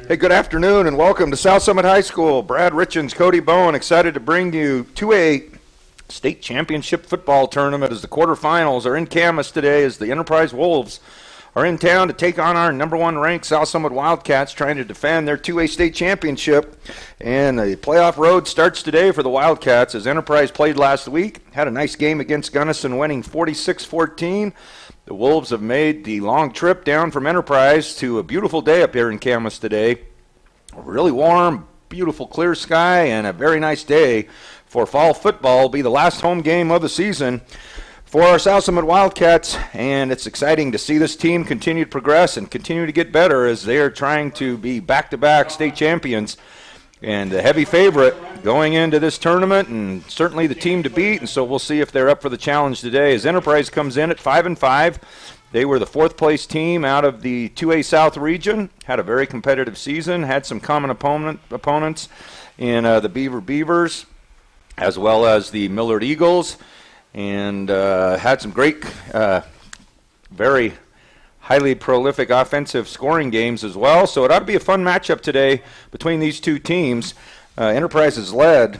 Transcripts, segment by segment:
Hey, good afternoon and welcome to South Summit High School. Brad Richens, Cody Bowen, excited to bring you to a state championship football tournament as the quarterfinals are in Camas today as the Enterprise Wolves are in town to take on our number one ranked South Summit Wildcats trying to defend their 2A state championship. And the playoff road starts today for the Wildcats as Enterprise played last week. Had a nice game against Gunnison winning 46-14. The Wolves have made the long trip down from Enterprise to a beautiful day up here in Camas today. Really warm, beautiful clear sky, and a very nice day for fall football. Will be the last home game of the season for our South Summit Wildcats, and it's exciting to see this team continue to progress and continue to get better as they are trying to be back-to-back state champions. And the heavy favorite going into this tournament, and certainly the team to beat, and so we'll see if they're up for the challenge today as Enterprise comes in at 5-5. They were the fourth-place team out of the 2A South region, had a very competitive season, had some common opponents in the Beaver Beavers as well as the Millard Eagles, and had some great, very highly prolific offensive scoring games as well. So it ought to be a fun matchup today between these two teams. Enterprise is led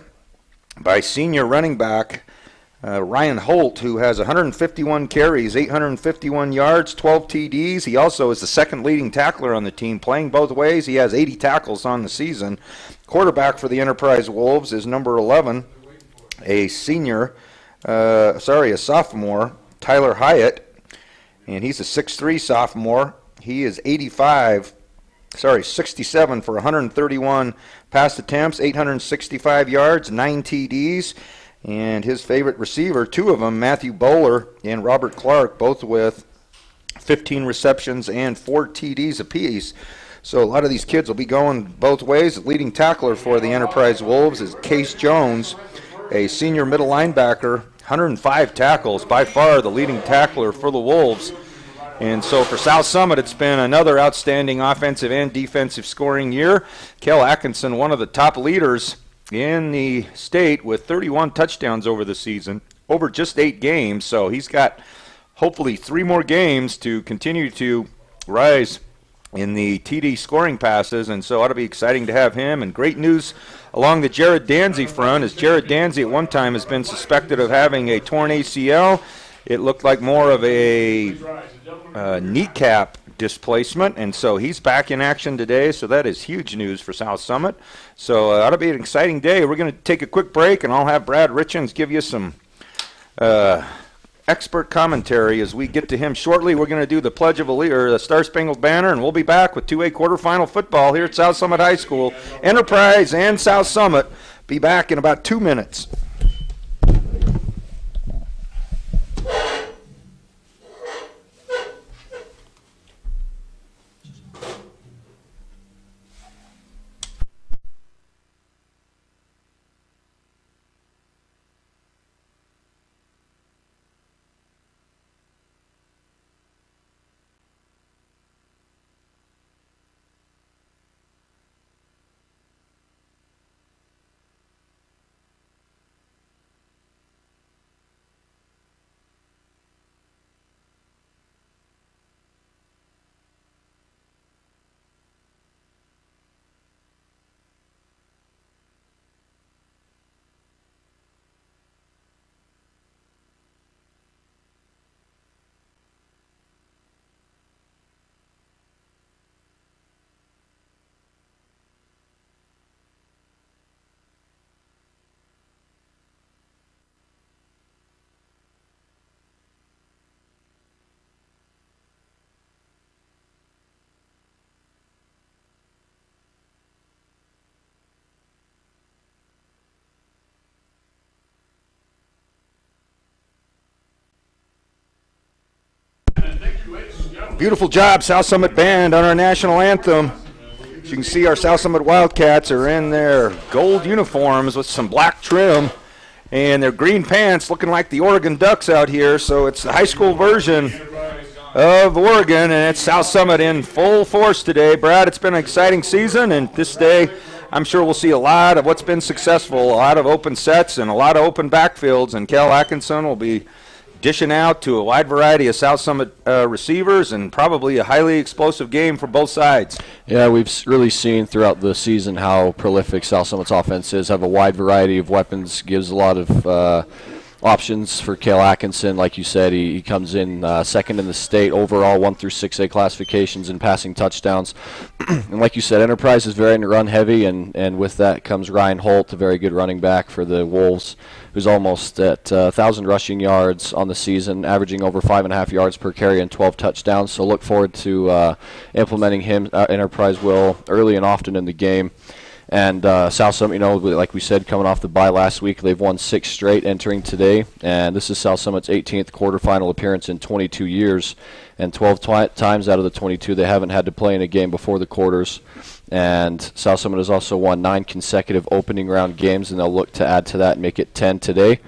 by senior running back Ryan Holt, who has 151 carries, 851 yards, 12 TDs. He also is the second leading tackler on the team, playing both ways. He has 80 tackles on the season. Quarterback for the Enterprise Wolves is number 11, a sophomore, Tyler Hyatt. And he's a 6'3 sophomore. He is 67 for 131 pass attempts, 865 yards, 9 TDs. And his favorite receiver, two of them, Matthew Bowler and Robert Clark, both with 15 receptions and 4 TDs apiece. So a lot of these kids will be going both ways. The leading tackler for the Enterprise Wolves is Case Jones, a senior middle linebacker, 105 tackles, by far the leading tackler for the Wolves. And so for South Summit, it's been another outstanding offensive and defensive scoring year. Kel Atkinson, one of the top leaders in the state with 31 touchdowns over the season, over just 8 games. So he's got hopefully 3 more games to continue to rise in the TD scoring passes, and so it ought to be exciting to have him. And great news along the Jared Danzy front, as Jared Danzy at one time has been suspected of having a torn ACL. It looked like more of a kneecap displacement, and so he's back in action today, so that is huge news for South Summit. So it ought to be an exciting day. We're going to take a quick break, and I'll have Brad Richens give you some expert commentary as we get to him shortly. We're going to do the Pledge of Allegiance, or the Star Spangled Banner, and we'll be back with 2A quarterfinal football here at South Summit High School. Enterprise and South Summit be back in about 2 minutes. Beautiful job, South Summit Band, on our national anthem. As you can see, our South Summit Wildcats are in their gold uniforms with some black trim, and their green pants looking like the Oregon Ducks out here. So it's the high school version of Oregon, and it's South Summit in full force today. Brad, it's been an exciting season, and this day I'm sure we'll see a lot of what's been successful, a lot of open sets and a lot of open backfields, and Kel Atkinson will be dishing out to a wide variety of South Summit receivers, and probably a highly explosive game for both sides. Yeah, we've really seen throughout the season how prolific South Summit's offense is. Have a wide variety of weapons, gives a lot of options for Cale Atkinson. Like you said, he comes in second in the state overall, 1 through 6A classifications in passing touchdowns. And like you said, Enterprise is very run heavy, and with that comes Ryan Holt, a very good running back for the Wolves, who's almost at 1,000 rushing yards on the season, averaging over 5.5 yards per carry and 12 touchdowns. So look forward to implementing him, Enterprise will, early and often in the game. And South Summit, like we said, coming off the bye last week, they've won 6 straight entering today. And this is South Summit's 18th quarterfinal appearance in 22 years. And 12 times out of the 22, they haven't had to play in a game before the quarters. And South Summit has also won 9 consecutive opening round games, and they'll look to add to that and make it 10 today.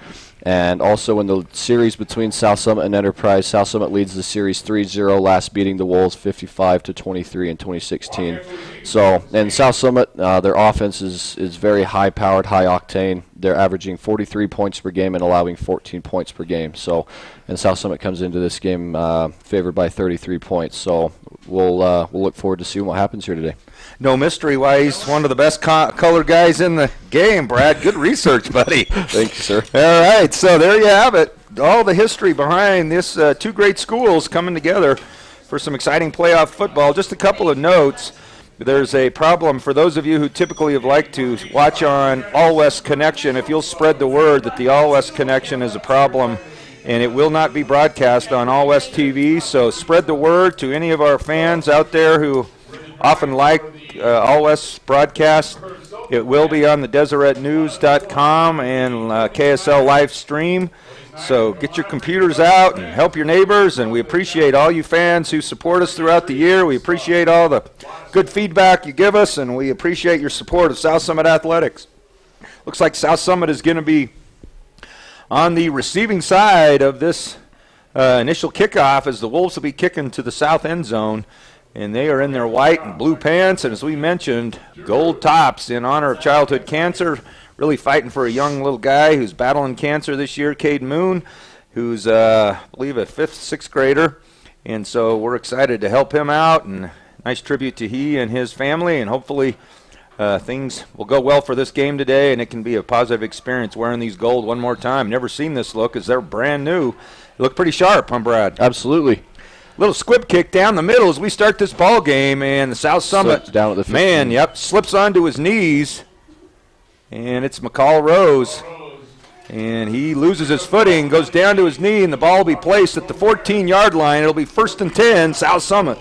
And also in the series between South Summit and Enterprise, South Summit leads the series 3-0, last beating the Wolves 55-23 in 2016. So, and South Summit, their offense is very high-powered, high-octane. They're averaging 43 points per game and allowing 14 points per game. So, and South Summit comes into this game favored by 33 points. So, we'll look forward to seeing what happens here today. No mystery why he's one of the best color guys in the game, Brad. Good research, buddy. Thank you, sir. All right, so there you have it. All the history behind this 2 great schools coming together for some exciting playoff football. Just a couple of notes. There's a problem for those of you who typically have liked to watch on All West Connection. If you'll spread the word that the All West Connection is a problem, and it will not be broadcast on All West TV, so spread the word to any of our fans out there who often like All West broadcast. It will be on the DeseretNews.com and KSL live stream. So get your computers out and help your neighbors, and we appreciate all you fans who support us throughout the year. We appreciate all the good feedback you give us, and we appreciate your support of South Summit Athletics. Looks like South Summit is going to be on the receiving side of this initial kickoff, as the Wolves will be kicking to the south end zone. And they are in their white and blue pants, and as we mentioned, gold tops in honor of childhood cancer. Really fighting for a young little guy who's battling cancer this year, Cade Moon, who's, I believe, a 5th, 6th grader. And so we're excited to help him out, and nice tribute to he and his family. And hopefully things will go well for this game today, and it can be a positive experience wearing these gold one more time. Never seen this look, as they're brand new. They look pretty sharp, huh, Brad? Absolutely. Little squib kick down the middle as we start this ball game, and the South Summit down at the 15. Slips onto his knees, and it's McCall Rose, and he loses his footing, goes down to his knee, and the ball will be placed at the 14-yard line. It'll be 1st and 10, South Summit.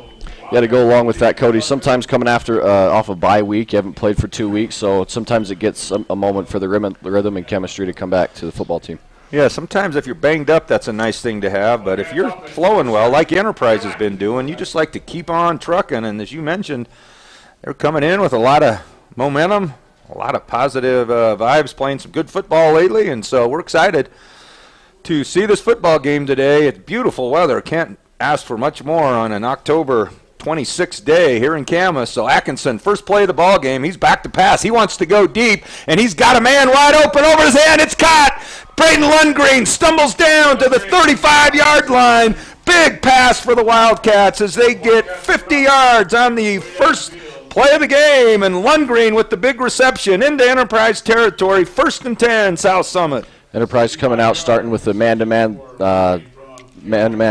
Yeah, to go along with that, Cody, sometimes coming after off a bye week, you haven't played for 2 weeks, so sometimes it gets a moment for the rhythm and chemistry to come back to the football team. Yeah, sometimes if you're banged up, that's a nice thing to have. But if you're flowing well, like Enterprise has been doing, you just like to keep on trucking. And as you mentioned, they're coming in with a lot of momentum, a lot of positive vibes, playing some good football lately. And so we're excited to see this football game today. It's beautiful weather. Can't ask for much more on an October 26th day here in Camas. So Atkinson, first play of the ball game, he's back to pass. He wants to go deep, and he's got a man wide open over his head. It's caught. Braden Lundgren stumbles down to the 35-yard line. Big pass for the Wildcats as they get 50 yards on the first play of the game, and Lundgren with the big reception into Enterprise territory. 1st and 10, South Summit. Enterprise coming out, starting with the man-to-man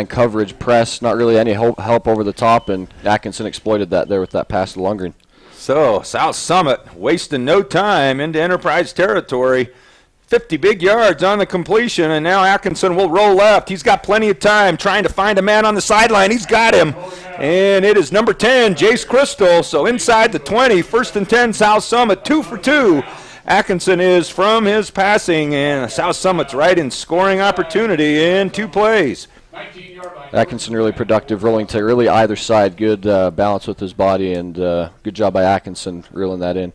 coverage press, not really any help over the top, and Atkinson exploited that there with that pass to Lundgren. So South Summit wasting no time into Enterprise territory. 50 big yards on the completion, and now Atkinson will roll left. He's got plenty of time trying to find a man on the sideline. He's got him, and it is number 10, Jace Crystal. So inside the 20, 1st and 10, South Summit, 2 for 2. Atkinson is from his passing, and South Summit's right in scoring opportunity in 2 plays. Atkinson really productive, rolling to really either side. Good balance with his body, and good job by Atkinson reeling that in.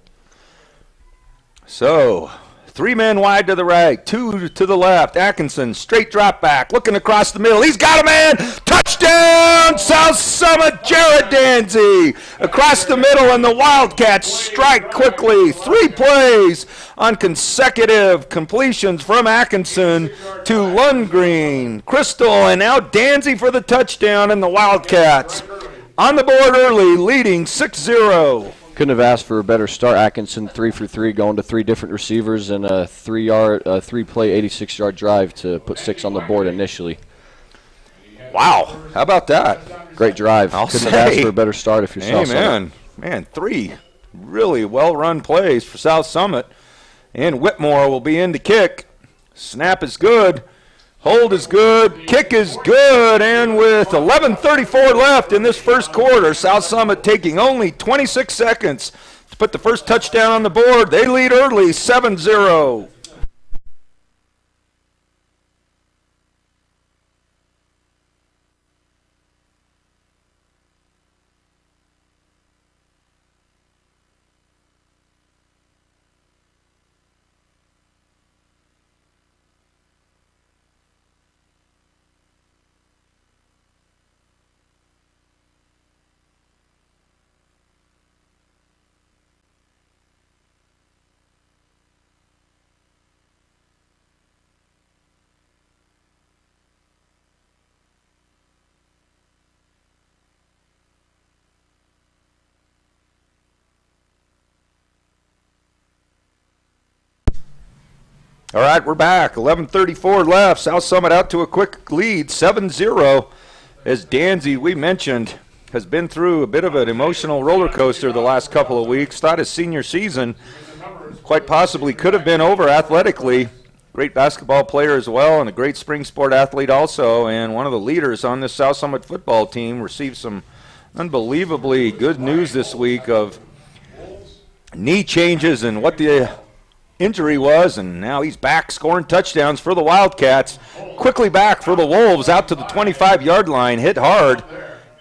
So 3 men wide to the right, 2 to the left. Atkinson, straight drop back, looking across the middle. He's got a man. Touchdown! Touchdown, South Summit, Jared Danzy. Across the middle, and the Wildcats strike quickly. 3 plays on consecutive completions from Atkinson to Lundgren, Crystal, and now Danzy for the touchdown, and the Wildcats on the board early, leading 6-0. Couldn't have asked for a better start. Atkinson 3 for 3, going to 3 different receivers, and a 3-play, 86-yard drive to put 6 on the board initially. Wow, how about that? Great drive. Couldn't have asked for a better start if you're South Summit. Man, 3 really well-run plays for South Summit. And Whitmore will be in to kick. Snap is good. Hold is good. Kick is good. And with 11:34 left in this first quarter, South Summit taking only 26 seconds to put the first touchdown on the board. They lead early, 7-0. All right, we're back. 11:34 left. South Summit out to a quick lead, 7-0. As Danzy, we mentioned, has been through a bit of an emotional roller coaster the last couple of weeks. Thought his senior season quite possibly could have been over athletically. Great basketball player as well, and a great spring sport athlete also, and one of the leaders on this South Summit football team. Received some unbelievably good news this week of knee changes and what the injury was, and now he's back scoring touchdowns for the Wildcats. Quickly back for the Wolves out to the 25-yard line, hit hard.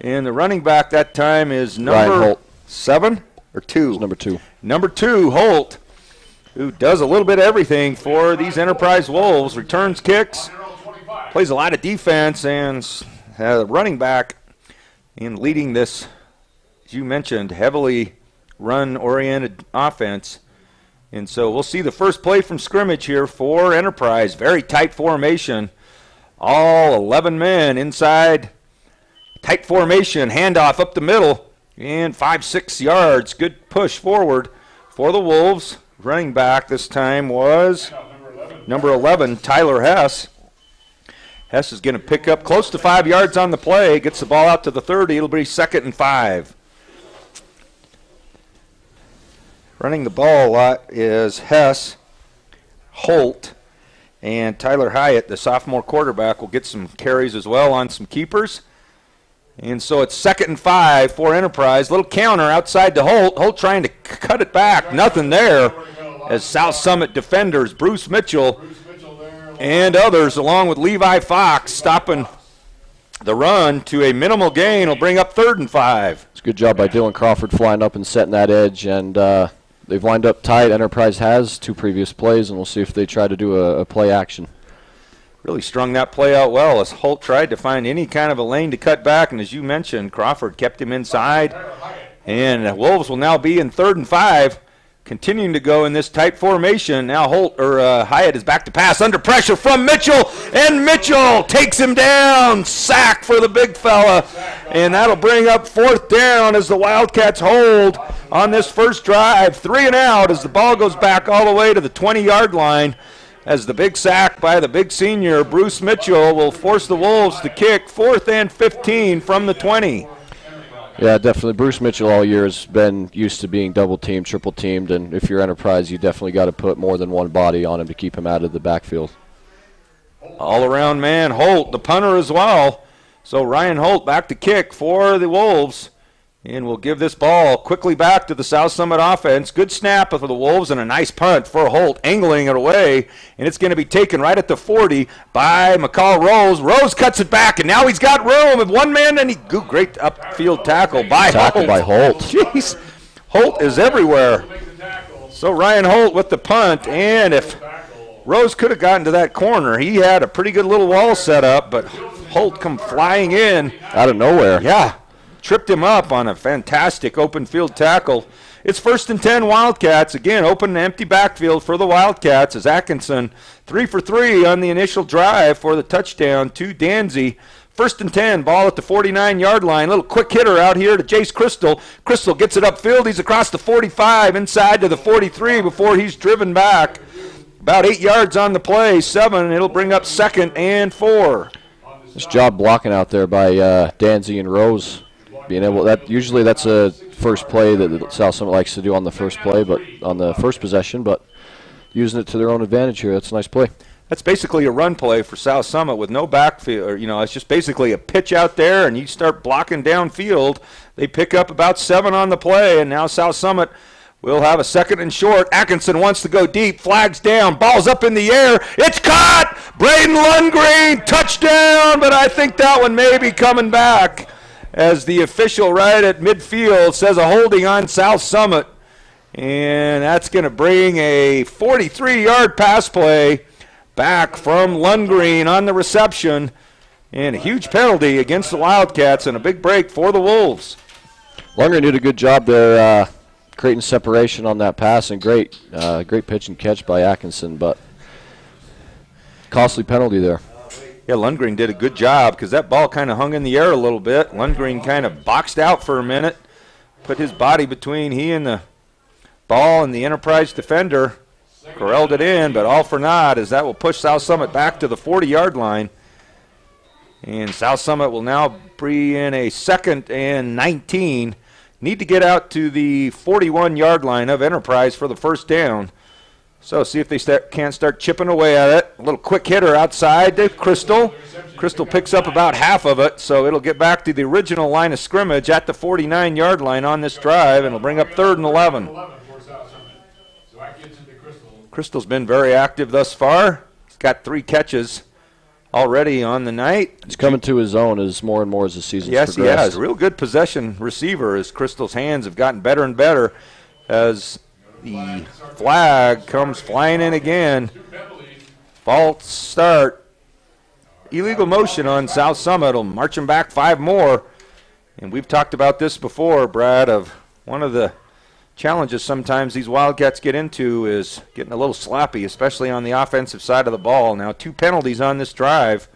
And the running back that time is number 7 or 2? It's number 2. Number 2, Holt, who does a little bit of everything for these Enterprise Wolves. Returns kicks, plays a lot of defense, and the running back in leading this, as you mentioned, heavily run-oriented offense. And so we'll see the first play from scrimmage here for Enterprise. Very tight formation. All 11 men inside. Tight formation. Handoff up the middle. And 5-6 yards. Good push forward for the Wolves. Running back this time was number 11, Tyler Hess. Hess is going to pick up close to 5 yards on the play. Gets the ball out to the 30. It'll be 2nd and 5. Running the ball a lot is Hess, Holt, and Tyler Hyatt, the sophomore quarterback, will get some carries as well on some keepers. And so it's 2nd and 5 for Enterprise. Little counter outside to Holt. Holt trying to cut it back. Nothing there as South Summit defenders, Bruce Mitchell and others, along with Levi Fox, stopping the run to a minimal gain. Will bring up 3rd and 5. It's a good job by Dylan Crawford flying up and setting that edge, and they've lined up tight. Enterprise has 2 previous plays, and we'll see if they try to do a play action. Really strung that play out well as Holt tried to find any kind of a lane to cut back, and as you mentioned, Crawford kept him inside. And the Wolves will now be in 3rd and 5, continuing to go in this tight formation. Now Hyatt is back to pass under pressure from Mitchell, and Mitchell takes him down. Sack for the big fella, and that'll bring up 4th down as the Wildcats hold on this first drive. 3 and out as the ball goes back all the way to the 20-yard line, as the big sack by the big senior, Bruce Mitchell, will force the Wolves to kick 4th and 15 from the 20. Yeah, definitely. Bruce Mitchell all year has been used to being double-teamed, triple-teamed, and if you're Enterprise, you definitely got to put more than one body on him to keep him out of the backfield. All-around man, Holt, the punter as well. So Ryan Holt back to kick for the Wolves. And we'll give this ball quickly back to the South Summit offense. Good snap for the Wolves and a nice punt for Holt, angling it away. And it's going to be taken right at the 40 by McCall Rose. Rose cuts it back, and now he's got room with one man. And great upfield tackle by Holt. Jeez, Holt is everywhere. So Ryan Holt with the punt. And if Rose could have gotten to that corner, he had a pretty good little wall set up, but Holt come flying in. Out of nowhere. Yeah, tripped him up on a fantastic open field tackle. It's 1st and 10 Wildcats. Again, open and empty backfield for the Wildcats as Atkinson 3 for 3 on the initial drive for the touchdown to Danzy. 1st and 10, ball at the 49-yard line. Little quick hitter out here to Jace Crystal. Crystal gets it upfield. He's across the 45, inside to the 43 before he's driven back. About 8 yards on the play, 7. It'll bring up 2nd and 4. Nice job blocking out there by Danzy and Rose. Being able usually that's a first play that South Summit likes to do on the first play, but on the first possession, but using it to their own advantage here. That's a nice play. That's basically a run play for South Summit with no backfield. Or, it's just basically a pitch out there, and you start blocking downfield. They pick up about 7 on the play, and now South Summit will have a 2nd and short. Atkinson wants to go deep. Flags down. Ball's up in the air. It's caught. Braden Lundgren, touchdown, but I think that one may be coming back as the official right at midfield says a holding on South Summit. And that's going to bring a 43-yard pass play back from Lundgren on the reception, and a huge penalty against the Wildcats and a big break for the Wolves. Lundgren did a good job there creating separation on that pass, and great pitch and catch by Atkinson, but costly penalty there. Yeah, Lundgren did a good job because that ball kind of hung in the air a little bit. Lundgren kind of boxed out for a minute, put his body between he and the ball, and the Enterprise defender corralled it in, but all for naught, as that will push South Summit back to the 40-yard line. And South Summit will now be in a 2nd and 19. Need to get out to the 41-yard line of Enterprise for the first down. So see if they can't start chipping away at it. A little quick hitter outside to Crystal. Crystal picks up about half of it, so it'll get back to the original line of scrimmage at the 49-yard line on this drive, and it'll bring up 3rd and 11. Crystal's been very active thus far. He's got 3 catches already on the night. He's coming to his own as more and more as the season's progressed. Yes, he has. Real good possession receiver as Crystal's hands have gotten better and better as the flag comes flying in again. False start. Illegal motion on South Summit. It'll march them back 5 more. And we've talked about this before, Brad, of one of the challenges sometimes these Wildcats get into is getting a little sloppy, especially on the offensive side of the ball. Now 2 penalties on this drive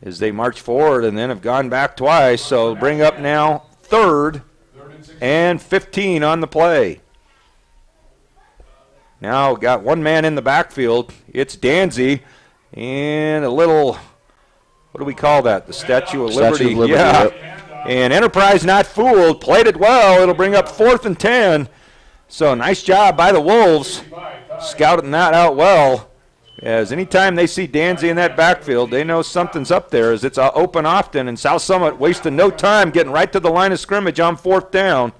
as they march forward and then have gone back twice. So bring up now 3rd and 15 on the play. Now got 1 man in the backfield. It's Danzy and a little, what do we call that? The Statue of Liberty. Statue of Liberty, yeah. Yep. And Enterprise not fooled, played it well. It'll bring up 4th and 10. So nice job by the Wolves, scouting that out well. As anytime they see Danzy in that backfield, they know something's up there as it's open often. And South Summit wasting no time getting right to the line of scrimmage on 4th down.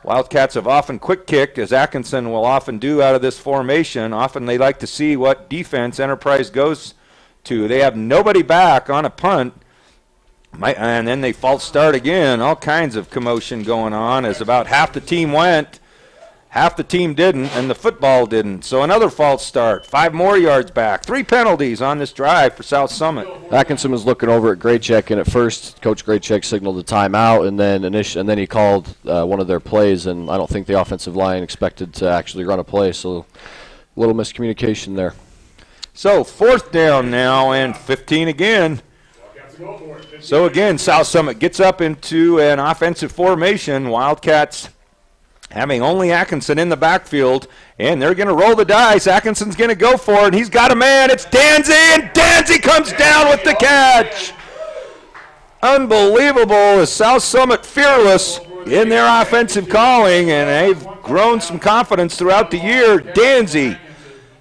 Wildcats have often quick kicked, as Atkinson will often do out of this formation. Often they like to see what defense Enterprise goes to. They have nobody back on a punt. And then they false start again. All kinds of commotion going on as about half the team went, half the team didn't, and the football didn't. So another false start. 5 more yards back. 3 penalties on this drive for South Summit. Atkinson was looking over at Graycheck, and at first Coach Graycheck signaled a timeout, and then he called one of their plays, and I don't think the offensive line expected to actually run a play, so a little miscommunication there. So 4th down now and 15 again. So again, South Summit gets up into an offensive formation. Wildcats having only Atkinson in the backfield, and they're going to roll the dice. Atkinson's going to go for it, and he's got a man. It's Danzy, and Danzy comes down with the catch. Unbelievable as South Summit fearless in their offensive calling, and they've grown some confidence throughout the year. Danzy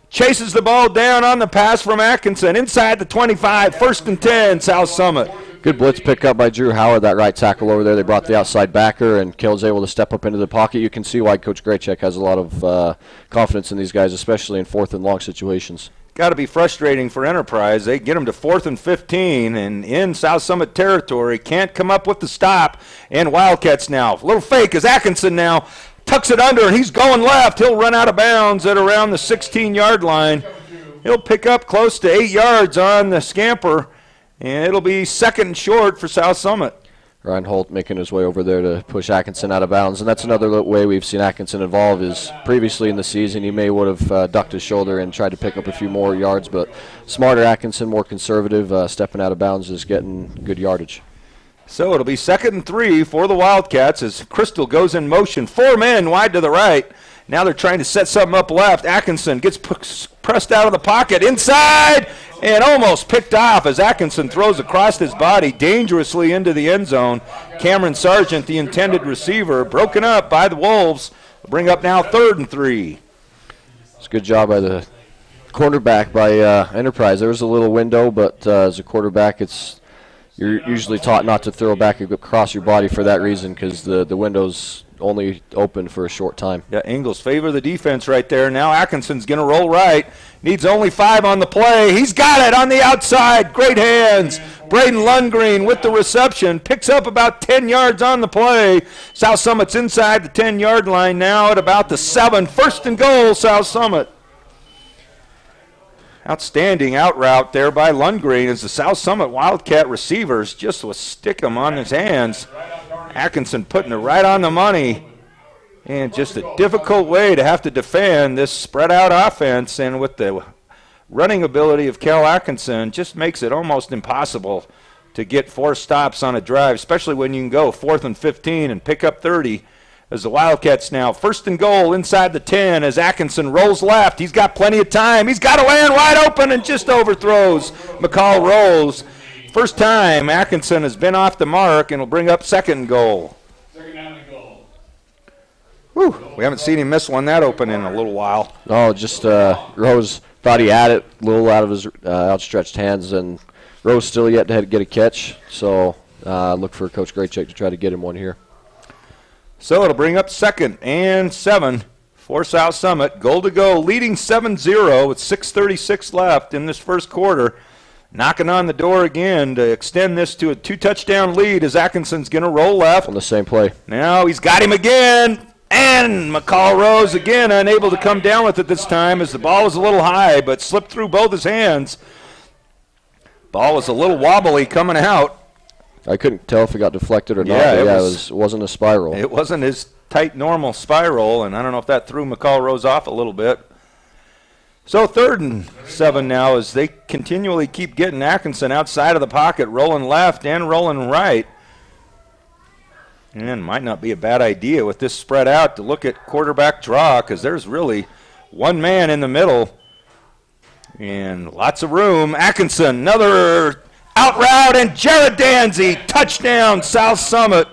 chases the ball down on the pass from Atkinson inside the 25, 1st and 10, South Summit. Good blitz pickup by Drew Howard, that right tackle over there. They brought the outside backer, and Kale's able to step up into the pocket. You can see why Coach Graycheck has a lot of confidence in these guys, especially in 4th and long situations. Got to be frustrating for Enterprise. They get them to 4th and 15, and in South Summit territory, can't come up with the stop. And Wildcats now, a little fake as Atkinson now tucks it under, and he's going left. He'll run out of bounds at around the 16-yard line. He'll pick up close to 8 yards on the scamper, And it'll be second and short for South Summit. Ryan Holt making his way over there to push Atkinson out of bounds. And that's another way we've seen Atkinson involved is previously in the season he may would have ducked his shoulder and tried to pick up a few more yards. But smarter Atkinson, more conservative, stepping out of bounds is getting good yardage. So it'll be second and 3 for the Wildcats as Crystal goes in motion. 4 men wide to the right. Now they're trying to set something up left. Atkinson gets pressed out of the pocket inside and almost picked off as Atkinson throws across his body dangerously into the end zone. Cameron Sargent, the intended receiver, broken up by the Wolves. Bring up now 3rd and 3. It's a good job by the cornerback by Enterprise. There was a little window, but as a quarterback, you're usually taught not to throw back across your body for that reason because the window's only open for a short time. Yeah, Ingles favor the defense right there. Now Atkinson's going to roll right. Needs only 5 on the play. He's got it on the outside. Great hands. Braden Lundgreen with the reception. Picks up about 10 yards on the play. South Summit's inside the 10-yard line now at about the 7. 1st and goal, South Summit. Outstanding out route there by Lundgreen as the South Summit Wildcat receivers just was stick him on his hands. Atkinson putting it right on the money. And just a difficult way to have to defend this spread out offense. And with the running ability of Cal Atkinson, just makes it almost impossible to get 4 stops on a drive, especially when you can go 4th and 15 and pick up 30. As the Wildcats now 1st and goal inside the 10 as Atkinson rolls left. He's got plenty of time. He's got a land wide open and just overthrows McCall Rose. First time Atkinson has been off the mark and will bring up 2nd and goal. 2nd down and goal. Whew, we haven't seen him miss one that open in a little while. No, just Rose thought he had it a little out of his outstretched hands, and Rose still yet to get a catch. So look for Coach Graychick to try to get him one here. So it'll bring up 2nd and 7 for South Summit. Goal to go, leading 7-0 with 6:36 left in this first quarter. Knocking on the door again to extend this to a 2-touchdown lead as Atkinson's going to roll left. On the same play. Now he's got him again. And McCall Rose again unable to come down with it this time as the ball was a little high but slipped through both his hands. Ball was a little wobbly coming out. I couldn't tell if it got deflected or not. Yeah, It wasn't a spiral. It wasn't his tight normal spiral, and I don't know if that threw McCall Rose off a little bit. So 3rd and 7 now as they continually keep getting Atkinson outside of the pocket, rolling left and rolling right. And might not be a bad idea with this spread out to look at quarterback draw because there's really one man in the middle and lots of room. Atkinson, another out route, and Jared Danzy, touchdown, South Summit.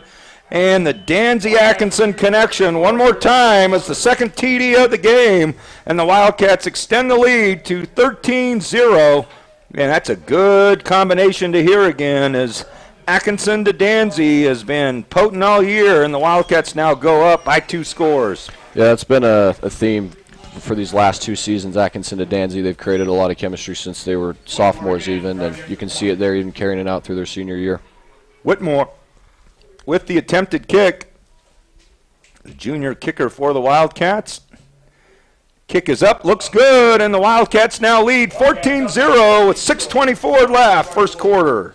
And the Danzy-Atkinson connection one more time as the 2nd TD of the game, and the Wildcats extend the lead to 13-0. And that's a good combination to hear again as Atkinson to Danzy has been potent all year, and the Wildcats now go up by 2 scores. Yeah, that's been a theme for these last 2 seasons. Atkinson to Danzy, they've created a lot of chemistry since they were sophomores even, and you can see it there even carrying it out through their senior year. Whitmore with the attempted kick. The junior kicker for the Wildcats. Kick is up, looks good, and the Wildcats now lead 14-0 with 6:24 left, first quarter.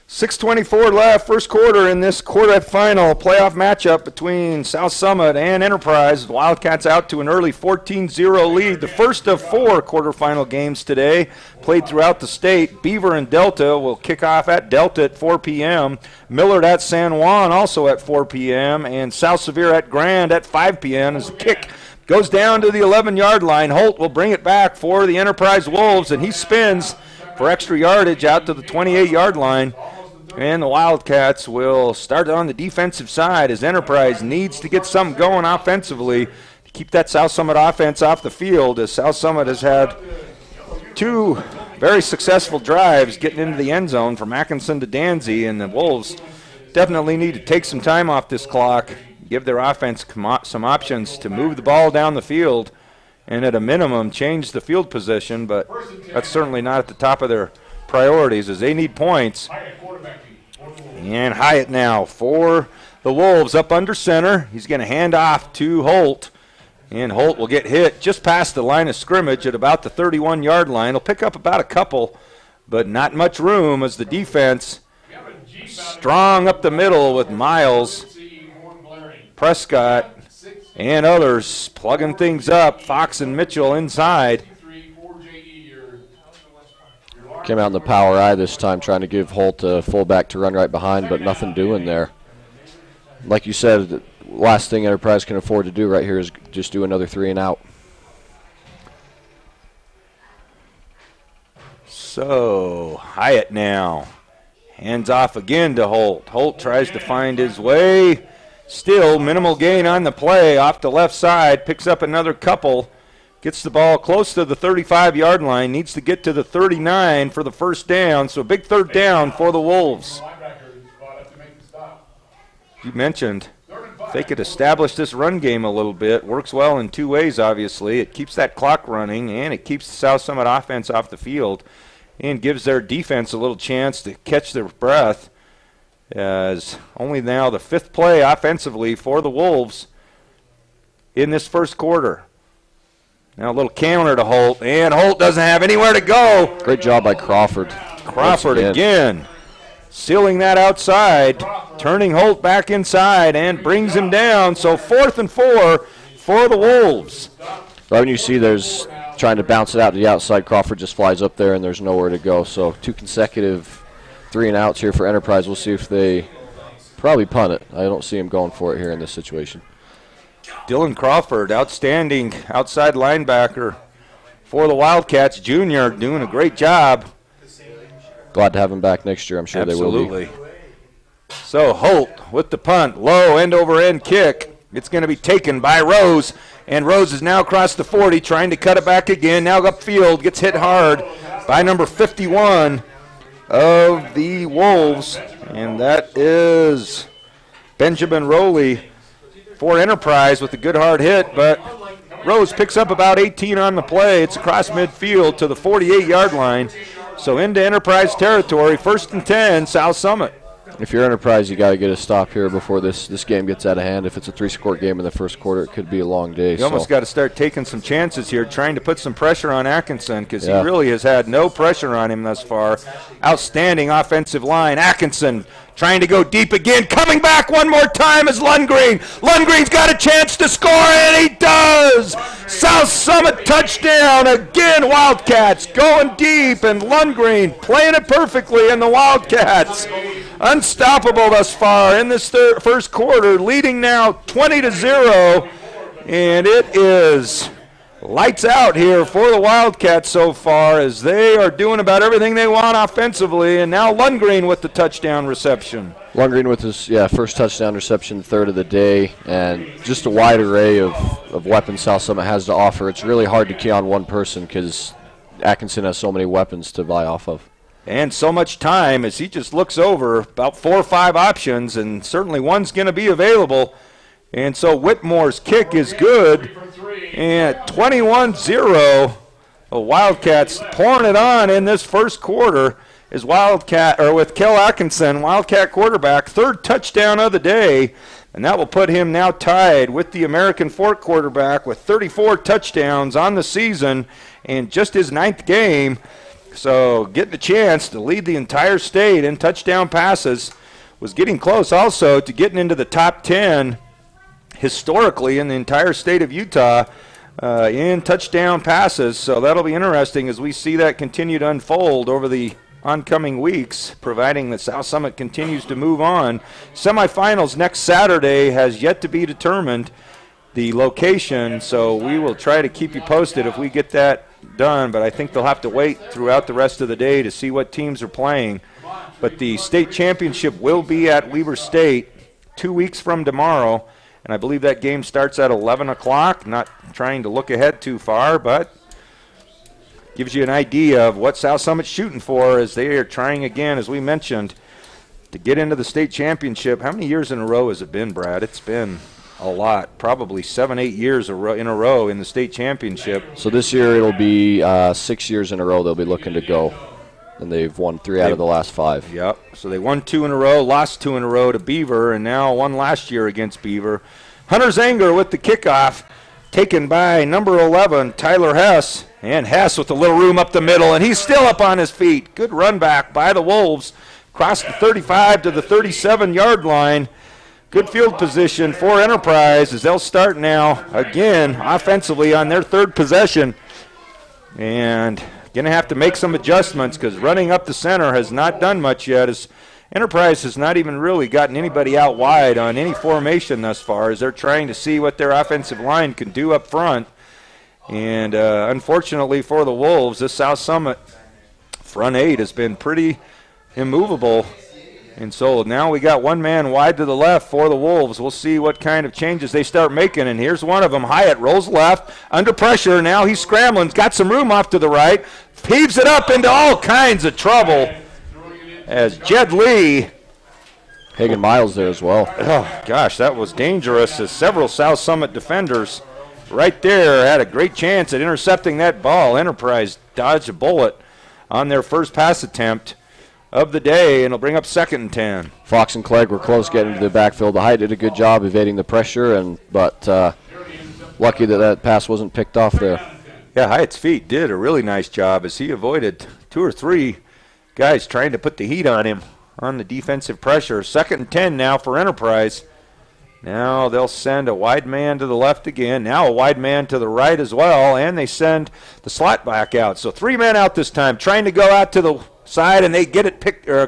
6:24 left, first quarter in this quarterfinal playoff matchup between South Summit and Enterprise. The Wildcats out to an early 14-0 lead. The first of 4 quarterfinal games today played throughout the state. Beaver and Delta will kick off at Delta at 4 p.m. Millard at San Juan also at 4 p.m. and South Sevier at Grand at 5 p.m. as the kick goes down to the 11-yard line. Holt will bring it back for the Enterprise Wolves, and he spins for extra yardage out to the 28-yard line. And the Wildcats will start on the defensive side as Enterprise needs to get something going offensively to keep that South Summit offense off the field, as South Summit has had 2 very successful drives getting into the end zone from Atkinson to Danzy, and the Wolves definitely need to take some time off this clock, give their offense some options to move the ball down the field, and at a minimum change the field position, but that's certainly not at the top of their priorities as they need points. And Hyatt now for the Wolves up under center. He's going to hand off to Holt, and Holt will get hit just past the line of scrimmage at about the 31-yard line. He'll pick up about a couple, but not much room as the defense strong up the middle with Miles, Prescott, and others plugging things up. Fox and Mitchell inside. Came out in the power eye this time, trying to give Holt a fullback to run right behind, but nothing doing there. Like you said, the last thing Enterprise can afford to do right here is just do another 3 and out. So Hyatt now hands off again to Holt. Holt tries to find his way. Still minimal gain on the play off the left side. Picks up another couple. Gets the ball close to the 35-yard line. Needs to get to the 39 for the first down. So a big third down for the Wolves. You mentioned if they could establish this run game a little bit. Works well in 2 ways, obviously. It keeps that clock running, and it keeps the South Summit offense off the field and gives their defense a little chance to catch their breath, as only now the 5th play offensively for the Wolves in this first quarter. Now a little counter to Holt, and Holt doesn't have anywhere to go. Great job by Crawford. Crawford again, sealing that outside, turning Holt back inside, and brings him down. So 4th and 4 for the Wolves. Right when you see there's trying to bounce it out to the outside, Crawford just flies up there, and there's nowhere to go. So 2 consecutive 3 and outs here for Enterprise. We'll see if they probably punt it. I don't see him going for it here in this situation. Dylan Crawford, outstanding outside linebacker for the Wildcats. Junior doing a great job. Glad to have him back next year. I'm sure Absolutely. They will be. So Holt with the punt. Low end-over-end kick. It's going to be taken by Rose. And Rose is now across the 40, trying to cut it back again. Now upfield, gets hit hard by number 51 of the Wolves. And that is Benjamin Rowley for Enterprise with a good hard hit, but Rose picks up about 18 on the play. It's across midfield to the 48-yard line. So into Enterprise territory, 1st and 10, South Summit. If you're Enterprise, you got to get a stop here before this game gets out of hand. If it's a 3-score game in the first quarter, it could be a long day. You almost got to start taking some chances here, trying to put some pressure on Atkinson, because he really has had no pressure on him thus far. Outstanding offensive line. Atkinson trying to go deep again. Coming back one more time is Lundgren. Lundgren's got a chance to score, and he does! South Summit touchdown. Again, Wildcats going deep, and Lundgren playing it perfectly, and the Wildcats unstoppable thus far in this first quarter, leading now 20-0, and it is lights out here for the Wildcats so far, as they are doing about everything they want offensively, and now Lundgren with the touchdown reception. Lundgren with his first touchdown reception, 3rd of the day, and just a wide array of weapons South Summit has to offer. It's really hard to key on one person because Atkinson has so many weapons to buy off of. And so much time as he just looks over about 4 or 5 options, and certainly one's going to be available. And so Whitmore's kick is good. And 21-0, the Wildcats pouring it on in this first quarter is with Kel Atkinson, Wildcat quarterback, 3rd touchdown of the day. And that will put him now tied with the American Fork quarterback with 34 touchdowns on the season and just his 9th game. So getting a chance to lead the entire state in touchdown passes, was getting close also to getting into the top 10 historically in the entire state of Utah in touchdown passes. So that'll be interesting as we see that continue to unfold over the oncoming weeks, providing that South Summit continues to move on. Semifinals next Saturday has yet to be determined, the location, so we will try to keep you posted if we get that done, but I think they'll have to wait throughout the rest of the day to see what teams are playing. But the state championship will be at Weber State 2 weeks from tomorrow, and I believe that game starts at 11 o'clock. Not trying to look ahead too far, but gives you an idea of what South Summit's shooting for as they are trying again, as we mentioned, to get into the state championship. How many years in a row has it been, Brad? It's been a lot, probably 7-8 years in a row in the state championship. So this year it'll be 6 years in a row they'll be looking to go, and they've won 3 out of the last 5. Yep, so they won 2 in a row, lost 2 in a row to Beaver, and now won last year against Beaver. Hunter Zanger with the kickoff, taken by number 11, Tyler Hess, and Hess with a little room up the middle, and he's still up on his feet. Good run back by the Wolves, across the 35 to the 37-yard line. Good field position for Enterprise as they'll start now again offensively on their 3rd possession. And going to have to make some adjustments because running up the center has not done much yet, as Enterprise has not even really gotten anybody out wide on any formation thus far, as they're trying to see what their offensive line can do up front. And unfortunately for the Wolves, this South Summit front 8 has been pretty immovable. And so now we got one man wide to the left for the Wolves. We'll see what kind of changes they start making. And here's one of them. Hyatt rolls left, under pressure. Now he's scrambling. Got some room off to the right. Heaves it up into all kinds of trouble as Jed Lee. Hagen Miles there as well. Oh, gosh, that was dangerous, as several South Summit defenders right there had a great chance at intercepting that ball. Enterprise dodged a bullet on their first pass attempt of the day, and it'll bring up 2nd and 10. Fox and Clegg were close getting to the backfield. The Hyatt did a good job evading the pressure, but lucky that pass wasn't picked off there. Yeah, Hyatt's feet did a really nice job as he avoided 2 or 3 guys trying to put the heat on him on the defensive pressure. 2nd and 10 now for Enterprise. Now they'll send a wide man to the left again. Now a wide man to the right as well, and they send the slot back out. So 3 men out this time, trying to go out to the side, and they get it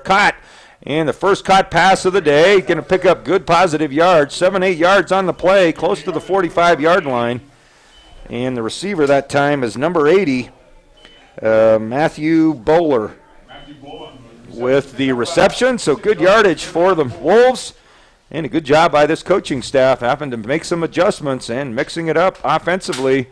caught. And the first caught pass of the day, going to pick up good positive yards, 7-8 yards on the play, close to the 45-yard line. And the receiver that time is number 80, Matthew Bowler, with the reception. So good yardage for the Wolves, and a good job by this coaching staff, having to make some adjustments and mixing it up offensively.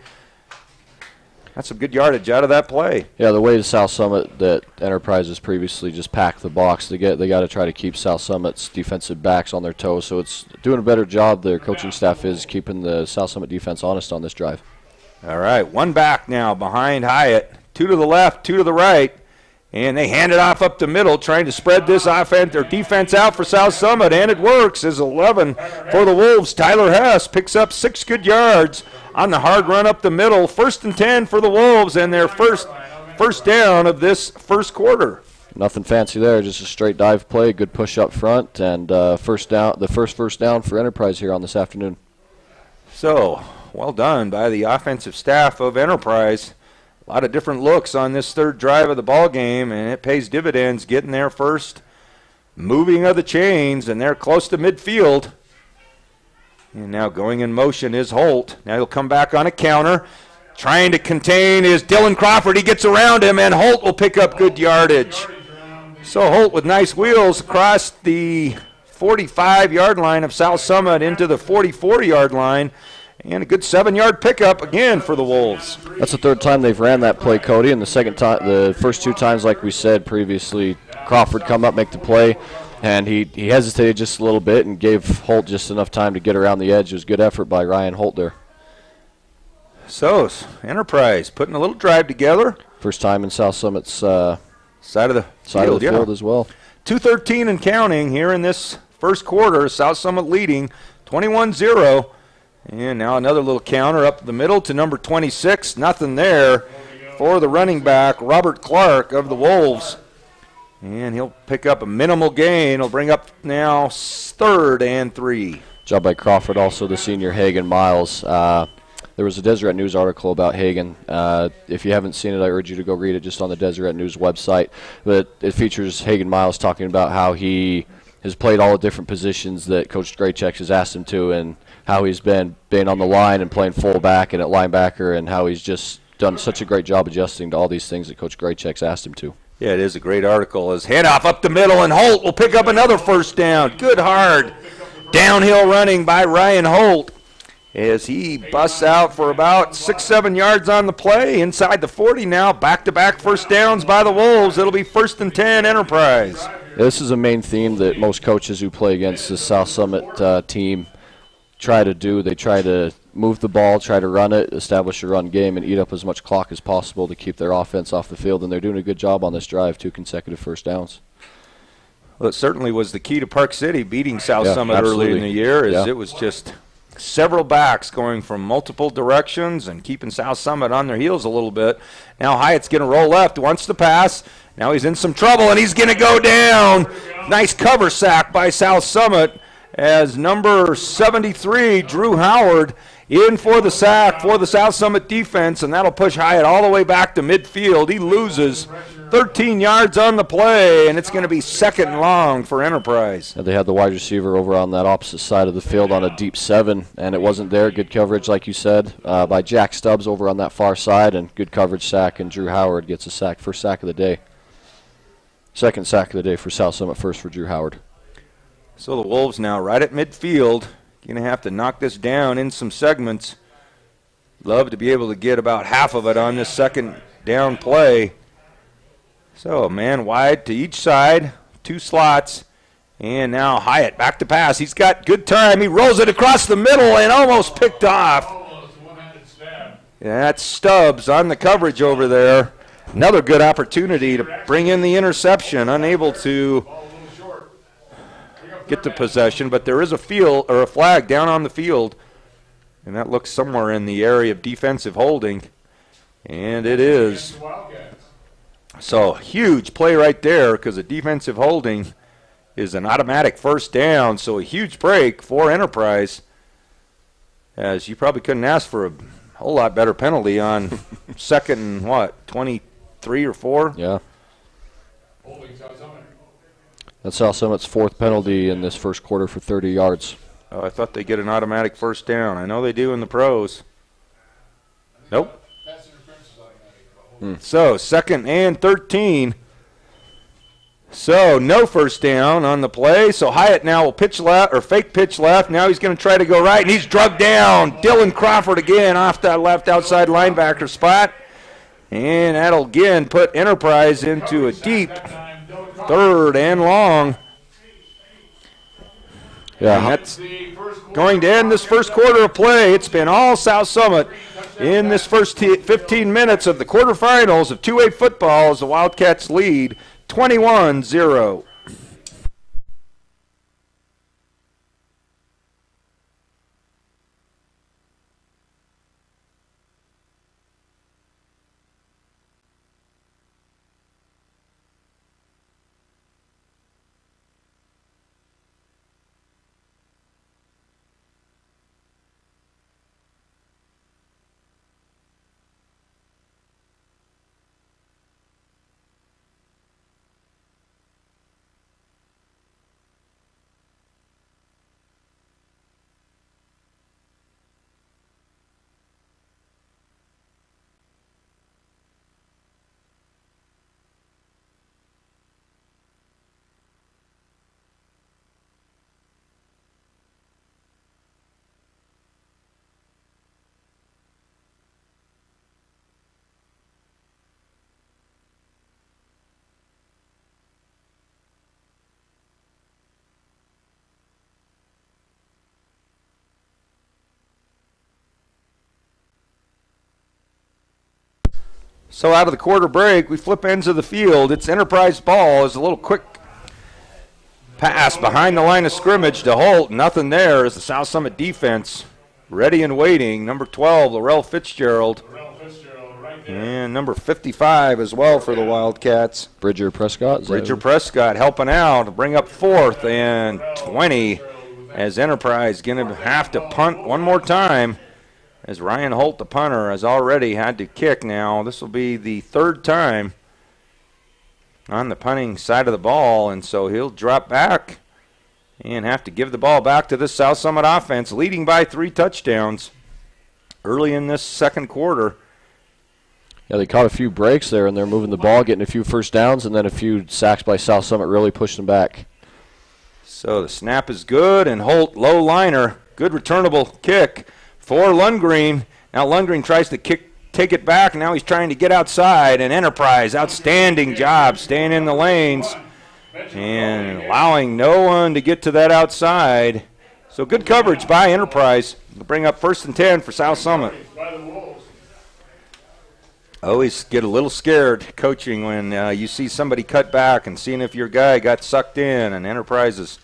That's some good yardage out of that play. Yeah, the way to South Summit that Enterprise has previously just packed the box. They got to try to keep South Summit's defensive backs on their toes. So it's doing a better job. Their coaching staff is keeping the South Summit defense honest on this drive. All right, 1 back now behind Hyatt. 2 to the left, 2 to the right. And they hand it off up the middle, trying to spread this offense or defense out for South Summit, and it works. As 11 for the Wolves, Tyler Hess picks up 6 good yards on the hard run up the middle. 1st and 10 for the Wolves, and their first down of this first quarter. Nothing fancy there, just a straight dive play, good push up front, and first down. The first down for Enterprise here on this afternoon. So well done by the offensive staff of Enterprise. A lot of different looks on this 3rd drive of the ball game, and it pays dividends getting there first. Moving of the chains, and they're close to midfield. And now going in motion is Holt. Now he'll come back on a counter. Trying to contain is Dylan Crawford. He gets around him, and Holt will pick up good yardage. So Holt with nice wheels across the 45-yard line of South Summit into the 44-yard line. And a good 7-yard pickup again for the Wolves. That's the 3rd time they've ran that play, Cody. And the first 2 times, like we said previously, Crawford come up, make the play, and he hesitated just a little bit and gave Holt just enough time to get around the edge. It was good effort by Ryan Holt there. So Enterprise putting a little drive together. First time in South Summit's side of the field as well. 2:13 and counting here in this first quarter. South Summit leading 21-0. And now another little counter up the middle to number 26. Nothing there for the running back, Robert Clark of the Wolves. And he'll pick up a minimal gain. He'll bring up now 3rd and 3. Job by Crawford, also the senior Hagen Miles. There was a Deseret News article about Hagen. If you haven't seen it, I urge you to go read it just on the Deseret News website. But it features Hagen Miles talking about how he has played all the different positions that Coach Graycheck has asked him to, and how he's been on the line and playing fullback and at linebacker, and how he's just done such a great job adjusting to all these things that Coach Graycheck's asked him to. Yeah, it is a great article. His handoff up the middle, and Holt will pick up another first down. Good hard downhill running by Ryan Holt as he busts out for about 6-7 yards on the play. Inside the 40 now, back-to-back first downs by the Wolves. It'll be 1st and 10 Enterprise. Yeah, this is a main theme that most coaches who play against the South Summit team try to do. They try to move the ball, try to run it, establish a run game, and eat up as much clock as possible to keep their offense off the field, and they're doing a good job on this drive, 2 consecutive first downs. Well, it certainly was the key to Park City beating South Summit early in the year. It was just several backs going from multiple directions and keeping South Summit on their heels a little bit. Now Hyatt's going to roll left, wants to pass. Now he's in some trouble, and he's going to go down. Nice cover sack by South Summit as number 73, Drew Howard, in for the sack for the South Summit defense, and that'll push Hyatt all the way back to midfield. He loses 13 yards on the play, and it's going to be 2nd and long for Enterprise. They had the wide receiver over on that opposite side of the field on a deep 7, and it wasn't there. Good coverage, like you said, by Jack Stubbs over on that far side, and good coverage sack, and Drew Howard gets a sack. First sack of the day. 2nd sack of the day for South Summit, first for Drew Howard. So the Wolves now right at midfield. Going to have to knock this down in some segments. Love to be able to get about half of it on this 2nd down play. So man wide to each side, 2 slots. And now Hyatt back to pass. He's got good time. He rolls it across the middle and almost picked off. Yeah, that's Stubbs on the coverage over there. Another good opportunity to bring in the interception. Unable to get the possession, but there is a flag down on the field, and that looks somewhere in the area of defensive holding, and it is. So huge play right there, because a defensive holding is an automatic first down. So a huge break for Enterprise, as you probably couldn't ask for a whole lot better penalty on 2nd and 23 or 4. Yeah. That's South Summit's 4th penalty in this first quarter for 30 yards. Oh, I thought they get an automatic first down. I know they do in the pros. Nope. So 2nd and 13. So no first down on the play. So Hyatt now will pitch left, or fake pitch left. Now he's going to try to go right, and he's drugged down. Dylan Crawford again off that left outside linebacker spot. And that'll again put Enterprise into a deep 3rd and long. Yeah, and that's going to end this first quarter of play. It's been all South Summit in this first 15 minutes of the quarterfinals of 2A football as the Wildcats lead 21-0. So out of the quarter break, we flip ends of the field. It's Enterprise ball. It's a little quick pass behind the line of scrimmage to Holt. Nothing there as the South Summit defense ready and waiting. Number 12, Laurel Fitzgerald. And number 55 as well for the Wildcats. Bridger Prescott. Bridger Prescott helping out to bring up 4th and 20 as Enterprise going to have to punt one more time as Ryan Holt, the punter, has already had to kick now. This will be the 3rd time on the punting side of the ball, and so he'll drop back and have to give the ball back to the South Summit offense, leading by 3 touchdowns early in this second quarter. Yeah, they caught a few breaks there, and they're moving the ball, getting a few first downs, and then a few sacks by South Summit really pushed them back. So the snap is good, and Holt, low liner, good returnable kick for Lundgren. Now Lundgren tries to take it back, and now he's trying to get outside, and Enterprise, outstanding job staying in the lanes and allowing no one to get to that outside. So good coverage by Enterprise to bring up 1st and 10 for South Summit. Always get a little scared coaching when you see somebody cut back and seeing if your guy got sucked in, and Enterprise's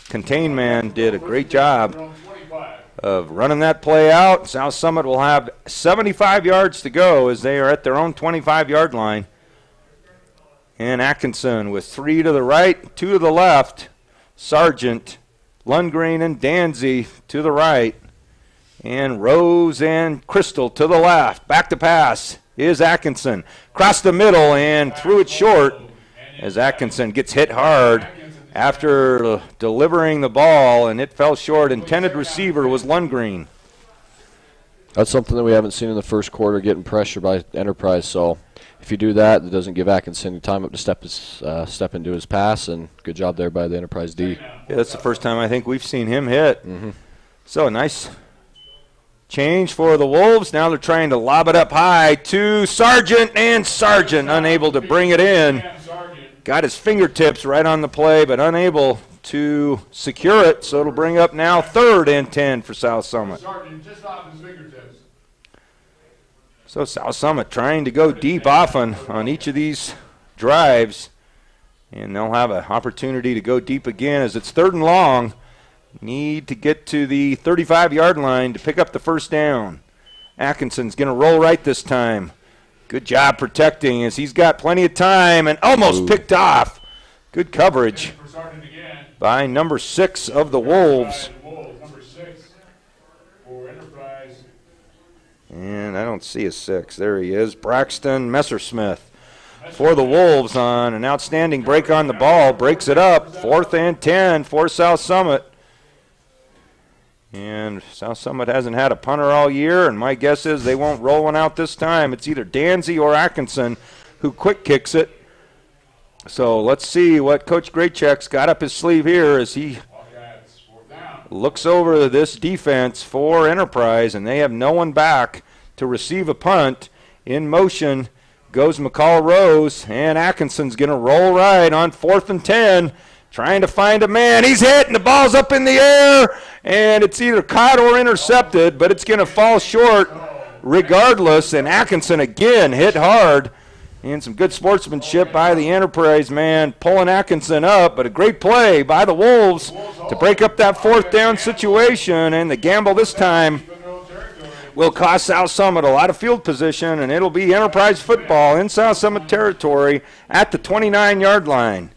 contained man did a great job of running that play out. South Summit will have 75 yards to go as they are at their own 25-yard line. And Atkinson with 3 to the right, 2 to the left. Sargent, Lundgren, and Danzy to the right. And Rose and Crystal to the left. Back to pass is Atkinson. Across the middle and threw it short as Atkinson gets hit hard after delivering the ball, and it fell short. Intended receiver was Lundgren. That's something that we haven't seen in the first quarter, getting pressure by Enterprise. So if you do that, it doesn't give Atkinson time up to step into his pass, and good job there by the Enterprise D. Yeah, that's the first time I think we've seen him hit. So a nice change for the Wolves. Now they're trying to lob it up high to Sargent, and Sargent unable to bring it in. Got his fingertips right on the play, but unable to secure it. So it'll bring up now 3rd and 10 for South Summit. So South Summit trying to go deep often on each of these drives, and they'll have an opportunity to go deep again as it's 3rd and long. Need to get to the 35-yard line to pick up the 1st down. Atkinson's going to roll right this time. Good job protecting as he's got plenty of time and almost picked off. Good coverage by number 6 of the Wolves. And I don't see a 6. There he is. Braxton Messersmith for the Wolves on an outstanding break on the ball. Breaks it up. 4th and 10 for South Summit. And South Summit hasn't had a punter all year, and my guess is they won't roll one out this time. It's either Danzy or Atkinson who quick kicks it. So let's see what Coach Graycheck's got up his sleeve here as he looks over this defense for Enterprise, and they have no one back to receive a punt. In motion goes McCall Rose, and Atkinson's going to roll right on 4th and 10. Trying to find a man. He's hit, and the ball's up in the air, and it's either caught or intercepted, but it's going to fall short regardless. And Atkinson again hit hard, and some good sportsmanship by the Enterprise man pulling Atkinson up, but a great play by the Wolves to break up that 4th down situation. And the gamble this time will cost South Summit a lot of field position, and it'll be Enterprise football in South Summit territory at the 29-yard line.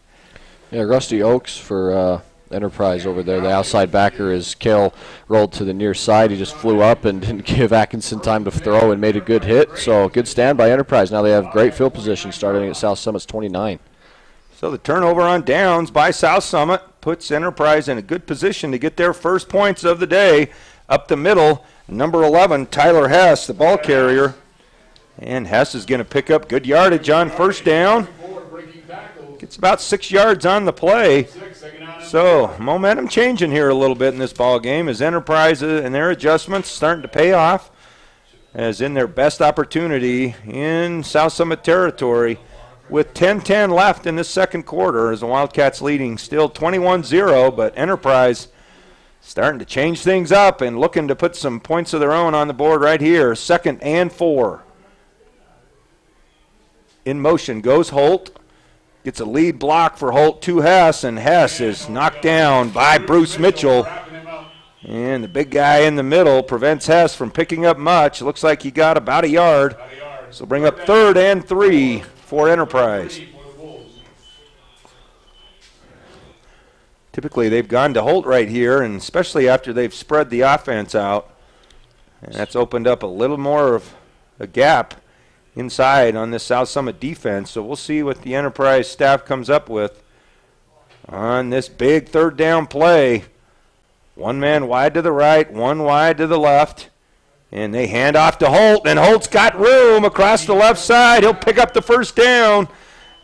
Yeah, Rusty Oaks for Enterprise over there. The outside backer is Kale rolled to the near side. He just flew up and didn't give Atkinson time to throw and made a good hit. So good stand by Enterprise. Now they have great field position starting at South Summit's 29. So the turnover on downs by South Summit puts Enterprise in a good position to get their first points of the day. Up the middle, number 11, Tyler Hess, the ball carrier. And Hess is going to pick up good yardage on 1st down. Gets about 6 yards on the play. So momentum changing here a little bit in this ball game as Enterprise and their adjustments starting to pay off as in their best opportunity in South Summit territory with 10-10 left in this second quarter as the Wildcats leading still 21-0, but Enterprise starting to change things up and looking to put some points of their own on the board right here. 2nd and 4. In motion goes Holt. Gets a lead block for Holt to Hess, and Hess is knocked down by Bruce Mitchell. And the big guy in the middle prevents Hess from picking up much. Looks like he got about a yard. So bring up 3rd and 3 for Enterprise. Typically, they've gone to Holt right here, and especially after they've spread the offense out. And that's opened up a little more of a gap inside on this South Summit defense. So we'll see what the Enterprise staff comes up with on this big 3rd down play. One man wide to the right, one wide to the left. And they hand off to Holt, and Holt's got room across the left side. He'll pick up the 1st down.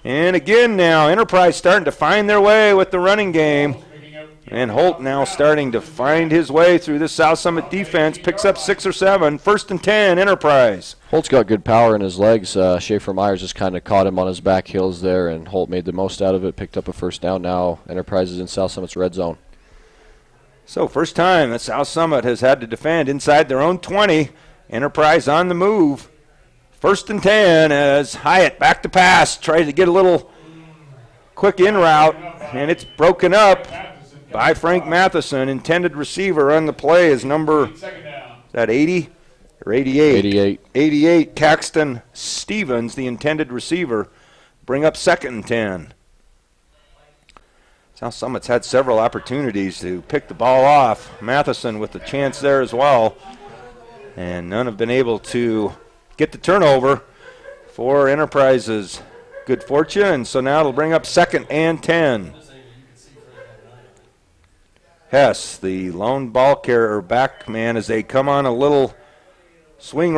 And again now, Enterprise starting to find their way with the running game. And Holt now starting to find his way through this South Summit defense. Picks up 6 or 7. 1st and 10, Enterprise. Holt's got good power in his legs. Schaefer Myers just kind of caught him on his back heels there, and Holt made the most out of it, picked up a 1st down. Now Enterprise is in South Summit's red zone. So first time that South Summit has had to defend inside their own 20. Enterprise on the move. 1st and 10 as Hyatt back to pass. Tries to get a little quick in route, and it's broken up by Frank Matheson. Intended receiver on the play is number, is that 80 or 88? 88. 88, Caxton Stevens, the intended receiver. Bring up 2nd and 10. South Summit's had several opportunities to pick the ball off. Matheson with the chance there as well. And none have been able to get the turnover for Enterprise's good fortune. So now it'll bring up 2nd and 10. Hess, the lone ball carrier back man, as they come on a little swing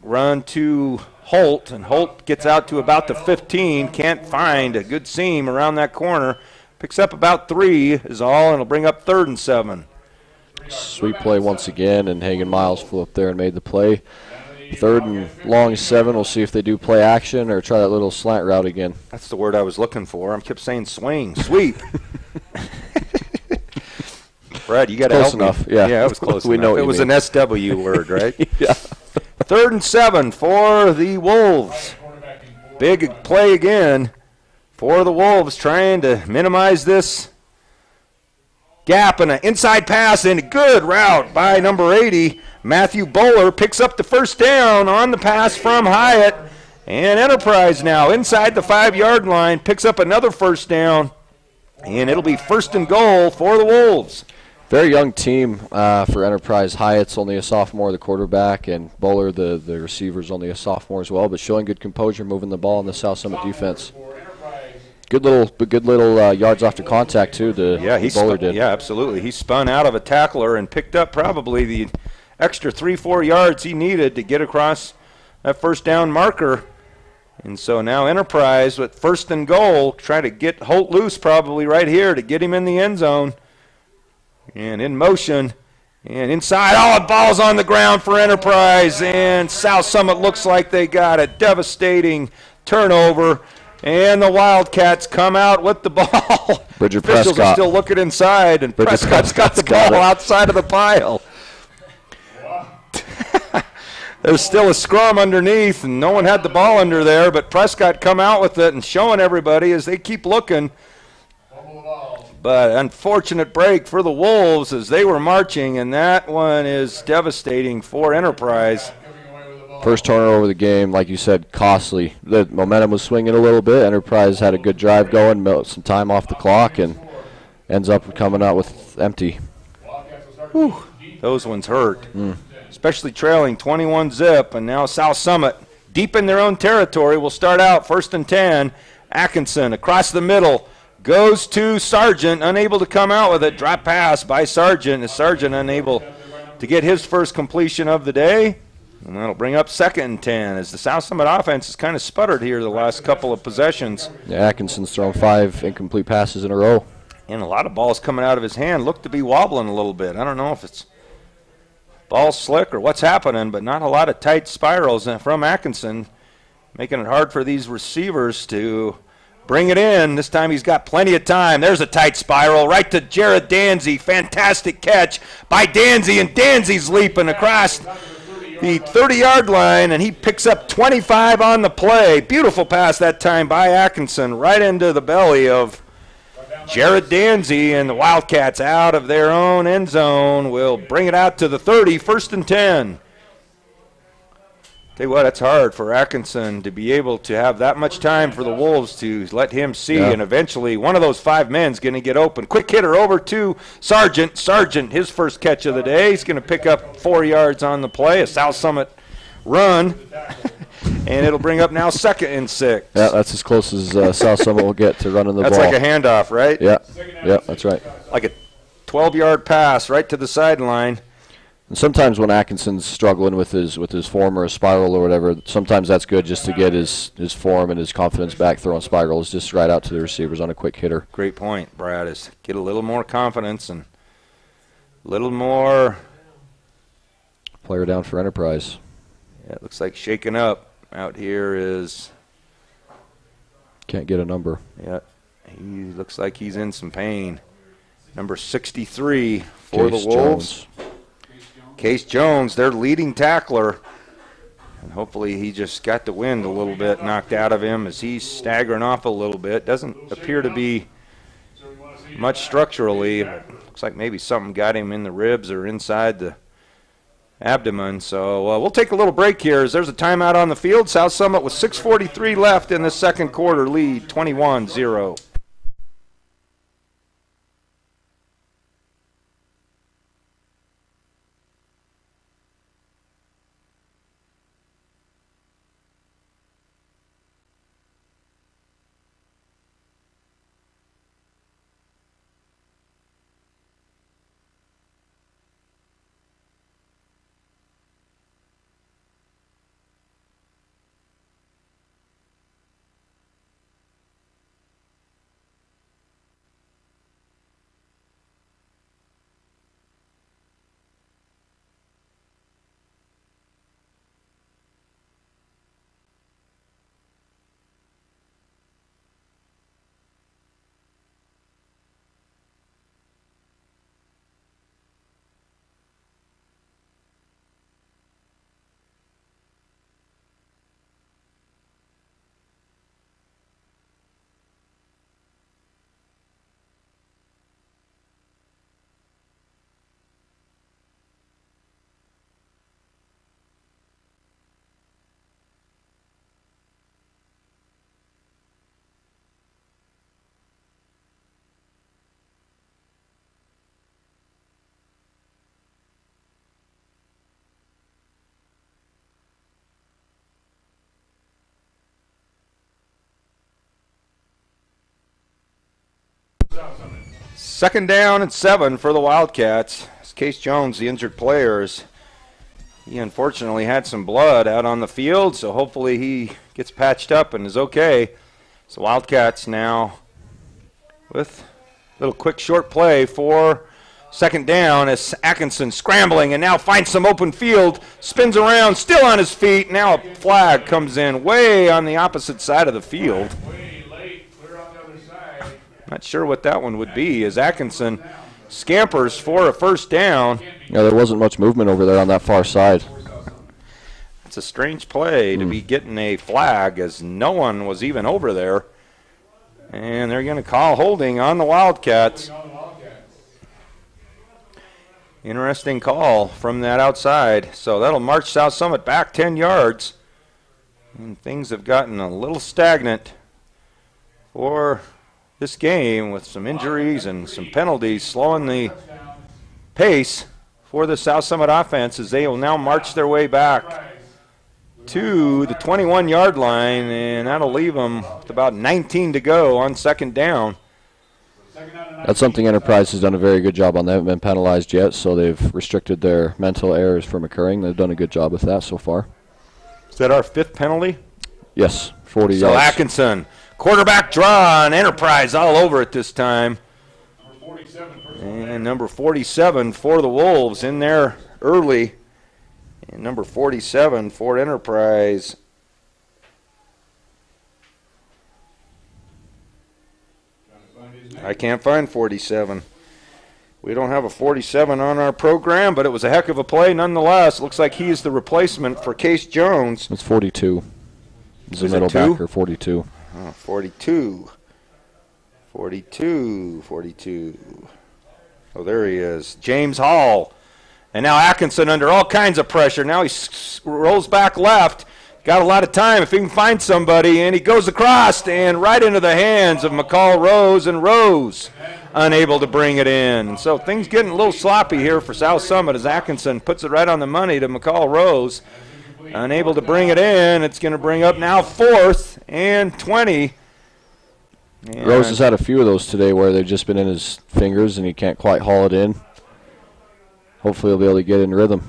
run to Holt, and Holt gets out to about the 15, can't find a good seam around that corner, picks up about 3 is all, and it'll bring up 3rd and 7. Sweet play once again, and Hagen Miles flew up there and made the play. 3rd and long 7. We'll see if they do play action or try that little slant route again. That's the word I was looking for. I kept saying swing, sweep. Brad, you got to help me. Close enough, yeah. Yeah, it was close We enough. know what It you was mean. an SW word, right? Yeah. 3rd and 7 for the Wolves. Big play again for the Wolves, trying to minimize this gap, and an inside pass and a good route by number 80. Matthew Bowler picks up the 1st down on the pass from Hyatt. And Enterprise now inside the 5-yard line picks up another 1st down. And it'll be 1st and goal for the Wolves. Very young team for Enterprise. Hyatt's only a sophomore, the quarterback, and Bowler, the receiver's only a sophomore as well, but showing good composure, moving the ball in the South Summit defense. Good little yards after contact too. Bowler did. Yeah, absolutely. He spun out of a tackler and picked up probably the extra 3-4 yards he needed to get across that 1st down marker. And so now Enterprise with 1st and goal, try to get Holt loose probably right here to get him in the end zone. And in motion, and inside, the ball's on the ground for Enterprise, and South Summit looks like they got a devastating turnover, and the Wildcats come out with the ball. Bridger Officials Prescott. are still looking inside, and Prescott's got the ball outside of the pile. There's still a scrum underneath, and no one had the ball under there, but Prescott come out with it and showing everybody as they keep looking. But unfortunate break for the Wolves as they were marching, and that one is devastating for Enterprise. First turnover of the game, like you said, costly. The momentum was swinging a little bit. Enterprise had a good drive going, some time off the clock, and ends up coming out with empty. Whew, those ones hurt, especially trailing 21-zip, and now South Summit deep in their own territory will start out 1st and 10. Atkinson across the middle. Goes to Sargent, unable to come out with it. Drop pass by Sargent. Is Sargent unable to get his first completion of the day? And that'll bring up 2nd and 10 as the South Summit offense has kind of sputtered here the last couple of possessions. Yeah, Atkinson's thrown 5 incomplete passes in a row. And a lot of balls coming out of his hand. Look to be wobbling a little bit. I don't know if it's ball slick or what's happening, but not a lot of tight spirals from Atkinson, making it hard for these receivers to bring it in. This time he's got plenty of time. There's a tight spiral right to Jared Danzy. Fantastic catch by Danzy, and Danzy's leaping across the 30-yard line, and he picks up 25 on the play. Beautiful pass that time by Atkinson right into the belly of Jared Danzy, and the Wildcats out of their own end zone will bring it out to the 30, 1st and 10. Tell you what, it's hard for Atkinson to be able to have that much time for the Wolves to let him see, and eventually one of those 5 men's going to get open. Quick hitter over to Sargent. Sargent, his first catch of the day. He's going to pick up 4 yards on the play, a South Summit run, and it'll bring up now 2nd and 6. Yeah, that's as close as South Summit will get to running the ball. That's like a handoff, right? Yeah, that's right. Like a 12-yard pass right to the sideline. And sometimes when Atkinson's struggling with his form or a spiral or whatever, sometimes that's good just to get his form and his confidence back. Throwing spirals just right out to the receivers on a quick hitter. Great point, Brad, is get a little more confidence and a little more. Player down for Enterprise. Yeah, it looks like shaking up out here is. Can't get a number. Yeah, he looks like he's in some pain. Number 63 for Case the Wolves. Jones. Case Jones, their leading tackler. And hopefully he just got the wind a little bit knocked out of him as he's staggering off a little bit. Doesn't appear to be much structurally. Looks like maybe something got him in the ribs or inside the abdomen. So we'll take a little break here as there's a timeout on the field. South Summit with 6:43 left in the second quarter, lead 21-0. Second down and 7 for the Wildcats. It's Case Jones, the injured players. He unfortunately had some blood out on the field, so hopefully he gets patched up and is okay. So Wildcats now with a little quick short play for second down as Atkinson scrambling and now finds some open field, spins around, still on his feet. Now a flag comes in way on the opposite side of the field. Not sure what that one would be as Atkinson scampers for a first down. Yeah, there wasn't much movement over there on that far side. It's a strange play to be getting a flag as no one was even over there. And they're going to call holding on the Wildcats. Interesting call from that outside. So that'll march South Summit back 10 yards. And things have gotten a little stagnant for this game with some injuries and some penalties slowing the pace for the South Summit offense as they will now march their way back to the 21-yard line, and that'll leave them with about 19 to go on second down. That's something Enterprise has done a very good job on. They haven't been penalized yet, so they've restricted their mental errors from occurring. They've done a good job with that so far. Is that our 5th penalty? Yes, 40 so yards. Atkinson, quarterback draw, and Enterprise all over it this time. And number 47 for the Wolves in there early. And number 47 for Enterprise. I can't find 47. We don't have a 47 on our program, but it was a heck of a play nonetheless. Looks like he is the replacement for Case Jones. It's 42. He's a middle backer, 42. Oh, 42. 42. Oh, there he is. James Hall. And now Atkinson under all kinds of pressure. Now he rolls back left. got a lot of time if he can find somebody, and he goes across and right into the hands of McCall Rose, and Rose unable to bring it in. And so things getting a little sloppy here for South Summit as Atkinson puts it right on the money to McCall Rose. Unable to bring it in. It's going to bring up now 4th and 20. And Rose has had a few of those today where they've just been in his fingers and he can't quite haul it in. Hopefully he'll be able to get in rhythm.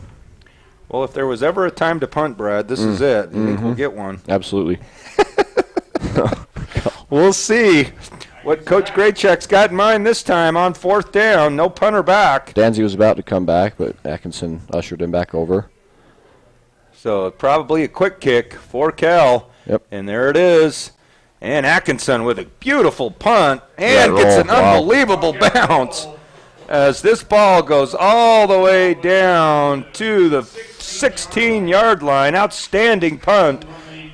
Well, if there was ever a time to punt, Brad, this is it. You think we'll get one? Absolutely. We'll see what Coach Graycheck's got in mind this time on 4th down. No punter back. Danzy was about to come back, but Atkinson ushered him back over. So probably a quick kick for Cal. Yep. And there it is. And Atkinson with a beautiful punt and gets an unbelievable bounce as this ball goes all the way down to the 16-yard line. Outstanding punt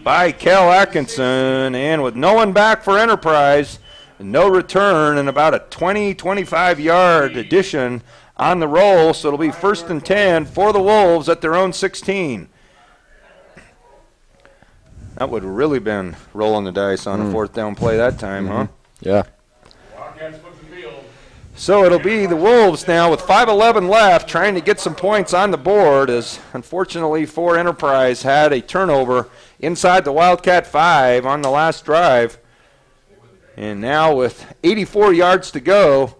by Cal Atkinson. And with no one back for Enterprise, no return, and about a 20-25-yard addition on the roll. So it'll be 1st and 10 for the Wolves at their own 16. That would have really been rolling the dice on a 4th down play that time, huh? Yeah. So it'll be the Wolves now with 5:11 left trying to get some points on the board, as unfortunately for Enterprise had a turnover inside the Wildcat 5 on the last drive. And now with 84 yards to go,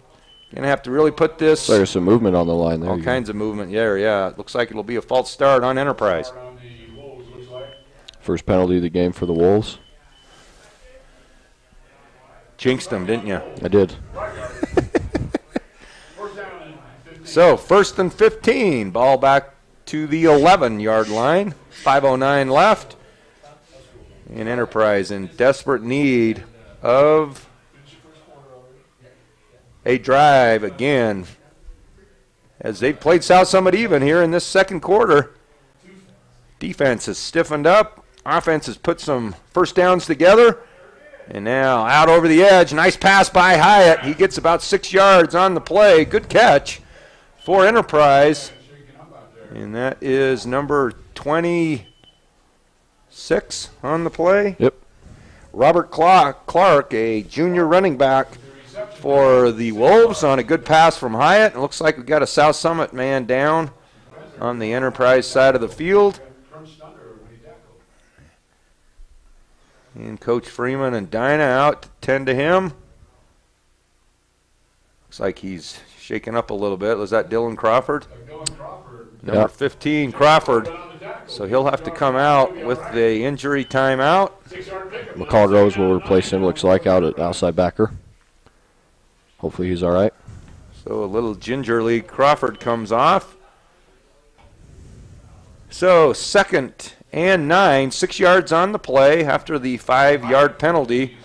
going to have to really put this. There's some movement on the line there. All kinds of movement. Yeah. It looks like it'll be a false start on Enterprise. First penalty of the game for the Wolves. Jinxed them, didn't you? I did. So 1st and 15. Ball back to the 11-yard line. 5:09 left. And Enterprise in desperate need of a drive again, as they've played South Summit even here in this second quarter. Defense has stiffened up. Offense has put some first downs together. And now out over the edge. Nice pass by Hyatt. He gets about 6 yards on the play. Good catch for Enterprise. And that is number 26 on the play. Yep. Robert Clark, a junior running back for the Wolves, on a good pass from Hyatt. It looks like we've got a South Summit man down on the Enterprise side of the field. And Coach Freeman and Dinah out to tend to him. Looks like he's shaken up a little bit. Was that Dylan Crawford? Number 15, Crawford. So he'll have to come out with the injury timeout. McCall Rose will replace him, looks like, out at outside backer. Hopefully he's all right. So a little gingerly Crawford comes off. So 2nd and 9, 6 yards on the play after the 5-yard penalty.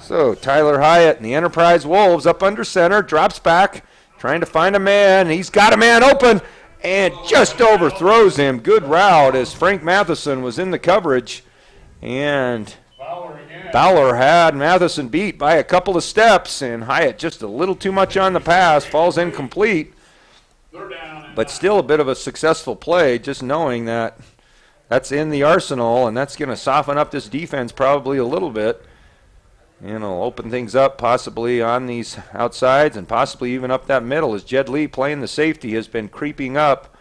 So Tyler Hyatt and the Enterprise Wolves up under center, drops back, trying to find a man. He's got a man open and just overthrows him. Good route as Frank Matheson was in the coverage. And Fowler had Matheson beat by a couple of steps, and Hyatt just a little too much on the pass, falls incomplete. But still a bit of a successful play, just knowing that that's in the arsenal, and that's going to soften up this defense probably a little bit. And it'll open things up possibly on these outsides and possibly even up that middle, as Jed Lee, playing the safety, has been creeping up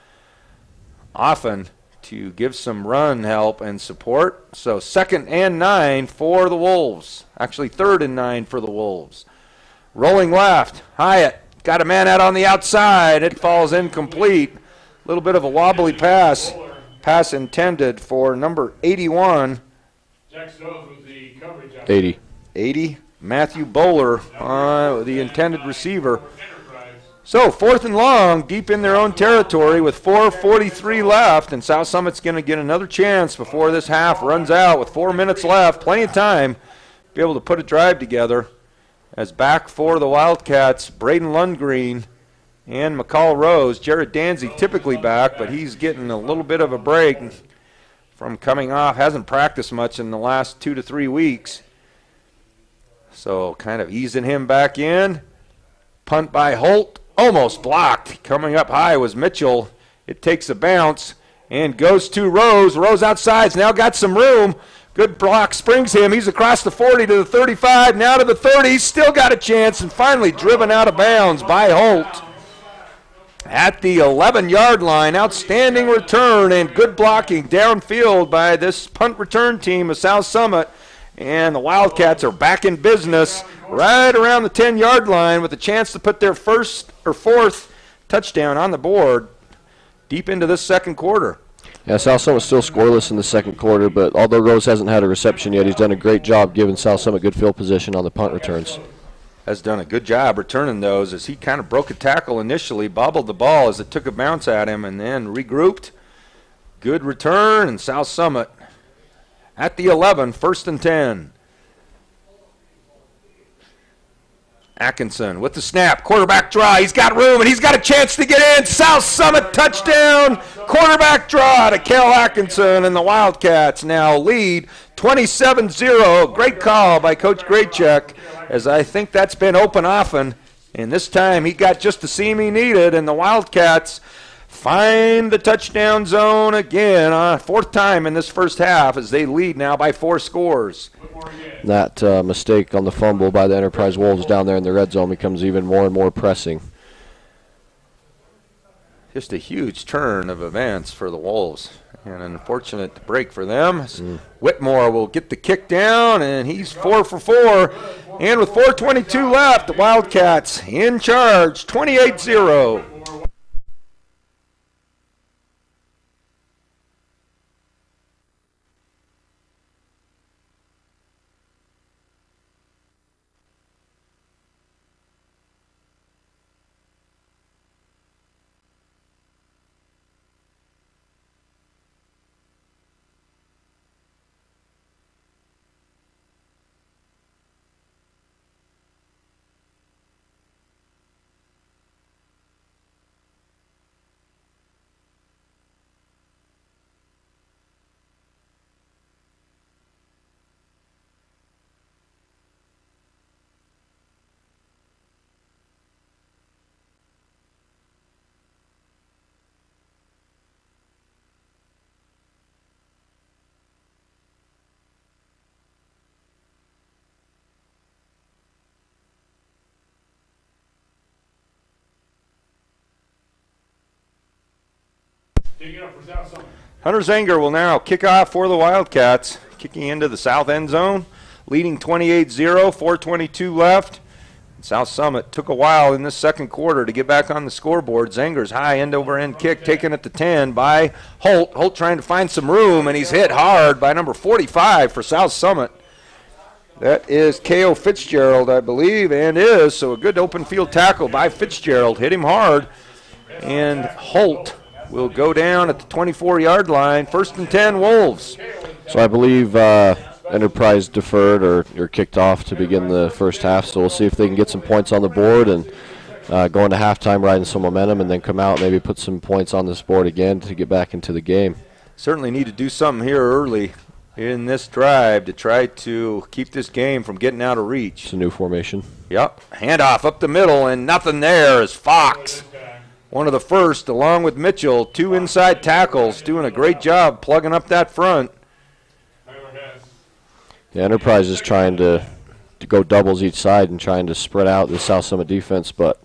often to give some run help and support. So 2nd and 9 for the Wolves. Actually 3rd and 9 for the Wolves. Rolling left, Hyatt. Got a man out on the outside. It falls incomplete. A little bit of a wobbly pass. Pass intended for number 81. 80. Matthew Bowler, the intended receiver. So 4th and long, deep in their own territory with 4:43 left. And South Summit's going to get another chance before this half runs out with 4 minutes left. Plenty of time to be able to put a drive together. As back for the Wildcats, Braden Lundgreen and McCall Rose. Jared Danzy typically back, but he's getting a little bit of a break from coming off. Hasn't practiced much in the last 2 to 3 weeks. So kind of easing him back in. Punt by Holt, almost blocked. Coming up high was Mitchell. It takes a bounce, and goes to Rose. Rose outside's now got some room. Good block springs him. He's across the 40 to the 35, now to the 30. Still got a chance, and finally driven out of bounds by Holt at the 11-yard line. Outstanding return and good blocking downfield by this punt return team of South Summit. And the Wildcats are back in business right around the 10-yard line with a chance to put their first or fourth touchdown on the board deep into this second quarter. Yeah, South Summit's still scoreless in the second quarter, but although Rose hasn't had a reception yet, he's done a great job giving South Summit good field position on the punt returns. Has done a good job returning those as he kind of broke a tackle initially, bobbled the ball as it took a bounce at him, and then regrouped. Good return, and South Summit at the 11, 1st and 10. Atkinson with the snap, quarterback draw. He's got room, and he's got a chance to get in. South Summit touchdown, quarterback draw to Cal Atkinson, and the Wildcats now lead 27-0. Great call by Coach Graycheck, as I think that's been open often, and this time he got just the seam he needed, and the Wildcats find the touchdown zone again, fourth time in this first half, as they lead now by 4 scores. That mistake on the fumble by the Enterprise Wolves down there in the red zone becomes even more and more pressing. Just a huge turn of events for the Wolves, and an unfortunate break for them. Whitmore will get the kick down, and he's 4 for 4. And with 4:22 left, the Wildcats in charge, 28-0. Hunter Zenger will now kick off for the Wildcats, kicking into the south end zone, leading 28-0, 4:22 left. South Summit took a while in this second quarter to get back on the scoreboard. Zenger's high end-over-end kick taken at the 10 by Holt. Holt trying to find some room, and he's hit hard by number 45 for South Summit. That is K.O. Fitzgerald, I believe, and is. So a good open field tackle by Fitzgerald. Hit him hard, and Holt will go down at the 24-yard line. 1st and 10, Wolves. So I believe Enterprise deferred or kicked off to begin the first half, so we'll see if they can get some points on the board and go into halftime riding some momentum and then come out and maybe put some points on this board again to get back into the game. Certainly need to do something here early in this drive to try to keep this game from getting out of reach. It's a new formation. Yep, handoff up the middle, and nothing there is Fox. One of the first, along with Mitchell, 2 inside tackles, doing a great job plugging up that front. The Enterprise is trying to go doubles each side and trying to spread out the South Summit defense, but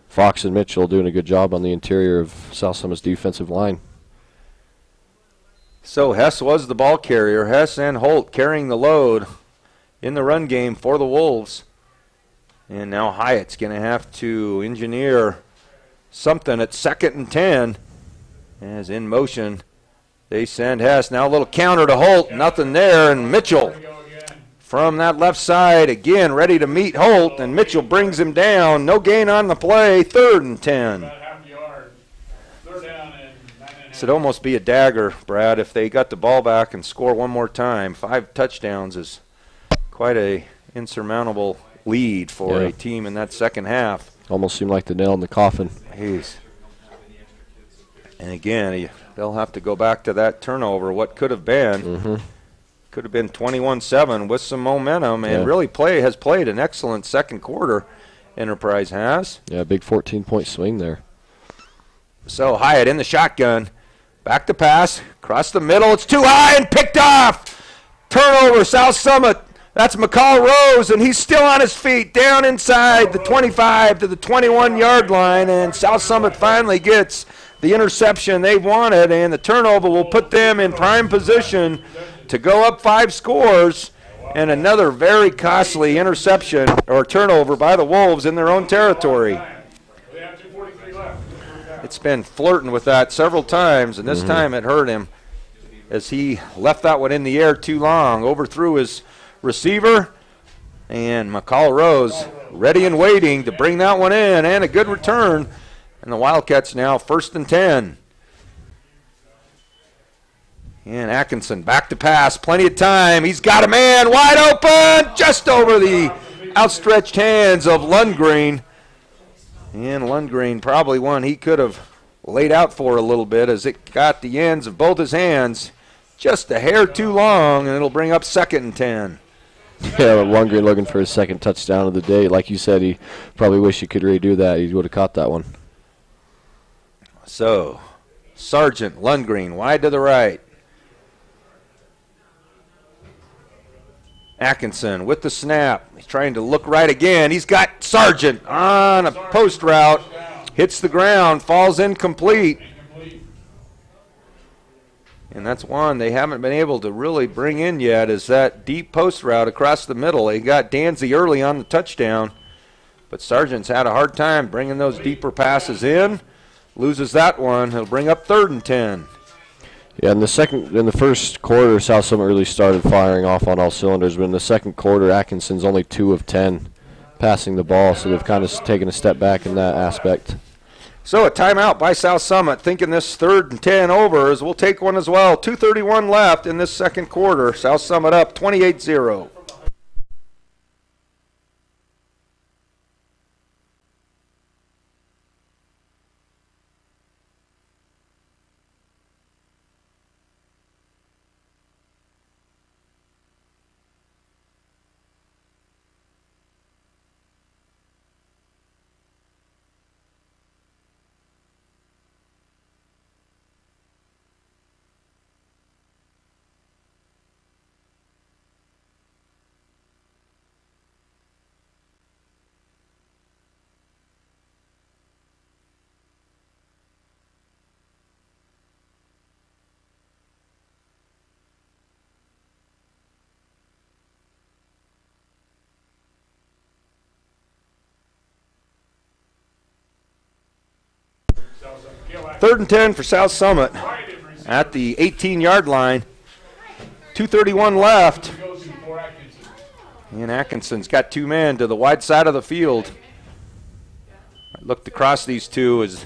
Fox and Mitchell doing a good job on the interior of South Summit's defensive line. So Hess was the ball carrier. Hess and Holt carrying the load in the run game for the Wolves. And now Hyatt's going to have to engineer something at 2nd and 10. As in motion, they send Hess. Now a little counter to Holt. Nothing there, and Mitchell from that left side again ready to meet Holt, and Mitchell brings him down. No gain on the play. 3rd and 10. This would almost be a dagger, Brad, if they got the ball back and score one more time. 5 touchdowns is quite a insurmountable lead for a team in that second half. Almost seemed like the nail in the coffin. Jeez. And again, they'll have to go back to that turnover. What could have been. Could have been 21-7 with some momentum, and really has played an excellent second quarter, Enterprise has. Yeah, big 14-point swing there. So Hyatt in the shotgun. Back to pass, across the middle. It's too high and picked off. Turnover, South Summit. That's McCall Rose, and he's still on his feet, down inside the 25 to the 21-yard line, and South Summit finally gets the interception they wanted, and the turnover will put them in prime position to go up 5 scores, and another very costly interception or turnover by the Wolves in their own territory. It's been flirting with that several times, and this time it hurt him as he left that one in the air too long, overthrew his receiver, and McCall Rose ready and waiting to bring that one in, and a good return. And the Wildcats now 1st and 10. And Atkinson back to pass, plenty of time. He's got a man wide open, just over the outstretched hands of Lundgren. And Lundgren probably one he could have laid out for a little bit as it got the ends of both his hands just a hair too long, and it'll bring up 2nd and 10. Yeah, Lundgren looking for his 2nd touchdown of the day. Like you said, he probably wish he could redo that. He would have caught that one. So, Sargent, Lundgren, wide to the right. Atkinson with the snap. He's trying to look right again. He's got Sargent on a post route. Hits the ground, falls incomplete. And that's one they haven't been able to really bring in yet, is that deep post route across the middle. They got Danzy early on the touchdown, but Sargent's had a hard time bringing those deeper passes in. Loses that one. He'll bring up 3rd and 10. Yeah, in the first quarter, South Summit really started firing off on all cylinders, but in the second quarter, Atkinson's only 2 of 10 passing the ball, so they've kind of taken a step back in that aspect. So a timeout by South Summit, thinking this 3rd and 10 over, as we'll take one as well. 2:31 left in this second quarter. South Summit up 28-0. Third and 10 for South Summit at the 18-yard line. 2:31 left. And Atkinson's got 2 men to the wide side of the field. I looked across these two as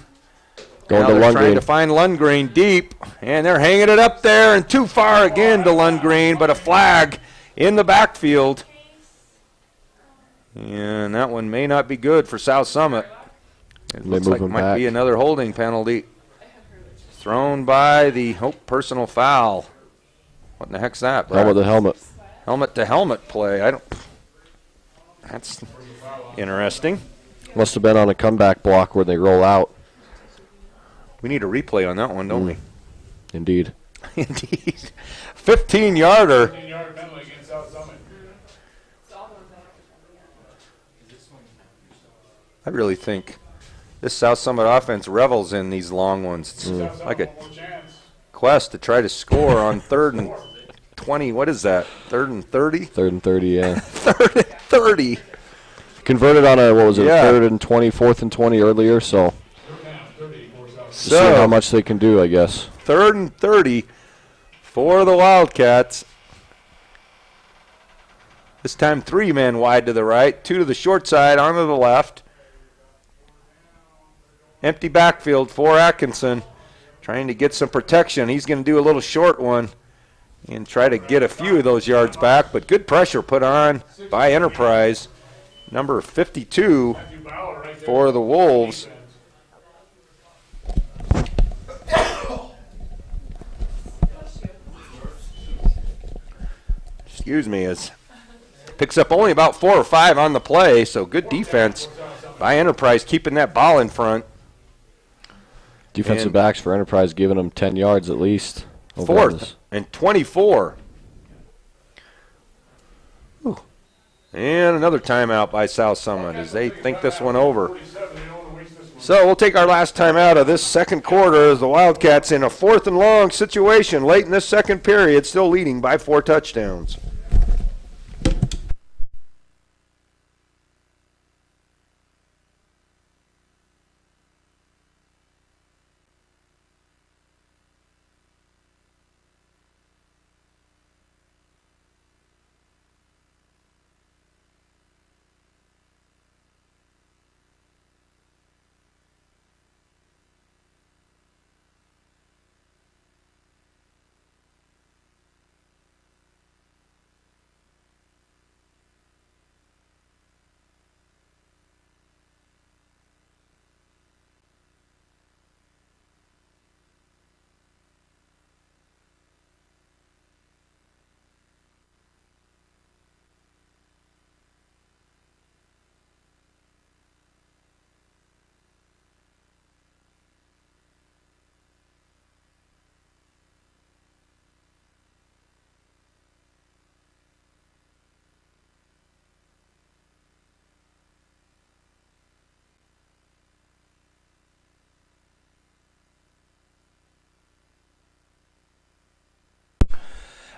going to they're trying Lundgren. to find Lundgren deep, and they're hanging it up there and too far again to Lundgren, but a flag in the backfield. And that one may not be good for South Summit. It looks like it might be another holding penalty. Thrown by the personal foul. What in the heck's that, Brad? Helmet to helmet. Helmet to helmet play. That's interesting. Must have been on a comeback block where they roll out. We need a replay on that one, don't we? Indeed. Indeed. 15-yarder. 15-yard penalty against South Summit. I really think this South Summit offense revels in these long ones. It's like a quest to try to score on 3rd and 20. What is that? 3rd and 30? 3rd and 30, yeah. 3rd and 30. Converted on a, what was it, Yeah. 3rd and 20, 4th and 20 earlier, so see how much they can do, I guess. 3rd and 30 for the Wildcats. This time 3 men wide to the right, 2 to the short side, arm to the left. Empty backfield for Atkinson, trying to get some protection. He's going to do a little short one and try to get a few of those yards back, but good pressure put on by Enterprise. Number 52 for the Wolves. Excuse me, as picks up only about 4 or 5 on the play, so good defense by Enterprise keeping that ball in front. Defensive backs for Enterprise giving them 10 yards at least. Fourth and 24. Whew. And another timeout by South Summit as they think this one over. So we'll take our last timeout of this second quarter as the Wildcats in a 4th and long situation late in this second period, still leading by 4 touchdowns.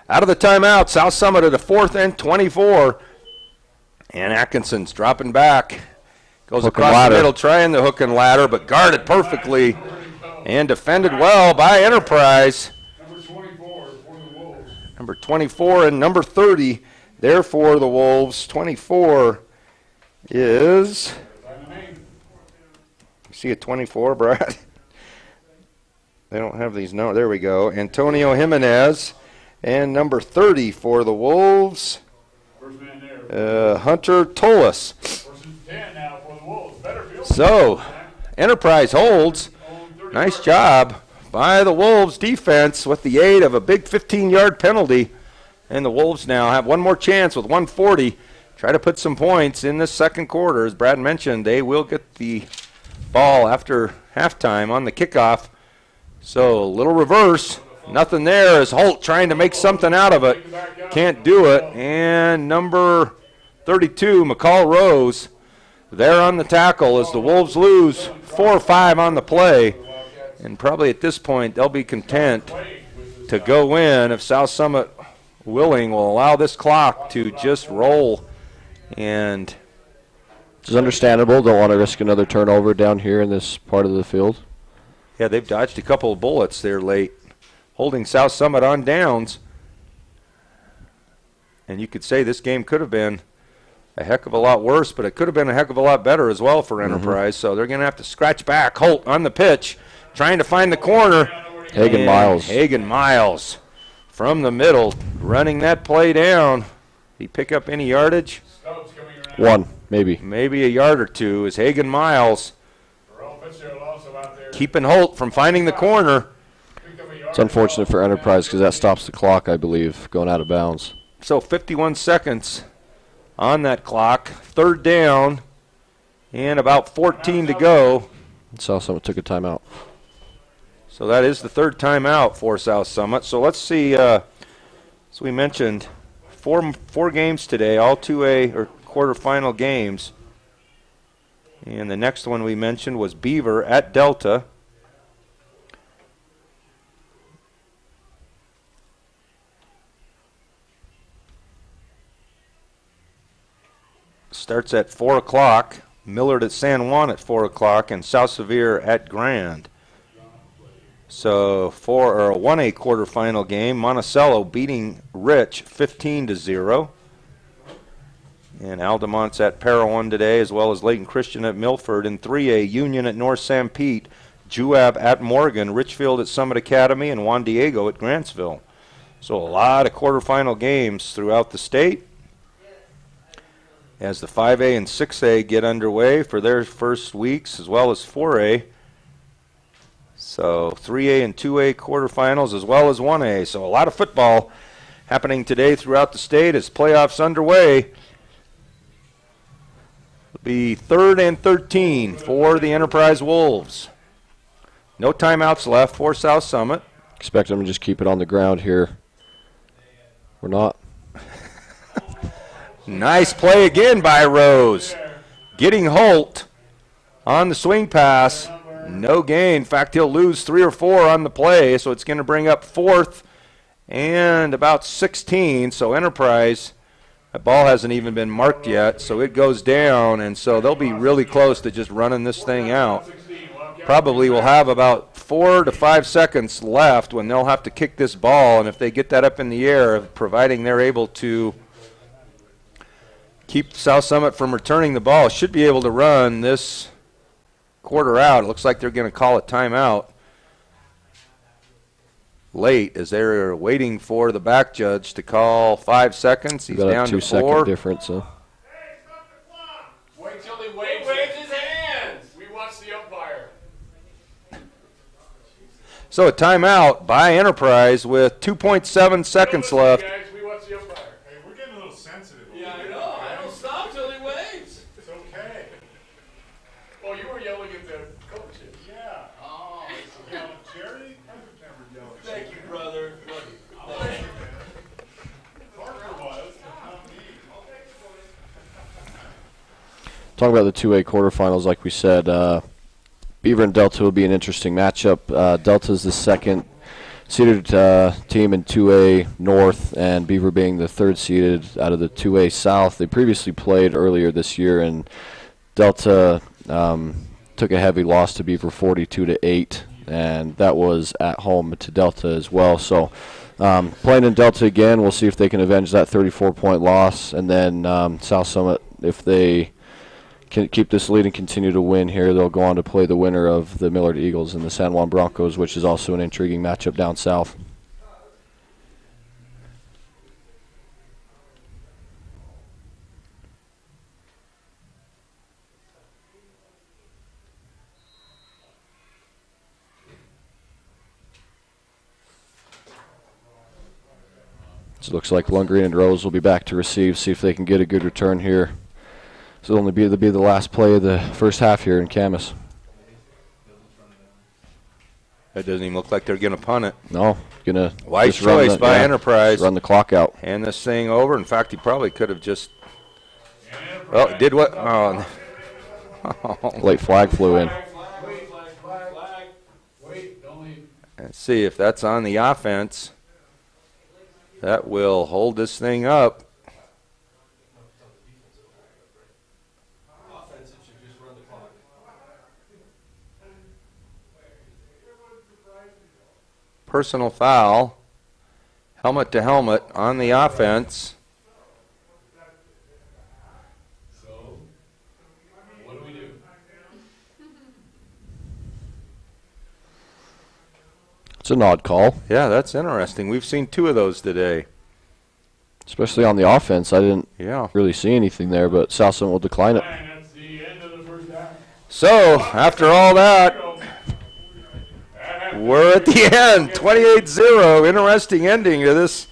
Out of the timeout, South Summit at a 4th and 24. And Atkinson's dropping back. Goes across the middle, trying the hook and ladder, but guarded perfectly and defended well by Enterprise. Number 24 and number 30 there for the Wolves. 24 is, you see a 24, Brad? They don't have these. No, there we go. Antonio Jimenez. And number 30 for the Wolves, Hunter Tolis. So, Enterprise holds. Nice job by the Wolves defense with the aid of a big 15-yard penalty. And the Wolves now have one more chance with 1:40. Try to put some points in this second quarter. As Brad mentioned, they will get the ball after halftime on the kickoff. So, a little reverse. Nothing there as Holt trying to make something out of it. Can't do it. And number 32, McCall Rose, there on the tackle as the Wolves lose 4 or 5 on the play. And probably at this point they'll be content to go in if South Summit willing will allow this clock to just roll. And it's understandable. Don't want to risk another turnover down here in this part of the field. Yeah, they've dodged a couple of bullets there late, holding South Summit on downs. And you could say this game could have been a heck of a lot worse, but it could have been a heck of a lot better as well for Enterprise. So they're going to have to scratch back. Holt on the pitch, trying to find the corner. Hagen Miles. Hagen Miles from the middle, running that play down. Did he pick up any yardage? One, maybe. Maybe a yard or two as Hagen Miles keeping Holt from finding the corner. It's unfortunate for Enterprise because that stops the clock, I believe, going out of bounds. So 51 seconds on that clock. 3rd down and about 14 to go. South Summit took a timeout. So that is the 3rd timeout for South Summit. So let's see, as we mentioned, four games today, all 2A or quarterfinal games. And the next one we mentioned was Beaver at Delta. Starts at 4 o'clock. Millard at San Juan at 4 o'clock, and South Sevier at Grand. So for a 1A quarterfinal game, Monticello beating Rich 15-0. And Aldamont's at Parowan today, as well as Layton Christian at Milford. In 3A, Union at North San Pete, Juab at Morgan, Richfield at Summit Academy, and Juan Diego at Grantsville. So a lot of quarterfinal games throughout the state as the 5A and 6A get underway for their first weeks, as well as 4A. So 3A and 2A quarterfinals, as well as 1A. So a lot of football happening today throughout the state as playoffs underway. It'll be 3rd and 13 for the Enterprise Wolves. No timeouts left for South Summit. Expect them to just keep it on the ground here. We're not. Nice play again by Rose. Getting Holt on the swing pass. No gain. In fact, he'll lose 3 or 4 on the play, so it's going to bring up 4th and about 16. So Enterprise, that ball hasn't even been marked yet, so it goes down, and so they'll be really close to just running this thing out. Probably will have about 4 to 5 seconds left when they'll have to kick this ball, and if they get that up in the air, providing they're able to keep South Summit from returning the ball, should be able to run this quarter out. It looks like they're going to call a timeout late as they're waiting for the back judge to call 5 seconds. He's down to 4. 2-second difference. Wait till he waves his hands. We watch the umpire. So a timeout by Enterprise with 2.7 seconds left. Guys, we watch the umpire. Hey, we're getting a little sensitive. Yeah, I know. I don't stop till he waves. It's okay. Oh, you were yelling at the coaches. Yeah. Oh, You know, Jerry, I would never yell at thank you, brother. Parker was, but not me. Talking about the 2A quarterfinals, like we said, Beaver and Delta will be an interesting matchup. Delta's the second seeded team in 2A North, and Beaver being the third seeded out of the 2A South. They previously played earlier this year, and Delta took a heavy loss to Beaver 42-8, and that was at home to Delta as well. So playing in Delta again, we'll see if they can avenge that 34-point loss, and then South Summit, if they can keep this lead and continue to win here, they'll go on to play the winner of the Millard Eagles and the San Juan Broncos, which is also an intriguing matchup down south. So it looks like Lundgren and Rose will be back to receive, see if they can get a good return here. So it'll only be the last play of the first half here in Camas. It doesn't even look like they're going to punt it. No, gonna Wise just run choice by Enterprise. Run the clock out. Hand this thing over. In fact, he probably could have just. Well, did what? Oh. Late flag flew in. Wait, don't leave. Let's see if that's on the offense. That will hold this thing up. Personal foul, helmet to helmet on the offense. So, what do we do? It's an odd call, Yeah, that's interesting. We've seen 2 of those today. especially on the offense. I didn't Yeah. really see anything there, but South Summit will decline it. And that's the end of the first half. So, after all that, we're at the end, 28-0. Interesting ending to this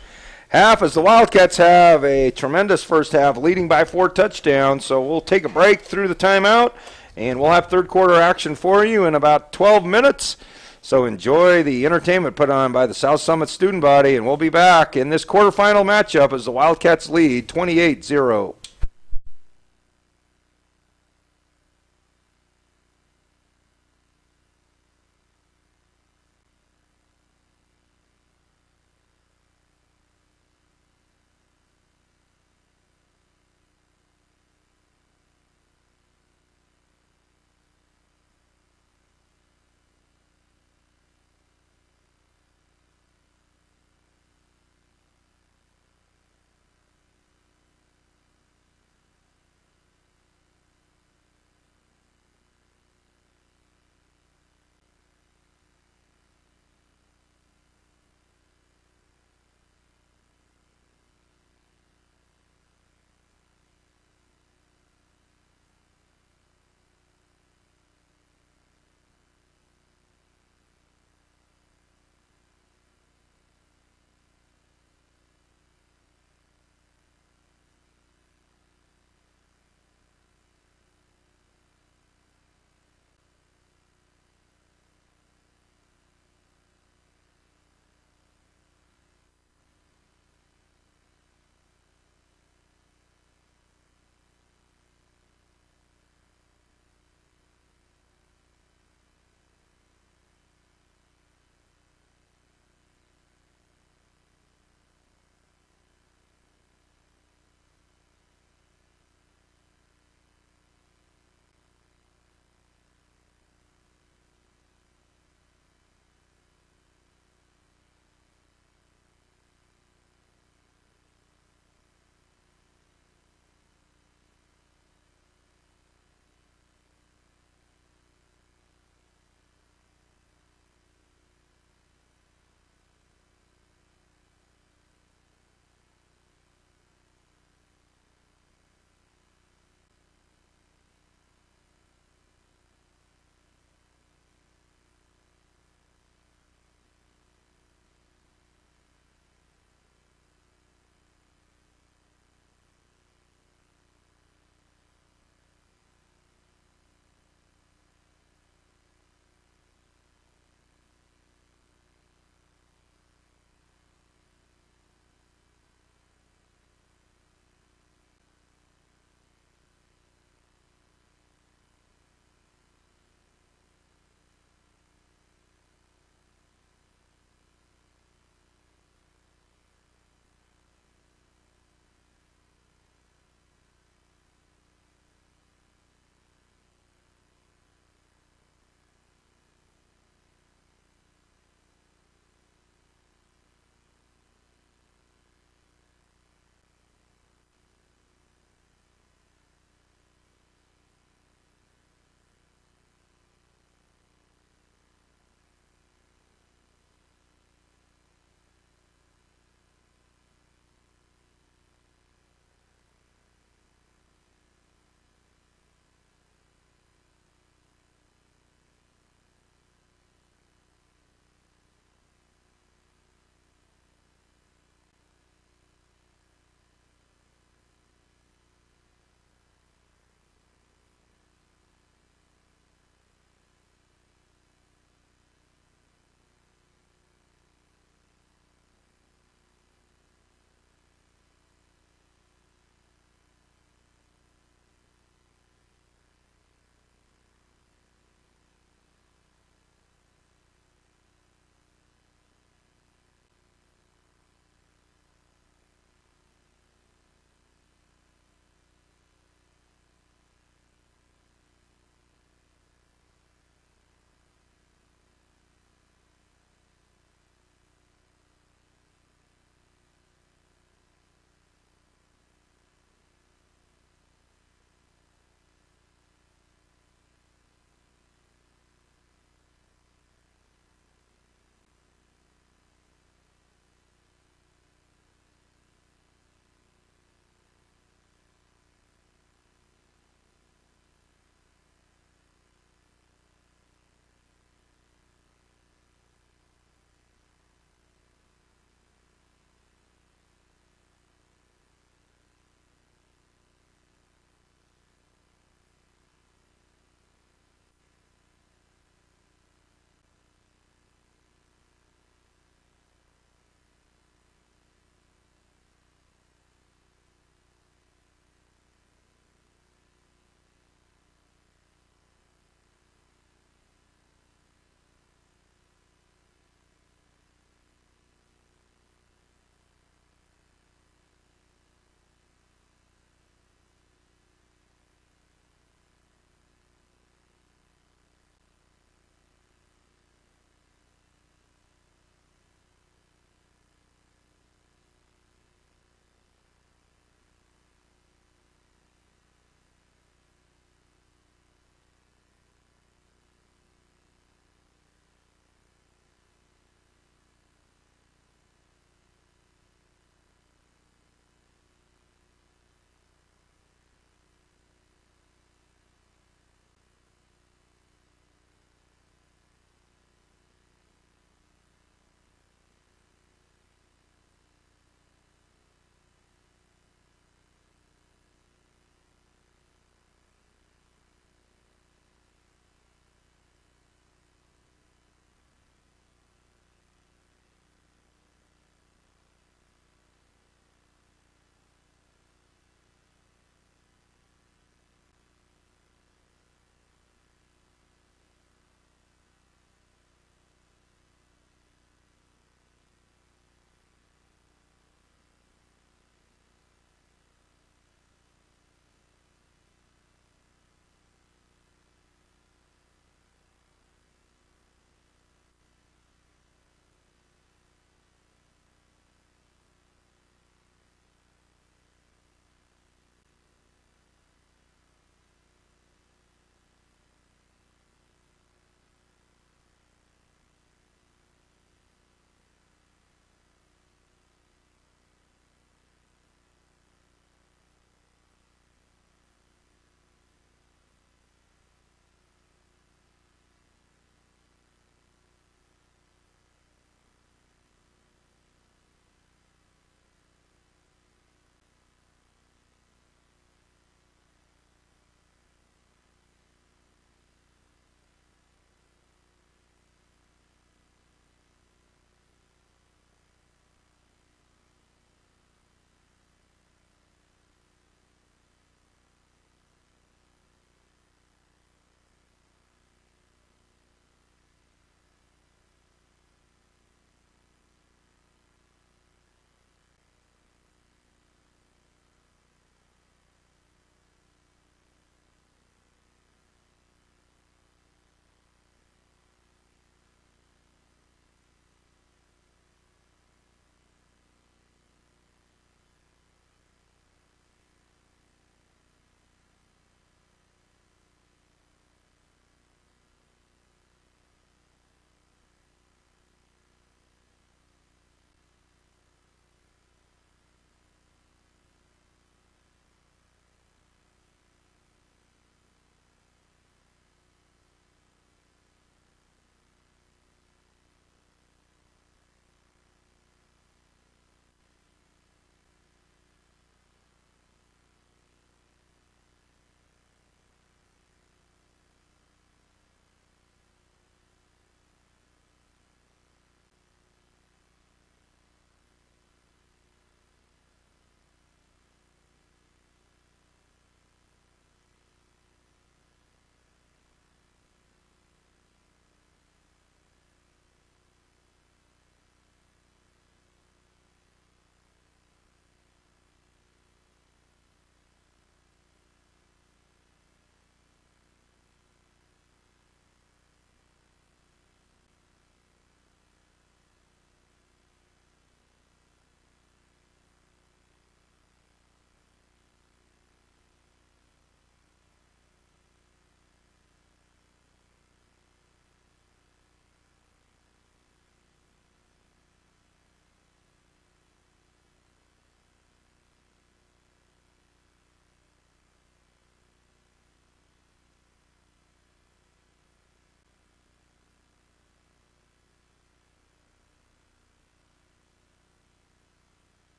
half as the Wildcats have a tremendous first half, leading by 4 touchdowns. So we'll take a break through the timeout, and we'll have third quarter action for you in about 12 minutes. So enjoy the entertainment put on by the South Summit student body, and we'll be back in this quarterfinal matchup as the Wildcats lead 28-0.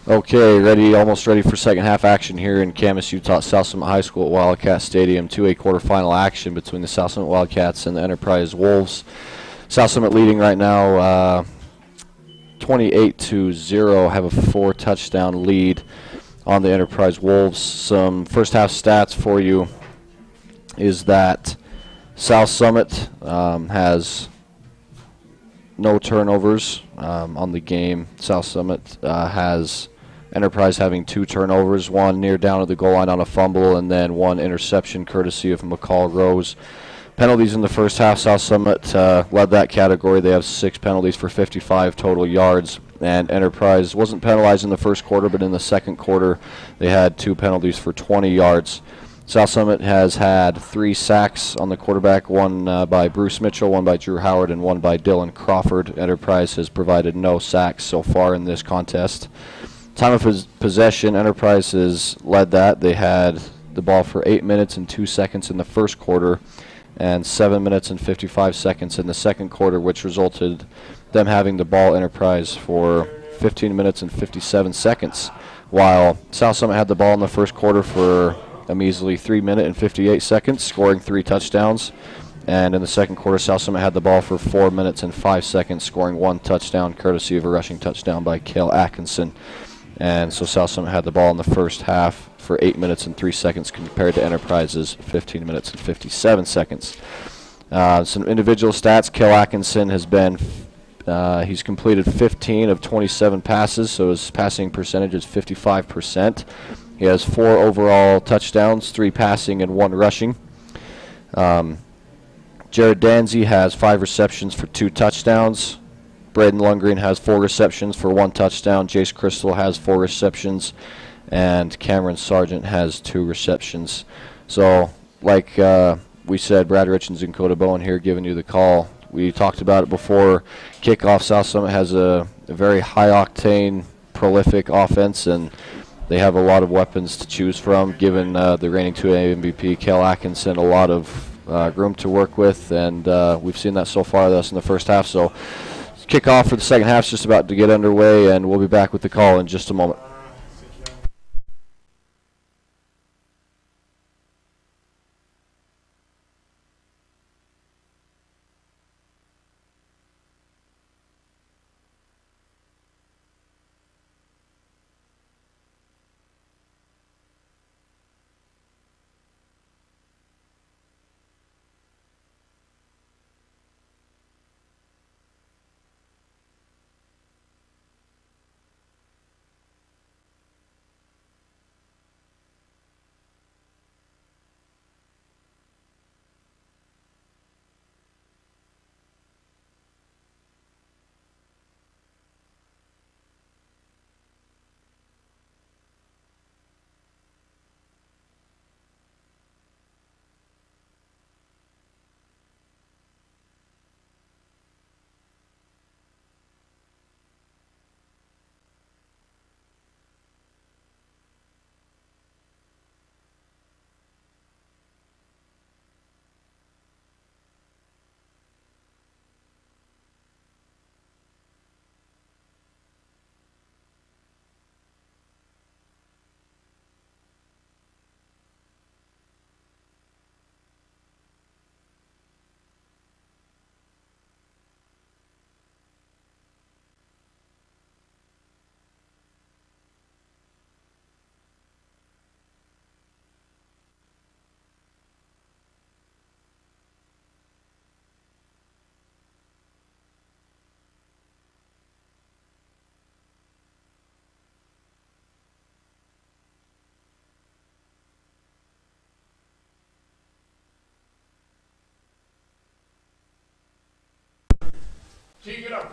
Okay, almost ready for second half action here in Camas, Utah, South Summit High School at Wildcat Stadium. 2A quarterfinal action between the South Summit Wildcats and the Enterprise Wolves. South Summit leading right now 28-0, have a 4-touchdown lead on the Enterprise Wolves. Some first half stats for you is that South Summit has no turnovers on the game. South Summit has Enterprise having 2 turnovers, one near down at the goal line on a fumble, and then 1 interception courtesy of McCall Rose. Penalties in the first half, South Summit led that category. They have 6 penalties for 55 total yards, and Enterprise wasn't penalized in the first quarter, but in the second quarter they had 2 penalties for 20 yards. South Summit has had 3 sacks on the quarterback, one by Bruce Mitchell, one by Drew Howard, and one by Dylan Crawford. Enterprise has provided no sacks so far in this contest. Time of possession, Enterprise has led that. They had the ball for 8 minutes and 2 seconds in the first quarter and 7 minutes and 55 seconds in the second quarter, which resulted them having the ball, Enterprise, for 15 minutes and 57 seconds, while South Summit had the ball in the first quarter for a measly 3 minutes and 58 seconds, scoring 3 touchdowns. And in the second quarter, South Summit had the ball for 4 minutes and 5 seconds, scoring 1 touchdown, courtesy of a rushing touchdown by Cale Atkinson. And so South Summit had the ball in the first half for 8 minutes and 3 seconds compared to Enterprise's 15 minutes and 57 seconds. Some individual stats. Cale Atkinson has been, he's completed 15 of 27 passes, so his passing percentage is 55%. He has 4 overall touchdowns, 3 passing and 1 rushing. Jared Danzy has 5 receptions for 2 touchdowns. Braden Lundgren has 4 receptions for 1 touchdown. Jace Crystal has 4 receptions. And Cameron Sargent has 2 receptions. So, like we said, Brad Richens and Coda Bowen here giving you the call. We talked about it before. Kickoff, South Summit has a very high-octane, prolific offense, and they have a lot of weapons to choose from, giving the reigning 2A MVP, Cale Atkinson, a lot of room to work with, and we've seen that so far with us in the first half. So kickoff for the second half is just about to get underway, and we'll be back with the call in just a moment.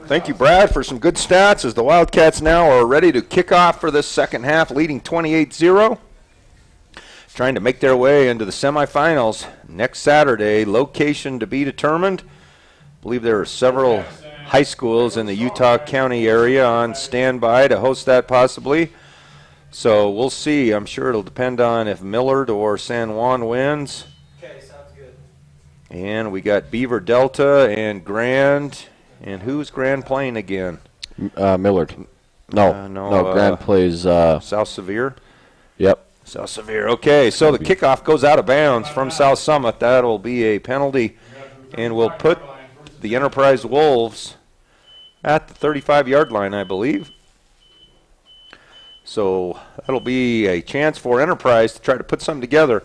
Thank you, Brad, for some good stats as the Wildcats now are ready to kick off for this second half, leading 28-0. Trying to make their way into the semifinals next Saturday. Location to be determined. I believe there are several high schools in the Utah County area on standby to host that possibly. So we'll see. I'm sure it'll depend on if Millard or San Juan wins. Okay, sounds good. And we got Beaver Delta and Grand. And who's Grand playing again? Millard. No, Grand plays. South Sevier. Yep. South Sevier. Okay, so the kickoff goes out of bounds from South Summit. That'll be a penalty, and we'll put the Enterprise Wolves at the 35-yard line, I believe. So that'll be a chance for Enterprise to try to put something together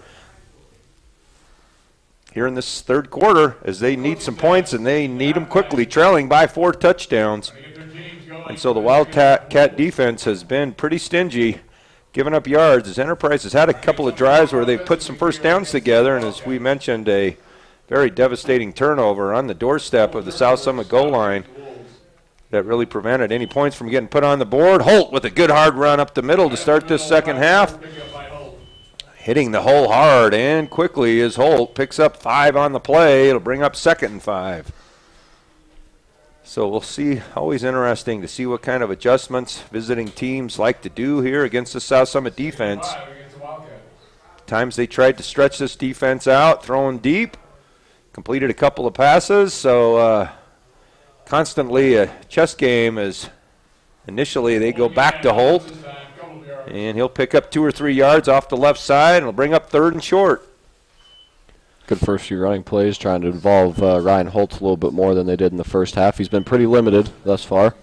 here in this third quarter, as they need some points, and they need them quickly, trailing by 4 touchdowns. And so the Wildcat defense has been pretty stingy, giving up yards, as Enterprise has had a couple of drives where they've put some first downs together, and as we mentioned, a very devastating turnover on the doorstep of the South Summit goal line that really prevented any points from getting put on the board. Holt with a good hard run up the middle to start this second half. Hitting the hole hard and quickly as Holt picks up 5 on the play. It'll bring up 2nd and 5. So we'll see. Always interesting to see what kind of adjustments visiting teams like to do here against the South Summit defense. Times they tried to stretch this defense out, throwing deep. Completed a couple of passes, so constantly a chess game as initially they go back to Holt, and he'll pick up 2 or 3 yards off the left side, and it'll bring up 3rd and short. Good first few running plays, trying to involve Ryan Holt a little bit more than they did in the first half. He's been pretty limited thus far.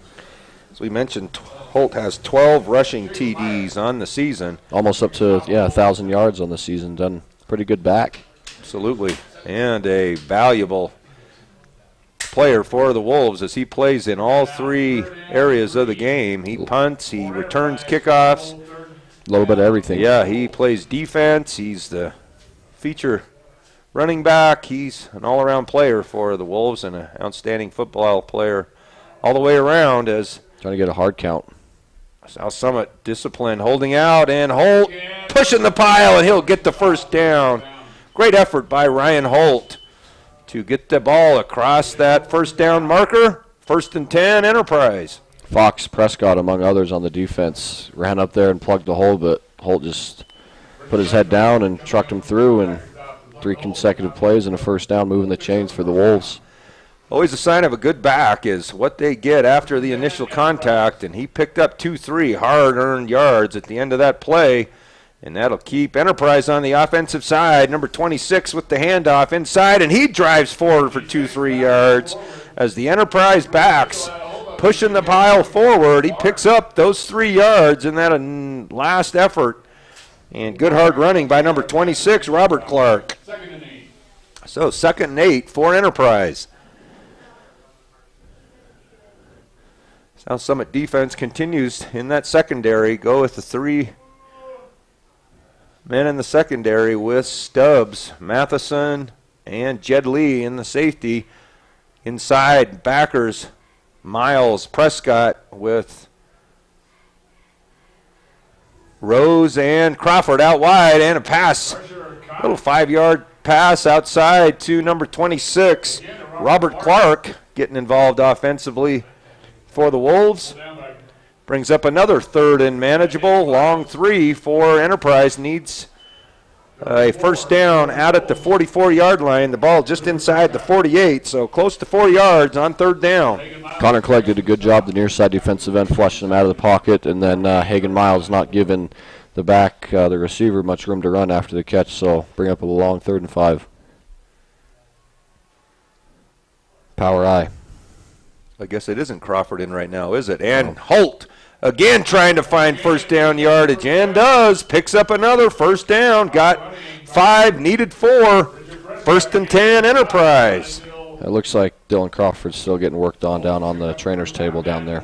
As we mentioned, Holt has 12 rushing TDs on the season. Almost up to, 1,000 yards on the season. Done pretty good back. Absolutely. And a valuable player for the Wolves as he plays in all 3 areas of the game. He punts, he returns kickoffs. A little bit of everything. Yeah, he plays defense. He's the feature running back. He's an all-around player for the Wolves and an outstanding football player all the way around, as trying to get a hard count. South Summit discipline, holding out, and Holt pushing the pile, and he'll get the first down. Great effort by Ryan Holt to get the ball across that first down marker. 1st and 10, Enterprise. Fox Prescott, among others on the defense, ran up there and plugged the hole, but Holt just put his head down and trucked him through, and 3 consecutive plays and a first down, moving the chains for the Wolves. Always a sign of a good back is what they get after the initial contact, and he picked up 2-3 hard-earned yards at the end of that play, and that'll keep Enterprise on the offensive side. Number 26 with the handoff inside, and he drives forward for 2-3 yards as the Enterprise backs pushing the pile forward. He picks up those 3 yards in that last effort, and good hard running by number 26, Robert Clark. So 2nd and 8 for Enterprise. South Summit defense continues in that secondary. Go with the 3 men in the secondary with Stubbs, Matheson, and Jed Lee in the safety. Inside, backers, Miles, Prescott with Rose and Crawford out wide, and a pass. Little 5-yard pass outside to number 26, Robert Clark, getting involved offensively for the Wolves. Brings up another 3rd and manageable. Long 3 for Enterprise. Needs a first down out at the 44-yard line. The ball just inside the 48, so close to 4 yards on 3rd down. Connor Clegg did a good job, the near side defensive end, flushing him out of the pocket, and then Hagan Miles not giving the back, the receiver, much room to run after the catch, so bring up a long 3rd and 5. Power I. I guess it isn't Crawford in right now, is it? And Holt again trying to find first down yardage, and does. Picks up another first down. Got 5, needed 4. 1st and 10, Enterprise. It looks like Dylan Crawford's still getting worked on down on the trainer's table down there.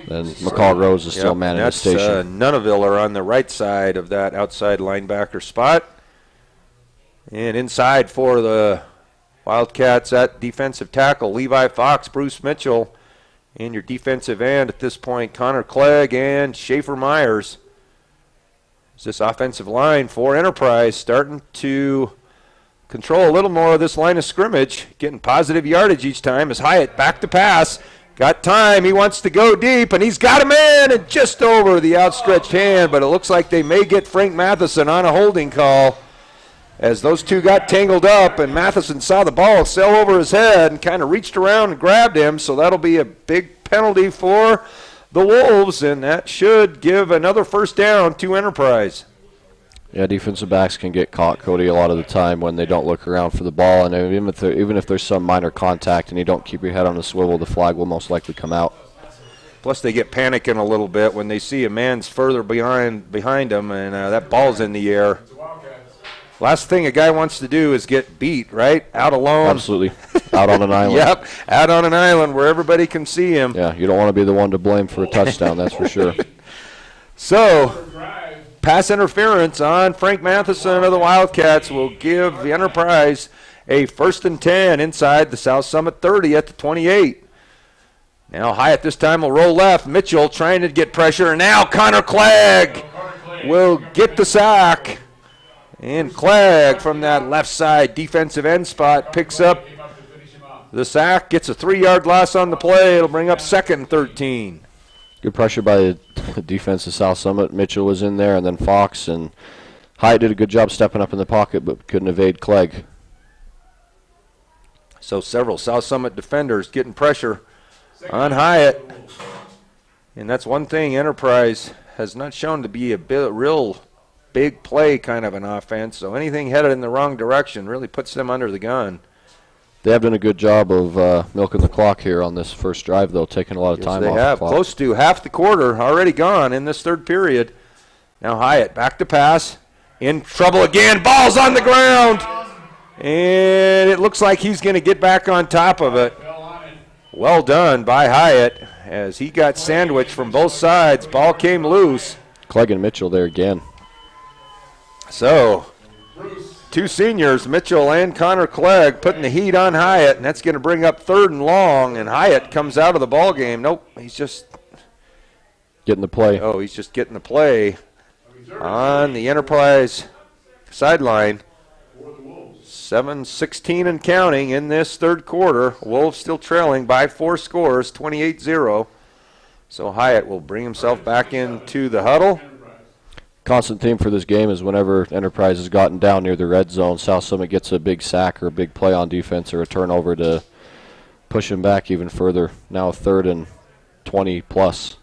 And McCall Rose is still manning the station. Nunaville are on the right side of that outside linebacker spot. And inside for the Wildcats at defensive tackle, Levi Fox, Bruce Mitchell, and your defensive end at this point, Connor Clegg and Schaefer Myers. This offensive line for Enterprise starting to control a little more of this line of scrimmage, getting positive yardage each time as Hyatt back to pass. Got time, he wants to go deep, and he's got a man and just over the outstretched hand, but it looks like they may get Frank Matheson on a holding call as those two got tangled up, and Matheson saw the ball sail over his head and kind of reached around and grabbed him, so that'll be a big penalty for the Wolves, and that should give another first down to Enterprise. Yeah, defensive backs can get caught, Cody, a lot of the time when they don't look around for the ball, and even if there's some minor contact and you don't keep your head on the swivel, the flag will most likely come out. Plus, they get panicking a little bit when they see a man's further behind them, and that ball's in the air. Last thing a guy wants to do is get beat, right? Out alone. Absolutely. Out on an island. Yep, out on an island where everybody can see him. Yeah, you don't want to be the one to blame for a touchdown, that's for sure. So, pass interference on Frank Matheson of the Wildcats will give the Enterprise a 1st and 10 inside the South Summit 30 at the 28. Now Hyatt this time will roll left. Mitchell trying to get pressure, and now Connor Clegg will get the sack. And Clegg from that left side defensive end spot picks up the sack, gets a 3-yard loss on the play. It'll bring up 2nd and 13. Good pressure by the defense of South Summit. Mitchell was in there, and then Fox, and Hyatt did a good job stepping up in the pocket, but couldn't evade Clegg. So several South Summit defenders getting pressure on Hyatt. And that's one thing Enterprise has not shown to be a real big play kind of an offense. So anything headed in the wrong direction really puts them under the gun. They have done a good job of milking the clock here on this first drive, though, taking a lot of time off the clock. Close to half the quarter already gone in this third period. Now Hyatt back to pass. In trouble again. Ball's on the ground. And it looks like he's going to get back on top of it. Well done by Hyatt as he got sandwiched from both sides. Ball came loose. Clegg and Mitchell there again. So, 2 seniors, Mitchell and Connor Clegg, putting the heat on Hyatt, and that's going to bring up 3rd and long, and Hyatt comes out of the ball game. Nope, he's just getting the play. Oh, he's just getting the play on the Enterprise sideline. 7:16 and counting in this third quarter. Wolves still trailing by 4 scores, 28-0. So Hyatt will bring himself back into the huddle. Constant theme for this game is whenever Enterprise has gotten down near the red zone, South Summit gets a big sack or a big play on defense or a turnover to push him back even further. Now 3rd and 20 plus.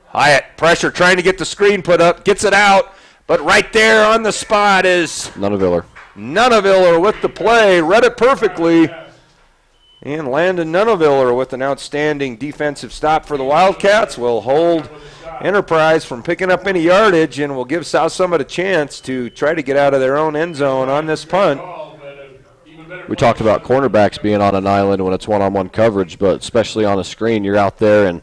Hyatt, pressure, trying to get the screen put up, gets it out, but right there on the spot is Nunaviller. Nunaviller with the play, read it perfectly. And Landon Nunaviller with an outstanding defensive stop for the Wildcats will hold Enterprise from picking up any yardage and will give South Summit a chance to try to get out of their own end zone on this punt. We talked about cornerbacks being on an island when it's one-on-one coverage, but especially on a screen, you're out there and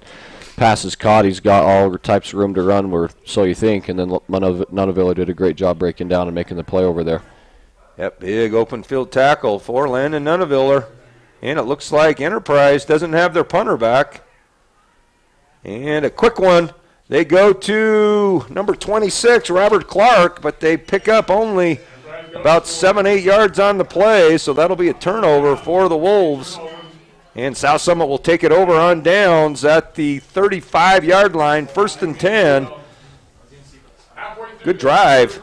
pass is caught. He's got all types of room to run, or so you think, and then Nunaviller did a great job breaking down and making the play over there. Yep, big open field tackle for Landon Nunaviller. And it looks like Enterprise doesn't have their punter back. And a quick one. They go to number 26, Robert Clark, but they pick up only about 7-8 yards on the play, so that'll be a turnover for the Wolves. And South Summit will take it over on downs at the 35-yard line, 1st and 10. Good drive.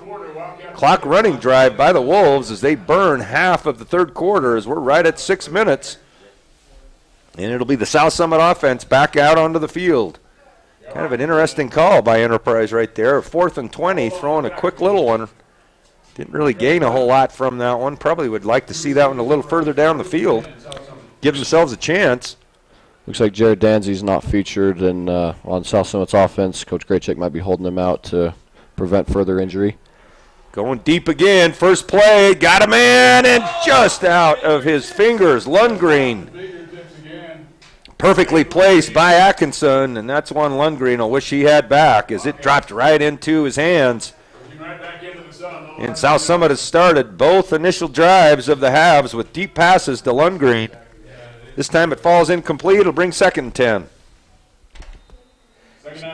Clock running drive by the Wolves as they burn half of the third quarter as we're right at 6 minutes. And it'll be the South Summit offense back out onto the field. Kind of an interesting call by Enterprise right there. 4th and 20, throwing a quick little one. Didn't really gain a whole lot from that one. Probably would like to see that one a little further down the field. Give themselves a chance. Looks like Jared Danzy's not featured on South Summit's offense. Coach Graychick might be holding him out to prevent further injury. Going deep again. First play. Got a man and just out of his fingers. Lundgren. Perfectly placed by Atkinson, and that's one Lundgren will wish he had back as it dropped right into his hands. And South Summit has started both initial drives of the halves with deep passes to Lundgren. This time it falls incomplete. It'll bring 2nd and 10.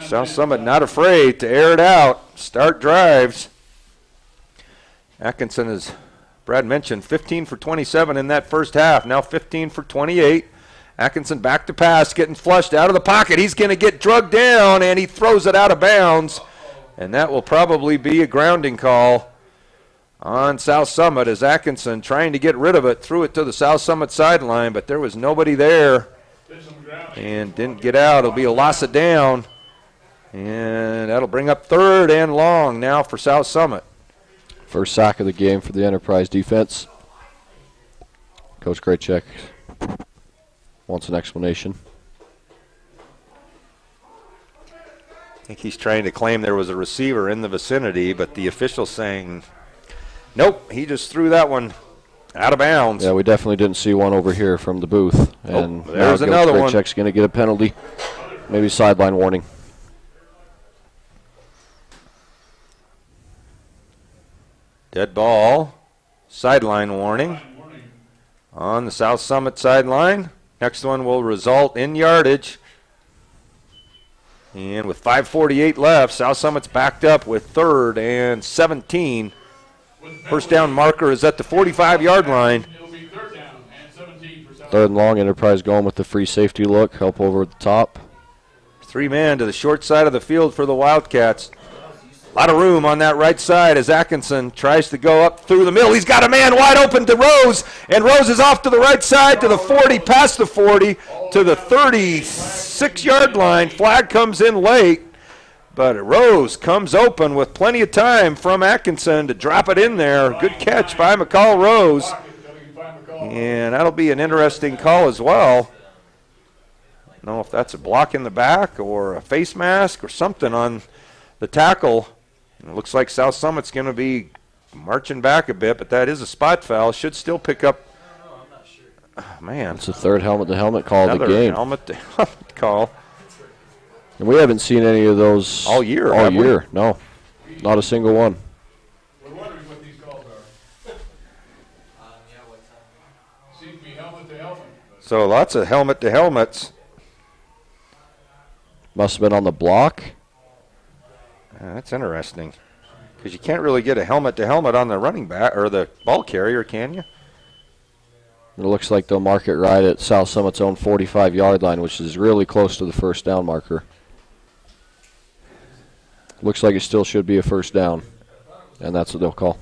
South Summit not afraid to air it out, start drives. Atkinson, as Brad mentioned, 15 for 27 in that first half, now 15 for 28. Atkinson back to pass, getting flushed out of the pocket. He's going to get drugged down, and he throws it out of bounds. And that will probably be a grounding call on South Summit as Atkinson, trying to get rid of it, threw it to the South Summit sideline, but there was nobody there. and didn't get out. It'll be a loss of down, and that'll bring up third and long now for South Summit. First sack of the game for the Enterprise defense. Coach Graycheck wants an explanation. I think he's trying to claim there was a receiver in the vicinity, but the official's saying, nope, he just threw that one out of bounds. Yeah, we definitely didn't see one over here from the booth. And there's another one. Graycheck's going to get a penalty, maybe sideline warning. Dead ball, sideline warning on the South Summit sideline. Next one will result in yardage. And with 5:48 left, South Summit's backed up with 3rd and 17. First down marker is at the 45-yard line. It'll be 3rd down and 17 for South. 3rd and long, Enterprise going with the free safety look, help over at the top. 3-man to the short side of the field for the Wildcats. A lot of room on that right side as Atkinson tries to go up through the middle. He's got a man wide open to Rose, and Rose is off to the right side to the 40, past the 40, to the 36-yard line. Flag comes in late, but Rose comes open with plenty of time from Atkinson to drop it in there. Good catch by McCall Rose, and that'll be an interesting call as well. I don't know if that's a block in the back or a face mask or something on the tackle. It looks like South Summit's going to be marching back a bit, but that is a spot foul. Should still pick up. Oh, man. It's the 3rd helmet-to-helmet call of the game. Helmet-to-helmet call. And we haven't seen any of those all year. All year, no. Not a single one. We're wondering what these calls are. Seems to be helmet to helmet. So lots of helmet-to-helmets. Must have been on the block. That's interesting, because you can't really get a helmet-to-helmet on the running back or the ball carrier, can you? It looks like they'll mark it right at South Summit's own 45-yard line, which is really close to the first down marker. Looks like it still should be a first down, and that's what they'll call.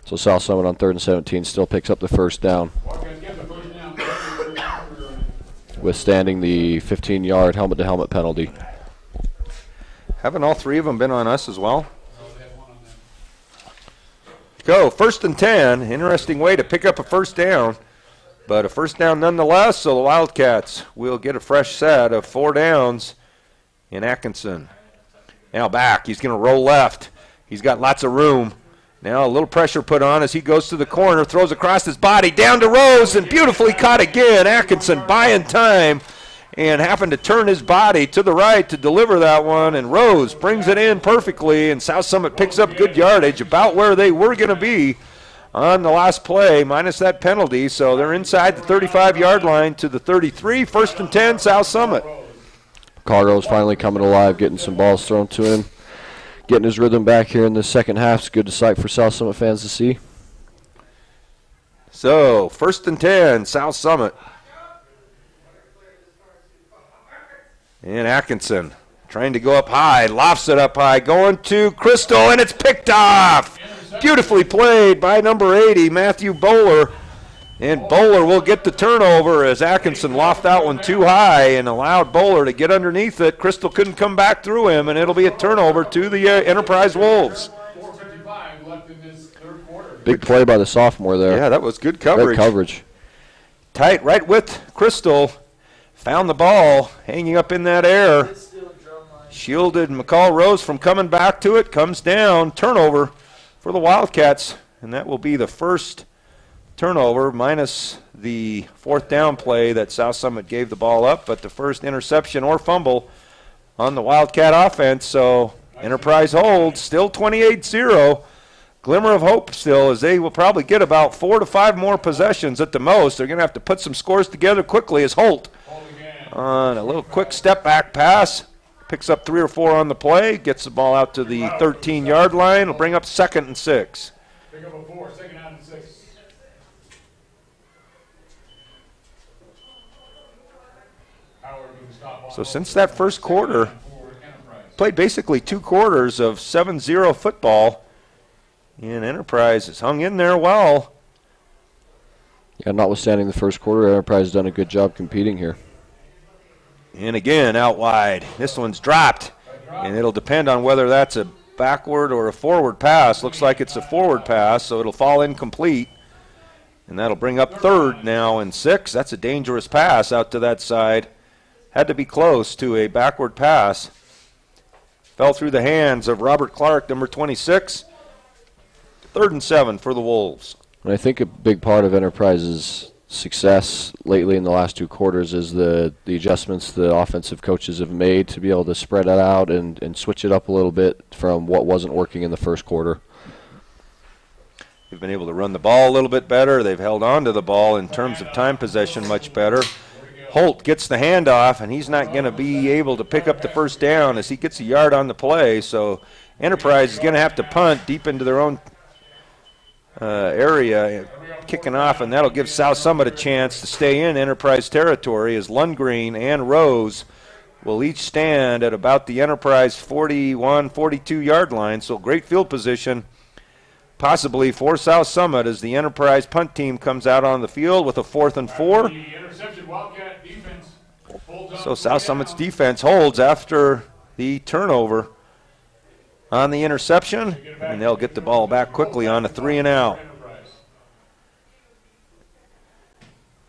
So South Summit on 3rd and 17 still picks up the first down, withstanding the 15-yard helmet-to-helmet penalty. Haven't all 3 of them been on us as well? Go, 1st and 10. Interesting way to pick up a first down, but a first down nonetheless, so the Wildcats will get a fresh set of 4 downs in Atkinson. Now back, he's going to roll left. He's got lots of room. Now a little pressure put on as he goes to the corner, throws across his body, down to Rose, and beautifully caught again. Atkinson buying time and having to turn his body to the right to deliver that one, and Rose brings it in perfectly, and South Summit picks up good yardage, about where they were going to be on the last play, minus that penalty, so they're inside the 35-yard line to the 33, 1st and 10, South Summit. Carl Rose finally coming alive, getting some balls thrown to him, getting his rhythm back here in the second half. It's good to sight for South Summit fans to see. So, 1st and 10, South Summit. And Atkinson trying to go up high, lofts it up high, going to Crystal, and it's picked off. Beautifully played by number 80, Matthew Bowler. And Bowler will get the turnover as Atkinson lofted that one too high and allowed Bowler to get underneath it. Crystal couldn't come back through him, and it'll be a turnover to the Enterprise Wolves. 4:55 left in this 3rd quarter. Big play by the sophomore there. Yeah, that was good coverage. Great coverage. Tight right with Crystal. Found the ball hanging up in that air. Shielded McCall Rose from coming back to it. Comes down. Turnover for the Wildcats. And that will be the first turnover minus the 4th down play that South Summit gave the ball up. But the first interception or fumble on the Wildcat offense. So Enterprise holds. Still 28-0. Glimmer of hope still, as they will probably get about 4 to 5 more possessions at the most. They're going to have to put some scores together quickly as Holt on a little quick step back pass, picks up 3 or 4 on the play, gets the ball out to the 13-yard line. Will bring up 2nd and 6. Pick up a 4, 2nd down and 6. So since that first quarter, played basically 2 quarters of 7-0 football, and Enterprise has hung in there well. Yeah, notwithstanding the first quarter, Enterprise has done a good job competing here. And again, out wide. This one's dropped, and it'll depend on whether that's a backward or a forward pass. Looks like it's a forward pass, so it'll fall incomplete. And that'll bring up third now and 6. That's a dangerous pass out to that side. Had to be close to a backward pass. Fell through the hands of Robert Clark, number 26. 3rd and 7 for the Wolves. And I think a big part of Enterprise's success lately in the last 2 quarters is the adjustments the offensive coaches have made to be able to spread it out and switch it up a little bit from what wasn't working in the first quarter. They've been able to run the ball a little bit better. They've held on to the ball in terms of time possession much better. Holt gets the handoff, and he's not going to be able to pick up the first down as he gets a yard on the play. So Enterprise is going to have to punt deep into their own area, kicking off, and that'll give South Summit a chance to stay in Enterprise territory as Lundgren and Rose will each stand at about the Enterprise 41, 42-yard line. So great field position possibly for South Summit as the Enterprise punt team comes out on the field with a 4th and 4. So South Summit's defense holds after the turnover on the interception, and they'll get the ball back quickly on a 3 and out.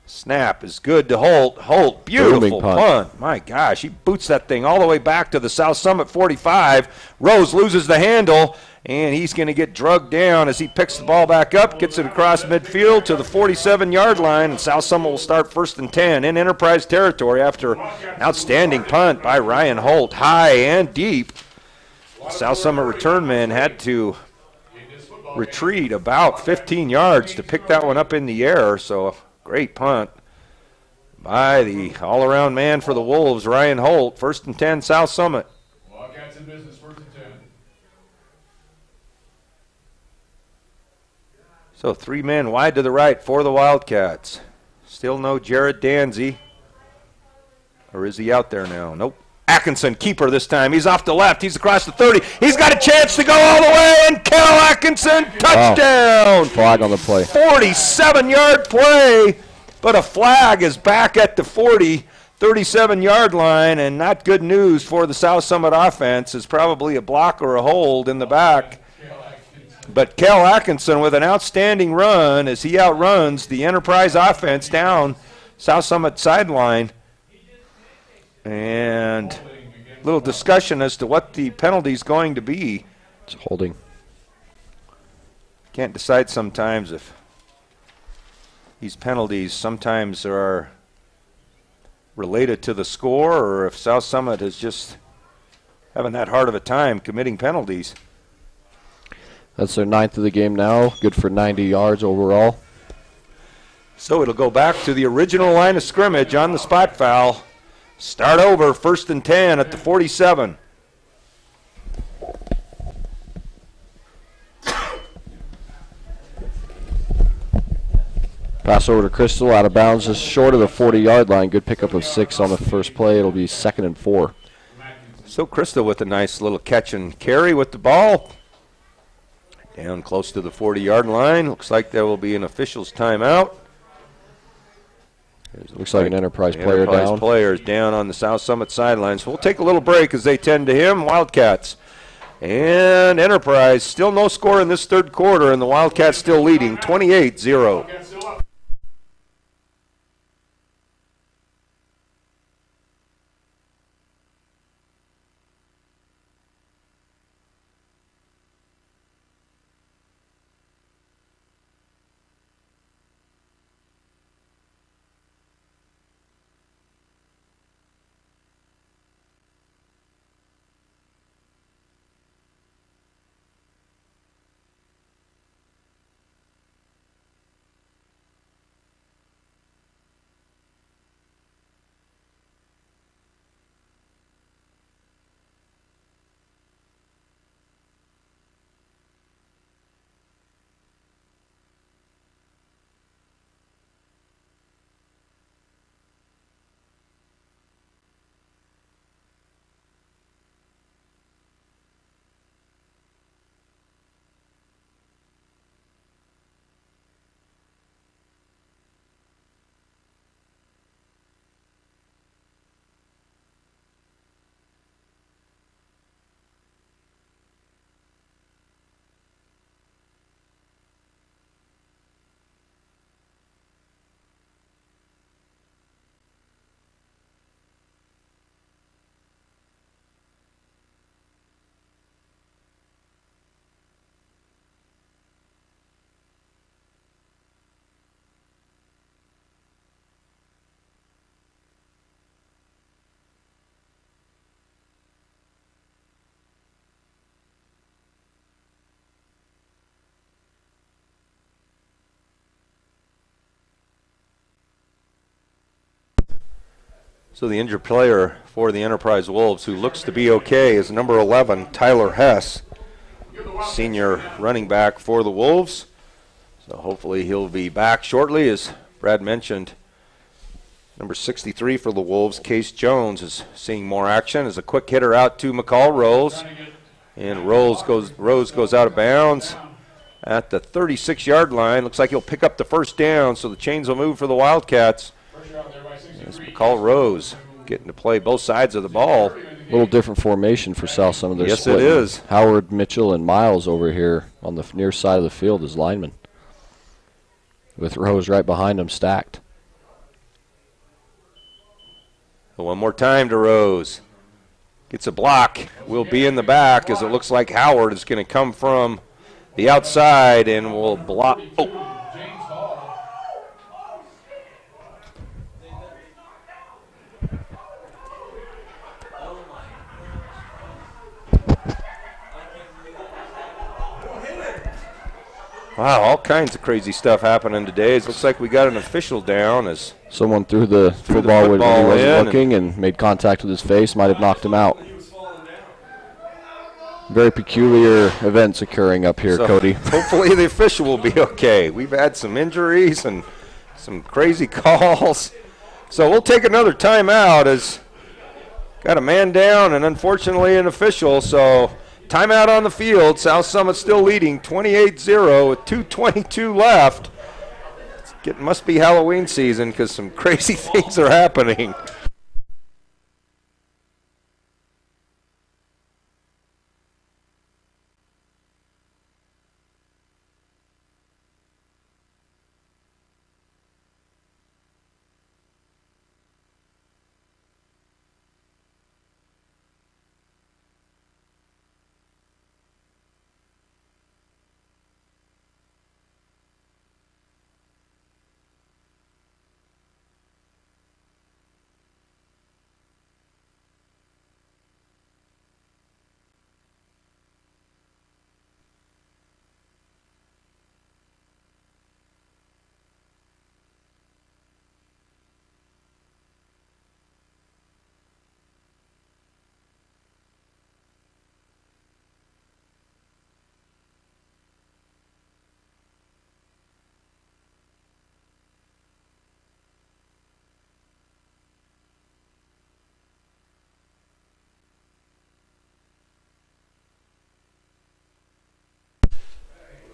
Snap is good to Holt. Holt, beautiful punt. My gosh, he boots that thing all the way back to the South Summit 45. Rose loses the handle, and he's going to get drugged down as he picks the ball back up, gets it across midfield to the 47-yard line, and South Summit will start 1st and 10 in Enterprise territory after an outstanding punt by Ryan Holt, high and deep. South Summit return men had to retreat about 15 yards to pick that one up in the air, so great punt by the all-around man for the Wolves, Ryan Holt. 1st and 10, South Summit. Wildcats in business, 1st and 10. So 3 men wide to the right for the Wildcats. Still no Jared Danzy. Or is he out there now? Nope. Atkinson, keeper this time. He's off the left. He's across the 30. He's got a chance to go all the way, and Kel Atkinson, touchdown! Wow. Flag on the play. 47-yard play, but a flag is back at the 40, 37-yard line, and not good news for the South Summit offense. It's probably a block or a hold in the back. But Kel Atkinson with an outstanding run as he outruns the Enterprise offense down South Summit sideline. And a little discussion as to what the penalty is going to be. It's holding. Can't decide sometimes if these penalties sometimes are related to the score or if South Summit is just having that hard of a time committing penalties. That's their 9th of the game now. Good for 90 yards overall. So it'll go back to the original line of scrimmage on the spot foul. Start over, 1st and 10 at the 47. Pass over to Crystal, out of bounds, just short of the 40-yard line. Good pickup of 6 on the first play. It'll be 2nd and 4. So Crystal with a nice little catch and carry with the ball. Down close to the 40-yard line. Looks like there will be an official's timeout. Looks like an Enterprise player Enterprise down. Players down on the South Summit sidelines. So we'll take a little break as they tend to him. Wildcats and Enterprise. Still no score in this 3rd quarter, and the Wildcats still leading 28-0. So the injured player for the Enterprise Wolves, who looks to be okay, is number 11, Tyler Hess, senior running back for the Wolves. So hopefully he'll be back shortly. As Brad mentioned, number 63 for the Wolves, Case Jones, is seeing more action as a quick hitter out to McCall Rose. And Rose goes out of bounds at the 36-yard line. Looks like he'll pick up the first down, so the chains will move for the Wildcats. As McCall Rose getting to play both sides of the ball. A little different formation for South Summit. They're Yes, it is. Howard, Mitchell, and Miles over here on the near side of the field as linemen, with Rose right behind them stacked. One more time to Rose. Gets a block. Will be in the back as it looks like Howard is going to come from the outside and will block. Oh. Wow, all kinds of crazy stuff happening today. It looks like we got an official down as someone threw the football when he wasn't looking and made contact with his face, might have knocked him out. Very peculiar events occurring up here, so Cody. Hopefully the official will be okay. We've had some injuries and some crazy calls. So we'll take another timeout as got a man down and unfortunately an official. So timeout on the field. South Summit still leading 28-0 with 2:22 left. It must be Halloween season because some crazy things are happening.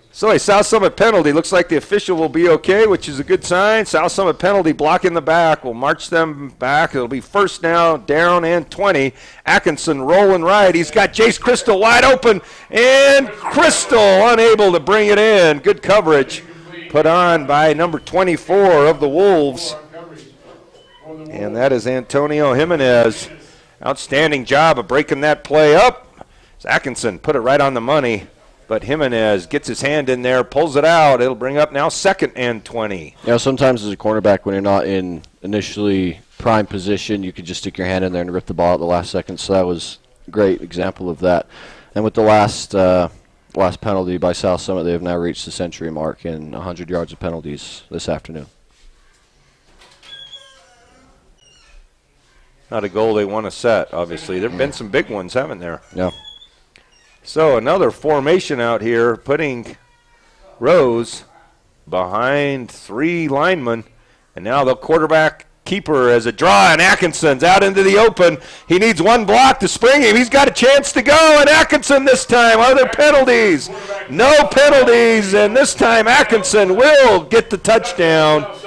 So a South Summit penalty. Looks like the official will be okay, which is a good sign. South Summit penalty blocking the back. We'll march them back. It'll be first now, down and 20. Atkinson rolling right. He's got Jace Crystal wide open, and Crystal unable to bring it in. Good coverage put on by number 24 of the Wolves. And that is Antonio Jimenez. Outstanding job of breaking that play up. Atkinson put it right on the money. But Jimenez gets his hand in there, pulls it out. It'll bring up now 2nd and 20. Yeah, sometimes as a cornerback, when you're not in initially prime position, you could just stick your hand in there and rip the ball at the last second. So that was a great example of that. And with the last penalty by South Summit, they have now reached the century mark in 100 yards of penalties this afternoon. Not a goal they want to set, obviously. There have been some big ones, haven't there? Yeah. So another formation out here, putting Rose behind 3 linemen. And now the quarterback keeper as a draw, and Atkinson's out into the open. He needs one block to spring him. He's got a chance to go, and Atkinson this time. Are there penalties? No penalties, and this time Atkinson will get the touchdown.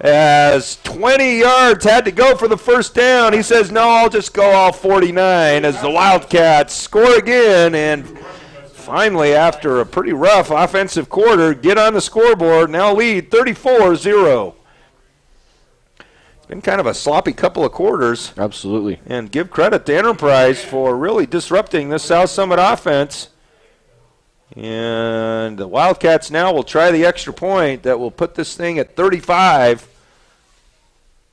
As 20 yards had to go for the first down. He says, no, I'll just go all 49 as the Wildcats score again. And finally, after a pretty rough offensive quarter, get on the scoreboard. Now lead 34-0. It's been kind of a sloppy couple of quarters. Absolutely. And give credit to Enterprise for really disrupting this South Summit offense. And the Wildcats now will try the extra point that will put this thing at 35.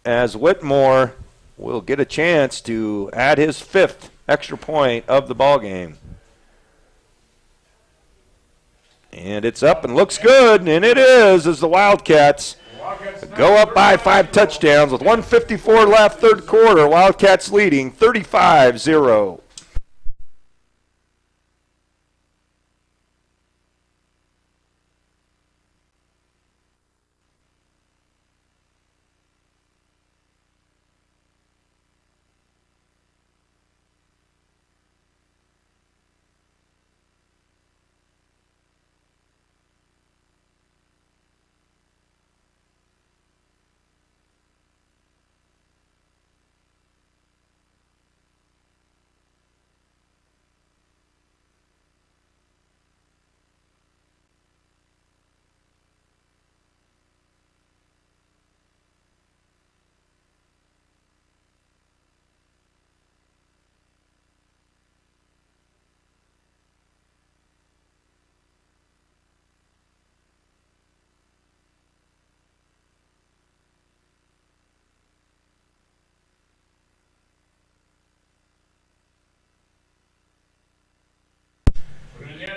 As Whitmore will get a chance to add his 5th extra point of the ball game. And it's up and looks good, and it is, as the Wildcats go up by 5 touchdowns with 1:54 left, third quarter. Wildcats leading 35-0.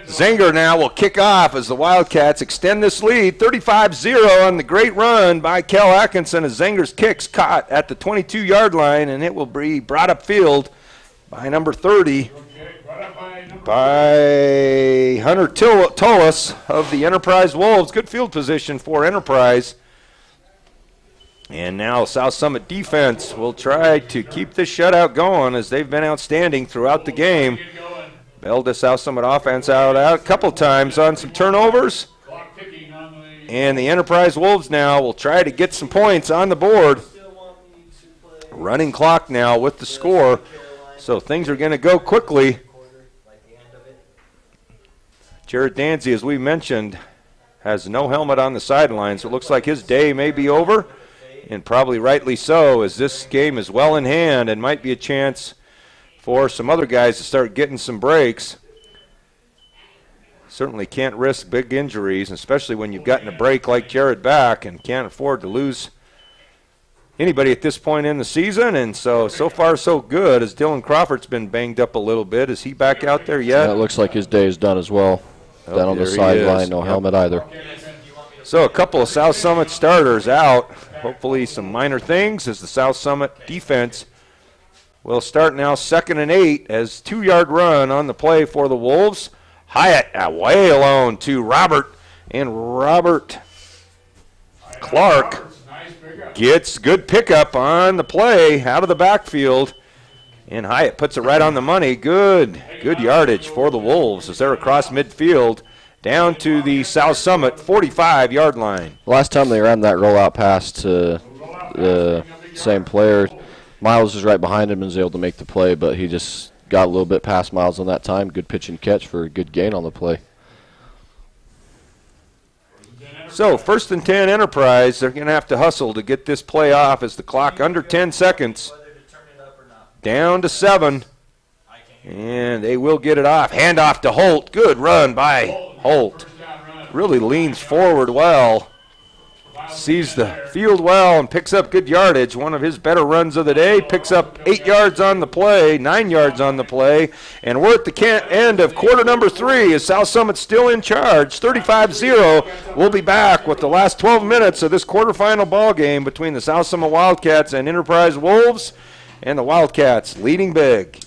Zenger now will kick off as the Wildcats extend this lead, 35-0 on the great run by Kel Atkinson as Zenger's kick's caught at the 22-yard line, and it will be brought upfield by number 30 by Hunter Tullis of the Enterprise Wolves. Good field position for Enterprise. And now South Summit defense will try to keep this shutout going as they've been outstanding throughout the game. Bailed the South Summit offense out a couple times on some turnovers. And the Enterprise Wolves now will try to get some points on the board. Running clock now with the score. So things are going to go quickly. Jared Danzy, as we mentioned, has no helmet on the sideline, so it looks like his day may be over, and probably rightly so, as this game is well in hand and might be a chance for some other guys to start getting some breaks. Certainly can't risk big injuries, especially when you've gotten a break like Jared back and can't afford to lose anybody at this point in the season. And so far so good, as Dylan Crawford's been banged up a little bit. Is he back out there yet? Yeah, it looks like his day is done as well. Down on the sideline, no helmet either. So a couple of South Summit starters out. Hopefully some minor things as the South Summit defense will start now 2nd and 8 as 2-yard run on the play for the Wolves. Hyatt way alone to Robert, and Robert Clark gets good pickup on the play out of the backfield, and Hyatt puts it right on the money. Good yardage for the Wolves as they're across midfield down to the South Summit 45-yard line. Last time they ran that rollout pass to the same player, Miles was right behind him and was able to make the play, but he just got a little bit past Miles on that time. Good pitch and catch for a good gain on the play. So 1st and 10 Enterprise, they're going to have to hustle to get this play off as the clock under 10 seconds. Down to 7. And they will get it off. Handoff to Holt. Good run by Holt. Really leans forward well. Sees the field well and picks up good yardage. One of his better runs of the day. Picks up 8 yards on the play, 9 yards on the play. And we're at the end of quarter number 3 as South Summit still in charge. 35-0. We'll be back with the last 12 minutes of this quarterfinal ball game between the South Summit Wildcats and Enterprise Wolves. And the Wildcats leading big.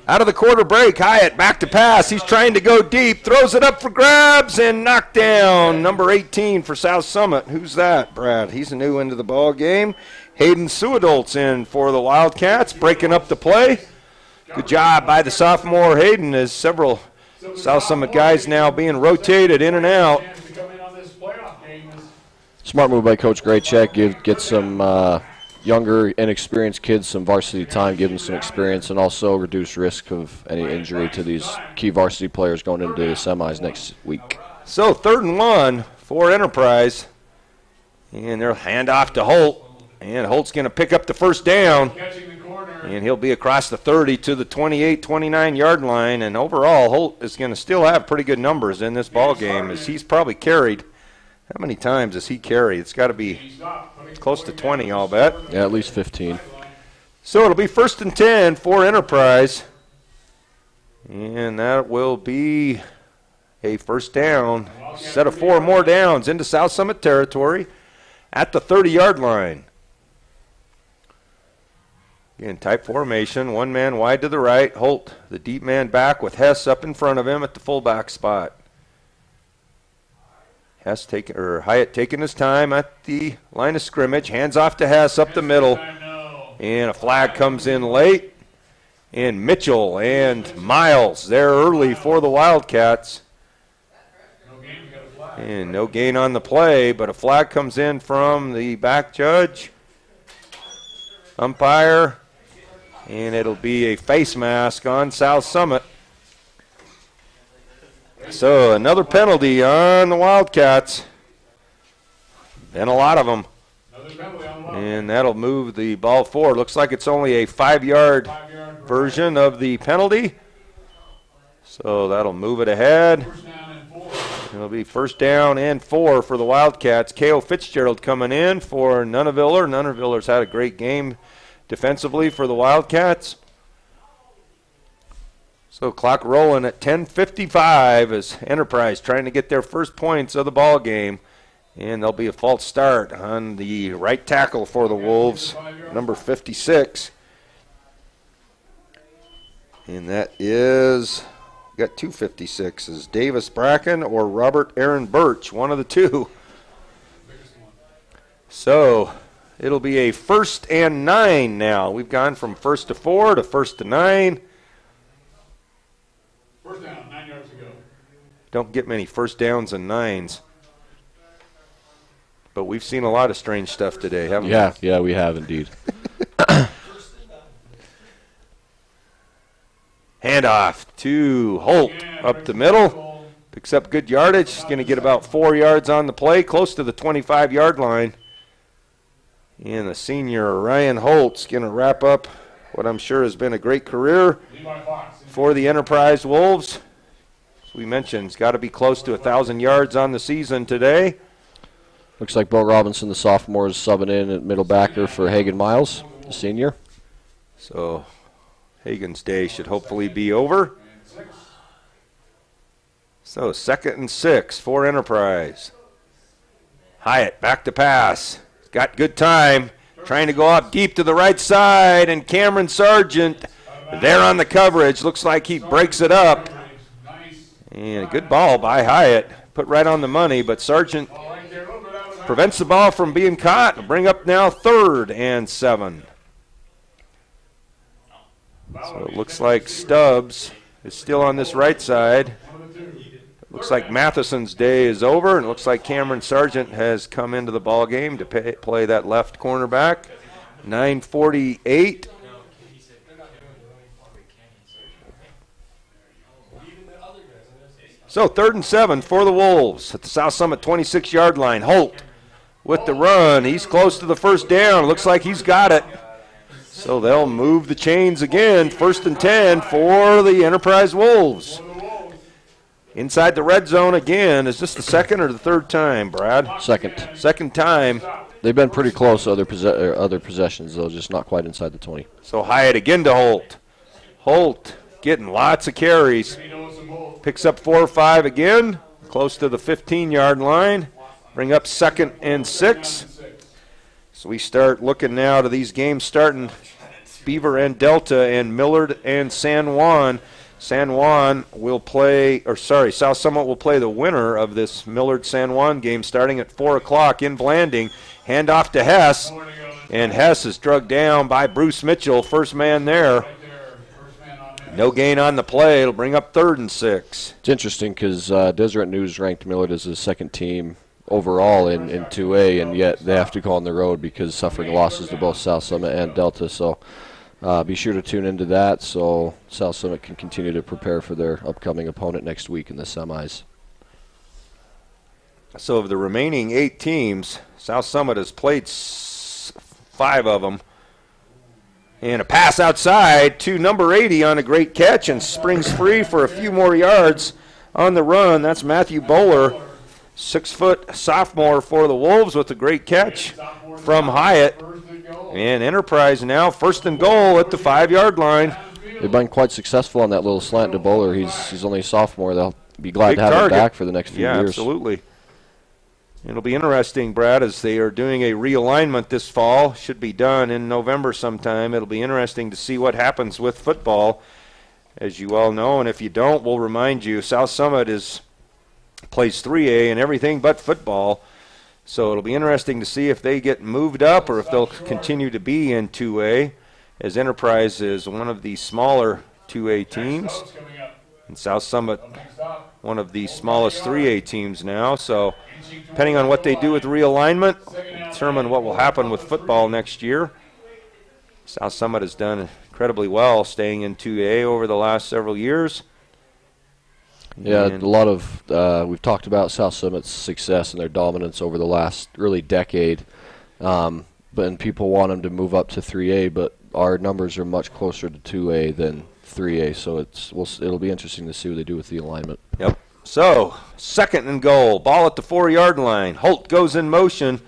Out of the quarter break, Hyatt back to pass. He's trying to go deep, throws it up for grabs, and knocked down. Number 18 for South Summit. Who's that, Brad? He's new into the ball game. Hayden Suadolt's in for the Wildcats, breaking up the play. Good job by the sophomore Hayden, as several South Summit guys now being rotated in and out. Smart move by Coach Graycheck. Get some younger, inexperienced kids some varsity time, give them some experience, and also reduce risk of any injury to these key varsity players going into the semis next week. So 3rd and 1 for Enterprise. And they'll hand off to Holt. And Holt's going to pick up the first down. And he'll be across the 30 to the 28, 29-yard line. And overall, Holt is going to still have pretty good numbers in this ball game, as he's probably carried. How many times has he carried? It's got to be close to 20, I'll bet. Yeah, at least 15. So it'll be 1st and 10 for Enterprise. And that will be a first down. Set of 4 more downs into South Summit territory at the 30-yard line. Again, type formation, 1 man wide to the right. Holt, the deep man back with Hess up in front of him at the fullback spot. Hyatt taking his time at the line of scrimmage. Hands off to Hess up the middle. And a flag comes in late. And Mitchell and Miles there early for the Wildcats. And no gain on the play, but a flag comes in from the back judge. Umpire. And it'll be a face mask on South Summit. So another penalty on the Wildcats. And a lot of them. And that'll move the ball forward. Looks like it's only a 5-yard version of the penalty. So that'll move it ahead. It'll be 1st down and 4 for the Wildcats. K.O. Fitzgerald coming in for Nunneviller. Nunneviller's had a great game defensively for the Wildcats. So clock rolling at 10:55 as Enterprise trying to get their first points of the ball game. And there'll be a false start on the right tackle for the Wolves, number 56. And that is, got 2 56s, Davis Bracken or Robert Aaron Birch, one of the two. So it'll be a 1st and 9 now. We've gone from 1st to 4 to 1st to 9. First down, 9 yards to go. Don't get many first downs and 9s. But we've seen a lot of strange stuff today, haven't we? Yeah, we have indeed. Handoff to Holt up the middle. Picks up good yardage. He's going to get about 4 yards on the play, close to the 25-yard line. And the senior Ryan Holt's going to wrap up what I'm sure has been a great career for the Enterprise Wolves. As we mentioned, it's got to be close to 1,000 yards on the season today. Looks like Bo Robinson, the sophomore, is subbing in at middle backer for Hagen Miles, the senior. So Hagen's day should hopefully be over. So 2nd and 6 for Enterprise. Hyatt back to pass. He's got good time. Trying to go up deep to the right side, and Cameron Sargent there on the coverage. Looks like he breaks it up. And a good ball by Hyatt. Put right on the money, but Sargent prevents the ball from being caught. It'll bring up now 3rd and 7. So it looks like Stubbs is still on this right side. Looks like Matheson's day is over, and it looks like Cameron Sargent has come into the ball game to play that left cornerback. 9:48. So 3rd and 7 for the Wolves at the South Summit 26-yard line. Holt with the run. He's close to the first down. Looks like he's got it. So they'll move the chains again. 1st and 10 for the Enterprise Wolves. Inside the red zone again. Is this the 2nd or the 3rd time, Brad? 2nd. 2nd time. They've been pretty close other possessions, though, just not quite inside the 20. So Hyatt again to Holt. Holt getting lots of carries. Picks up 4 or 5 again. Close to the 15-yard line. Bring up 2nd and 6. So we start looking now to these games starting Beaver and Delta, and Millard and San Juan. San Juan will play, or sorry, South Summit will play the winner of this Millard-San Juan game starting at 4 o'clock in Blanding. Hand off to Hess, and Hess is drugged down by Bruce Mitchell, first man there. No gain on the play. It'll bring up 3rd and 6. It's interesting because Deseret News ranked Millard as the second team overall in 2A, and yet they have to go on the road because suffering losses to both South Summit and Delta. So be sure to tune into that so South Summit can continue to prepare for their upcoming opponent next week in the semis. So of the remaining 8 teams, South Summit has played 5 of them. And a pass outside to number 80 on a great catch and springs free for a few more yards on the run. That's Matthew Bowler, 6-foot sophomore for the Wolves with a great catch from Hyatt. And Enterprise now 1st and goal at the 5-yard line. They've been quite successful on that little slant to Bowler. He's only a sophomore. They'll be glad to have him back for the next few years. Yeah, absolutely. It'll be interesting, Brad, as they are doing a realignment this fall. Should be done in November sometime. It'll be interesting to see what happens with football, as you all know. And if you don't, we'll remind you, South Summit plays 3A and everything but football. So it'll be interesting to see if they get moved up or if they'll continue to be in 2A, as Enterprise is one of the smaller 2A teams. And South Summit, one of the smallest 3A teams now. So depending on what they do with realignment, will determine what will happen with football next year. South Summit has done incredibly well staying in 2A over the last several years. Yeah, a lot of we've talked about South Summit's success and their dominance over the last really decade, but people want them to move up to 3A, but our numbers are much closer to 2A than 3A, so it'll be interesting to see what they do with the alignment. Yep. So 2nd and goal, ball at the 4-yard line. Holt goes in motion,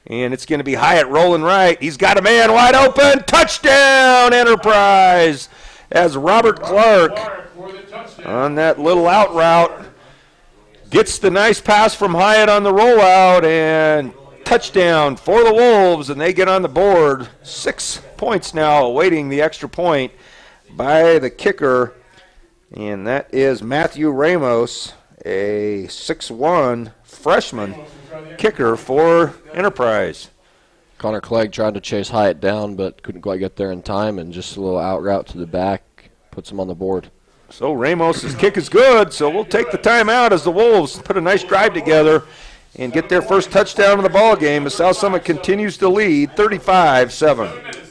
and it's going to be Hyatt rolling right. He's got a man wide open. Touchdown, Enterprise, as Robert Clark on that little out route gets the nice pass from Hyatt on the rollout, and touchdown for the Wolves, and they get on the board. 6 points now, awaiting the extra point by the kicker, and that is Matthew Ramos, a 6'1" freshman kicker for Enterprise. Connor Clegg tried to chase Hyatt down, but couldn't quite get there in time, and just a little out route to the back puts him on the board. So Ramos's kick is good, so we'll take the timeout as the Wolves put a nice drive together and get their first touchdown in the ball game as South Summit continues to lead 35-7.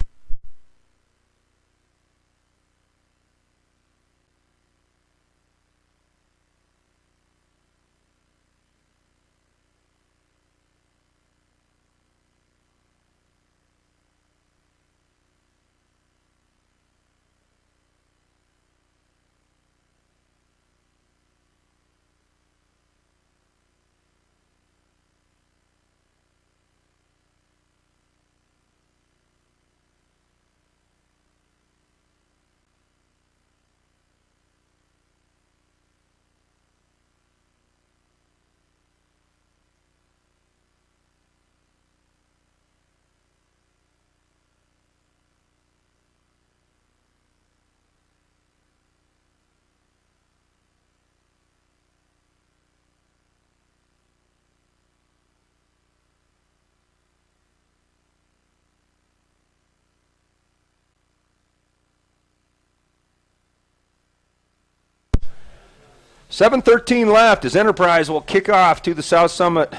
.7:13 left as Enterprise will kick off to the South Summit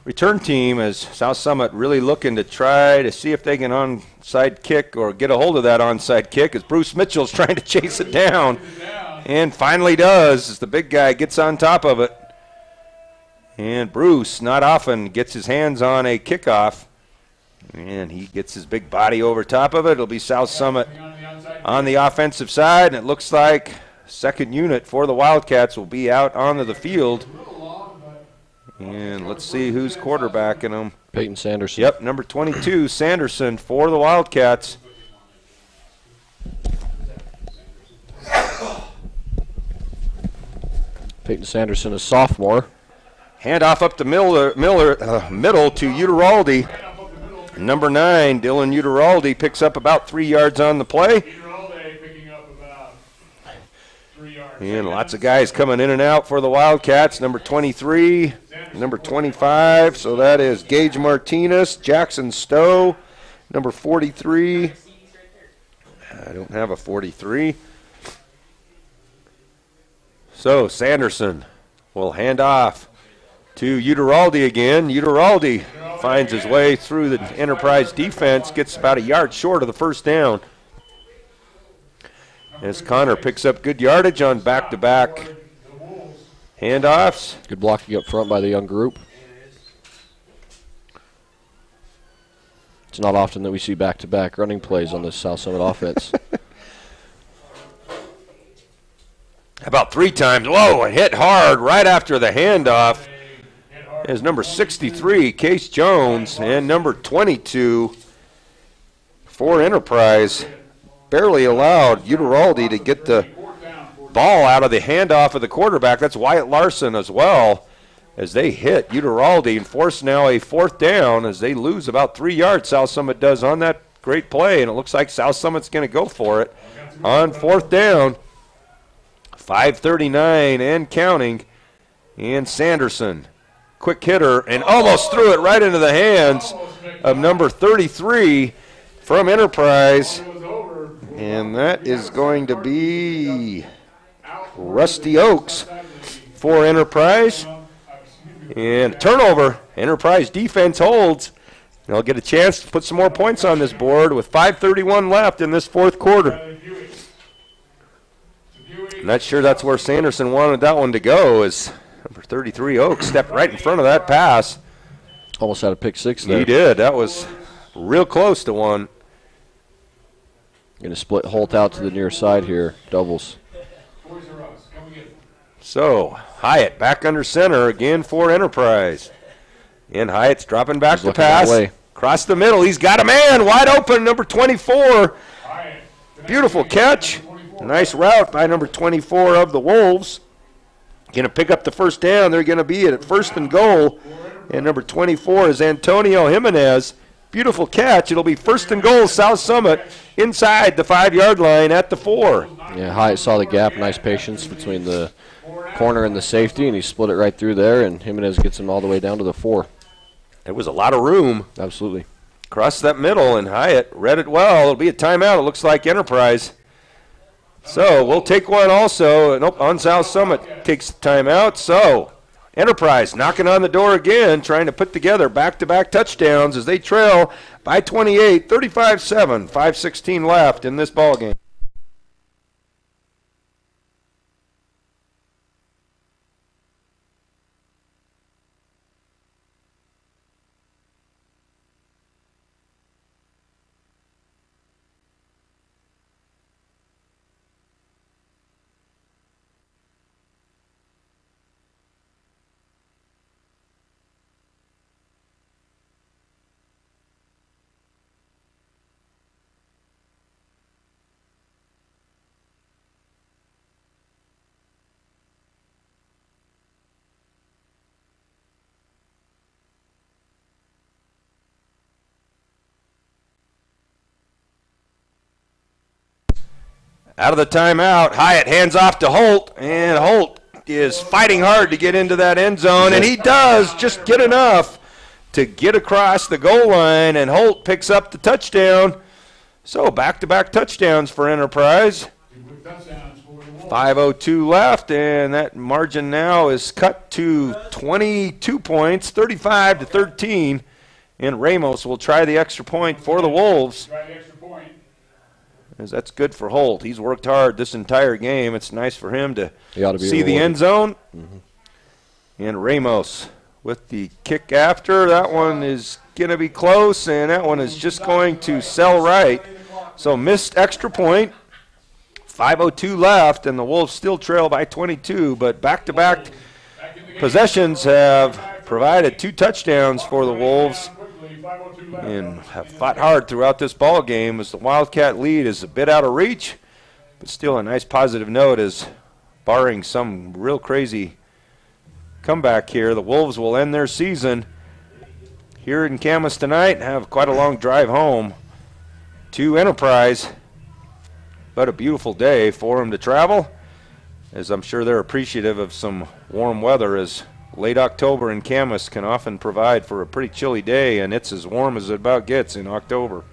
return team, as South Summit really looking to try to see if they can onside kick or get a hold of that onside kick, as Bruce Mitchell's trying to chase it down and finally does as the big guy gets on top of it. And Bruce not often gets his hands on a kickoff, and he gets his big body over top of it. It'll be South Summit on the offensive side, and it looks like second unit for the Wildcats will be out onto the field. And let's see who's quarterbacking them. Peyton Sanderson. Yep, number 22, Sanderson for the Wildcats. Peyton Sanderson, a sophomore. Handoff up to middle to Uteraldi. Number 9, Dylan Uteraldi picks up about 3 yards on the play. Uteraldi picking up about 3 yards. And lots of guys coming in and out for the Wildcats. Number 23, number 25. So that is Gage Martinez, Jackson Stowe, number 43. I don't have a 43. So Sanderson will hand off to Uteraldi again. Uteraldi finds his way through the Enterprise defense, gets about a yard short of the first down. As Connor picks up good yardage on back-to-back handoffs. Good blocking up front by the young group. It's not often that we see back-to-back running plays on this South Summit offense. About 3 times. Whoa, it hit hard right after the handoff. Is number 63, Case Jones, and number 22 for Enterprise. Barely allowed Uteraldi to get the ball out of the handoff of the quarterback. That's Wyatt Larson as well, as they hit Uteraldi and force now a 4th down as they lose about 3 yards. South Summit does on that great play, and it looks like South Summit's going to go for it on 4th down. 5:39 and counting, and Sanderson, quick hitter, and almost threw it right into the hands of number 33 from Enterprise, and that is going to be Rusty Oaks for Enterprise. And turnover, Enterprise defense holds. They'll get a chance to put some more points on this board with 5:31 left in this 4th quarter. Not sure that's where Sanderson wanted that one to go, as number 33 Oaks stepped right in front of that pass. Almost had a pick 6 there. He did. That was real close to one. Going to split Holt out to the near side here. Doubles. So Hyatt back under center again for Enterprise. And Hyatt's dropping back to pass. Across the middle. He's got a man wide open, number 24. Beautiful catch. Nice route by number 24 of the Wolves. Going to pick up the first down. They're going to be at 1st and goal. And number 24 is Antonio Jimenez. Beautiful catch. It'll be 1st and goal, South Summit, inside the 5-yard line at the 4. Yeah, Hyatt saw the gap. Nice patience between the corner and the safety, and he split it right through there, and Jimenez gets him all the way down to the 4. There was a lot of room. Absolutely. Across that middle, and Hyatt read it well. It'll be a timeout, it looks like Enterprise. So we'll take one also. Nope, on South Summit takes the timeout. So Enterprise knocking on the door again, trying to put together back-to-back touchdowns as they trail by 28, 35-7, 5:16 left in this ballgame. Out of the timeout, Hyatt hands off to Holt, and Holt is fighting hard to get into that end zone, and he does just get enough to get across the goal line, and Holt picks up the touchdown. So back-to-back touchdowns for Enterprise. 5:02 left, and that margin now is cut to 22 points, 35-13, and Ramos will try the extra point for the Wolves. As that's good for Holt. He's worked hard this entire game. It's nice for him to see the end zone. And Ramos with the kick after. That one is going to be close, and that one is just going to sell right. So missed extra point. 5:02 left, and the Wolves still trail by 22, but back-to-back possessions have provided 2 touchdowns for the Wolves and have fought hard throughout this ball game as the Wildcat lead is a bit out of reach, but still a nice positive note as, barring some real crazy comeback here, the Wolves will end their season here in Camas tonight. Have quite a long drive home to Enterprise. But a beautiful day for them to travel, as I'm sure they're appreciative of some warm weather, as late October in Camas can often provide for a pretty chilly day, and it's as warm as it about gets in October.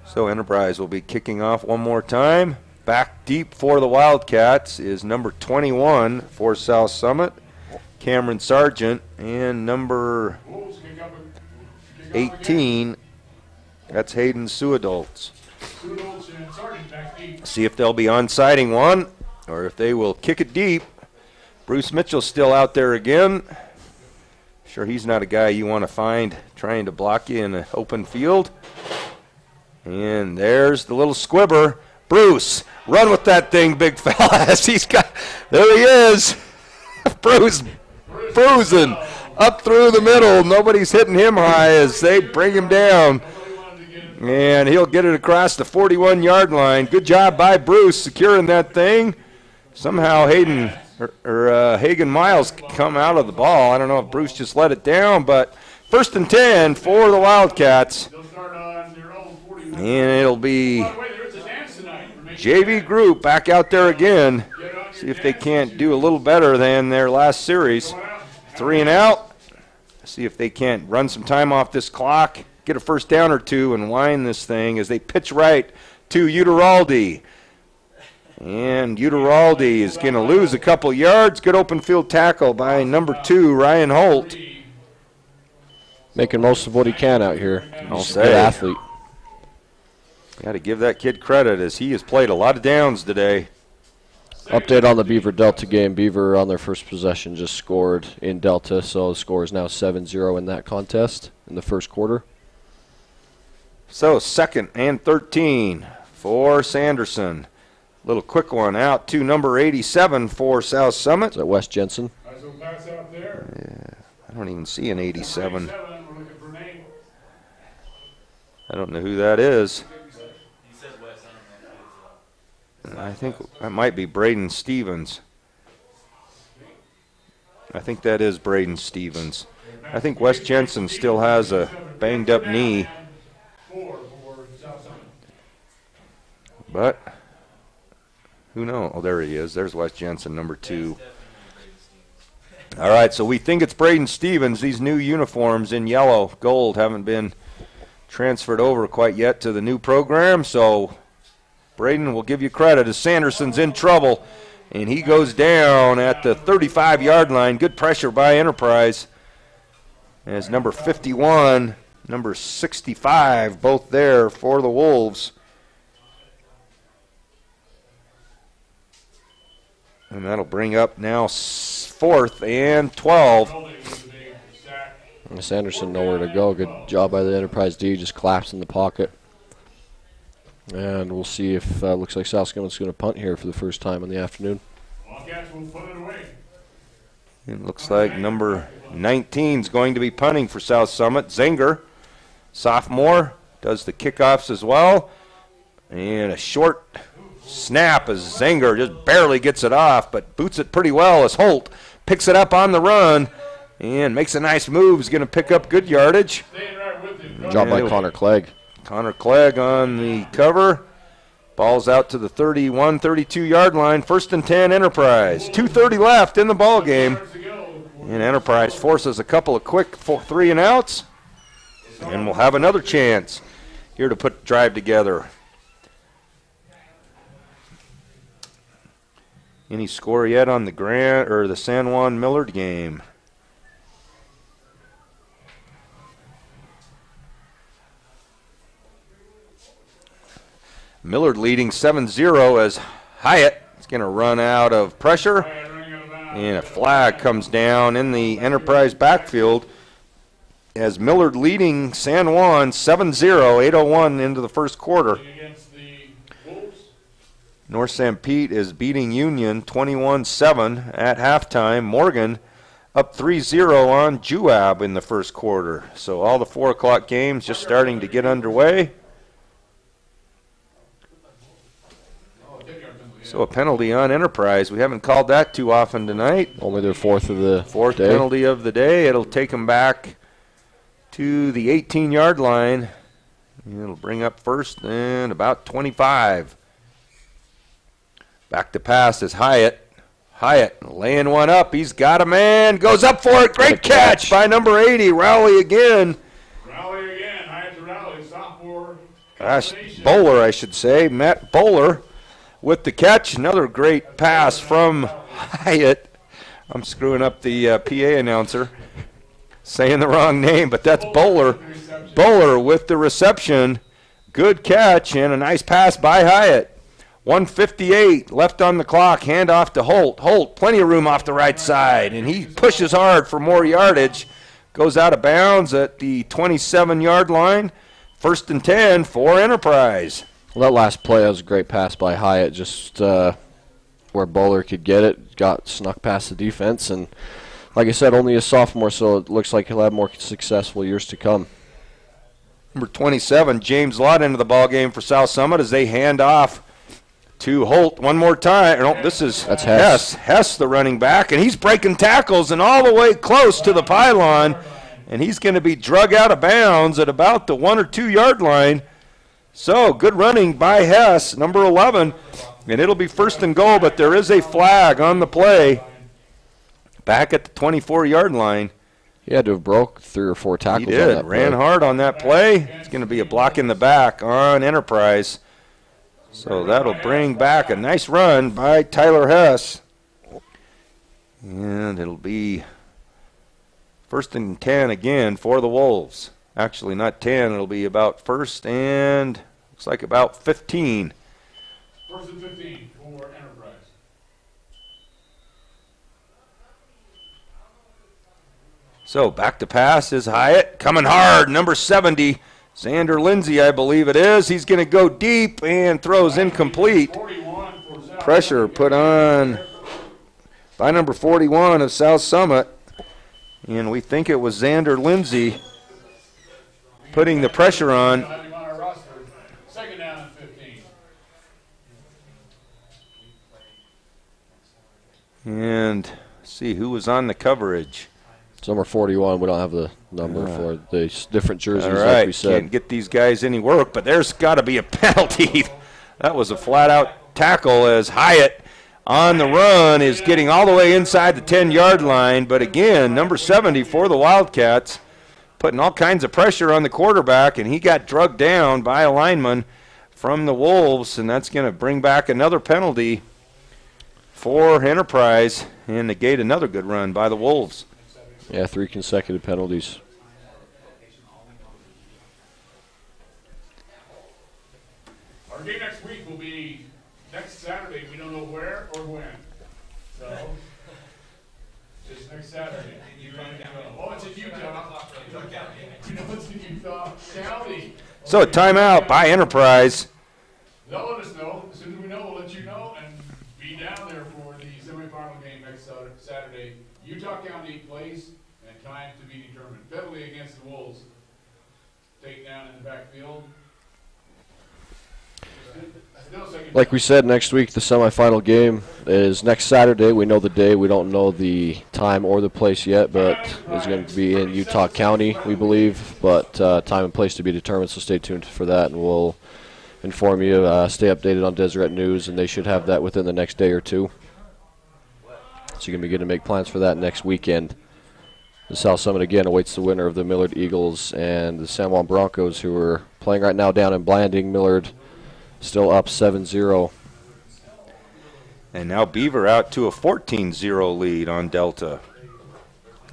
So Enterprise will be kicking off one more time. Back deep for the Wildcats is number 21 for South Summit, Cameron Sargent, and number 18, that's Hayden Suadoltz. See if they'll be on-siding one, or if they will kick it deep. Bruce Mitchell's still out there again. Sure, he's not a guy you want to find trying to block you in an open field. And there's the little squibber. Bruce, run with that thing, big fella. He's got, there he is. Bruce bruising up through the middle. Nobody's hitting him high as they bring him down. And he'll get it across the 41-yard line. Good job by Bruce securing that thing. Somehow Hagen Miles come out of the ball. I don't know if Bruce just let it down, but 1st and 10 for the Wildcats. And it'll be JV group back out there again. See if they can't do a little better than their last series. 3 and out. See if they can't run some time off this clock, get a first down or two, and wind this thing as they pitch right to Uteraldi. And Uteraldi is going to lose a couple yards. Good open field tackle by number 2, Ryan Holt. Making most of what he can out here. He's a good athlete. Got to give that kid credit, as he has played a lot of downs today. Update on the Beaver Delta game. Beaver on their first possession just scored in Delta, so the score is now 7-0 in that contest in the first quarter. So 2nd and 13 for Sanderson. Little quick one out to number 87 for South Summit. Is that Wes Jensen? Yeah, I don't even see an 87. I don't know who that is. I think that might be Braden Stevens. I think that is Braden Stevens. I think Wes Jensen still has a banged up knee. But who knows? Oh, there he is. There's Wes Jensen, number 2. All right, so we think it's Braden Stevens. These new uniforms in yellow, gold, haven't been transferred over quite yet to the new program, so Braden will give you credit as Sanderson's in trouble, and he goes down at the 35-yard line. Good pressure by Enterprise as number 51, number 65, both there for the Wolves. And that'll bring up now 4th and 12. Sanderson nowhere to go. Good job by the Enterprise D. Just collapsed in the pocket. And we'll see if looks like South Summit's going to punt here for the first time in the afternoon. It looks like number 19 is going to be punting for South Summit. Zenger, sophomore, does the kickoffs as well. And a short snap as Zenger just barely gets it off, but boots it pretty well as Holt picks it up on the run and makes a nice move. He's going to pick up good yardage. Good job by Connor Clegg. Connor Clegg on the cover. Ball's out to the 31, 32-yard line. 1st and 10 Enterprise. 2:30 left in the ball game. And Enterprise forces a couple of quick 3 and outs. And we'll have another chance here to put the drive together. Any score yet on the San Juan Millard game? Millard leading 7-0 as Hyatt is going to run out of pressure. And a flag comes down in the Enterprise backfield as Millard leading San Juan 7-0, 8:01 into the first quarter. North St. Pete is beating Union 21-7 at halftime. Morgan up 3-0 on Juab in the first quarter. So all the 4 o'clock games just starting to get underway. So a penalty on Enterprise. We haven't called that too often tonight. Only their fourth of the Fourth day. penalty of the day. It'll take them back to the 18-yard line. It'll bring up first and about 25. Back to pass is Hyatt. Hyatt laying one up. He's got a man. Goes up for it. Great catch by number 80. Rowley again. Rally again. Hyatt to Rally. Sophomore. Gosh, Bowler, I should say. Matt Bowler with the catch. Another great pass from Hyatt. I'm screwing up the PA announcer, saying the wrong name, but that's Bowler. Bowler with the reception. Good catch and a nice pass by Hyatt. 1:58 left on the clock. Hand off to Holt. Holt, plenty of room off the right side, and he pushes hard for more yardage. Goes out of bounds at the 27-yard line. 1st and 10 for Enterprise. Well, that last play was a great pass by Hyatt, just where Bowler could get it. Got snuck past the defense, and like I said, only a sophomore, so it looks like he'll have more successful years to come. Number 27, James Lott, into the ball game for South Summit as they hand off to Holt one more time. No, that's Hess. Hess, the running back, and he's breaking tackles and all the way close to the pylon, and he's going to be drug out of bounds at about the 1 or 2 yard line. So good running by Hess, number 11, and it'll be 1st and goal, but there is a flag on the play back at the 24-yard line. He had to have broke 3 or 4 tackles. He did. On that Ran play. hard on that play. It's going to be a block in the back on Enterprise. So that'll bring back a nice run by Tyler Hess. And it'll be 1st and 10 again for the Wolves. Actually, not 10. It'll be about 1st and looks like about 15. 1st and 15 for Enterprise. So back to pass is Hyatt. Coming hard, number 70. Xander Lindsay, I believe it is. He's going to go deep and throws incomplete. Pressure put on by number 41 of South Summit. And we think it was Xander Lindsay putting the pressure on. 2nd down and 15. And see who was on the coverage. It's number 41. We don't have the number for the different jerseys, All right, like we said. can't get these guys any work, but there's got to be a penalty. That was a flat-out tackle as Hyatt on the run is getting all the way inside the 10-yard line. But again, number 70 for the Wildcats, putting all kinds of pressure on the quarterback, and he got drugged down by a lineman from the Wolves, and that's going to bring back another penalty for Enterprise and negate another good run by the Wolves. Yeah, 3 consecutive penalties. Our game next week will be next Saturday. We don't know where or when. So, just next Saturday. Oh, it's in Utah. We know it's in Utah County. So a timeout by Enterprise. They'll let us know. As soon as we know, we'll let you know and be down there for the semifinal game next Saturday. Utah County plays and time to be determined. Beverly against the Wolves. Taken down in the backfield. Like we said, next week the semifinal game is next Saturday. We know the day. We don't know the time or the place yet, but it's going to be in Utah County, we believe. But time and place to be determined, so stay tuned for that, and we'll inform you. Stay updated on Deseret News, and they should have that within the next day or two. So you're going to begin to make plans for that next weekend. The South Summit again awaits the winner of the Millard Eagles and the San Juan Broncos, who are playing right now down in Blanding. Millard still up 7-0. And now Beaver out to a 14-0 lead on Delta.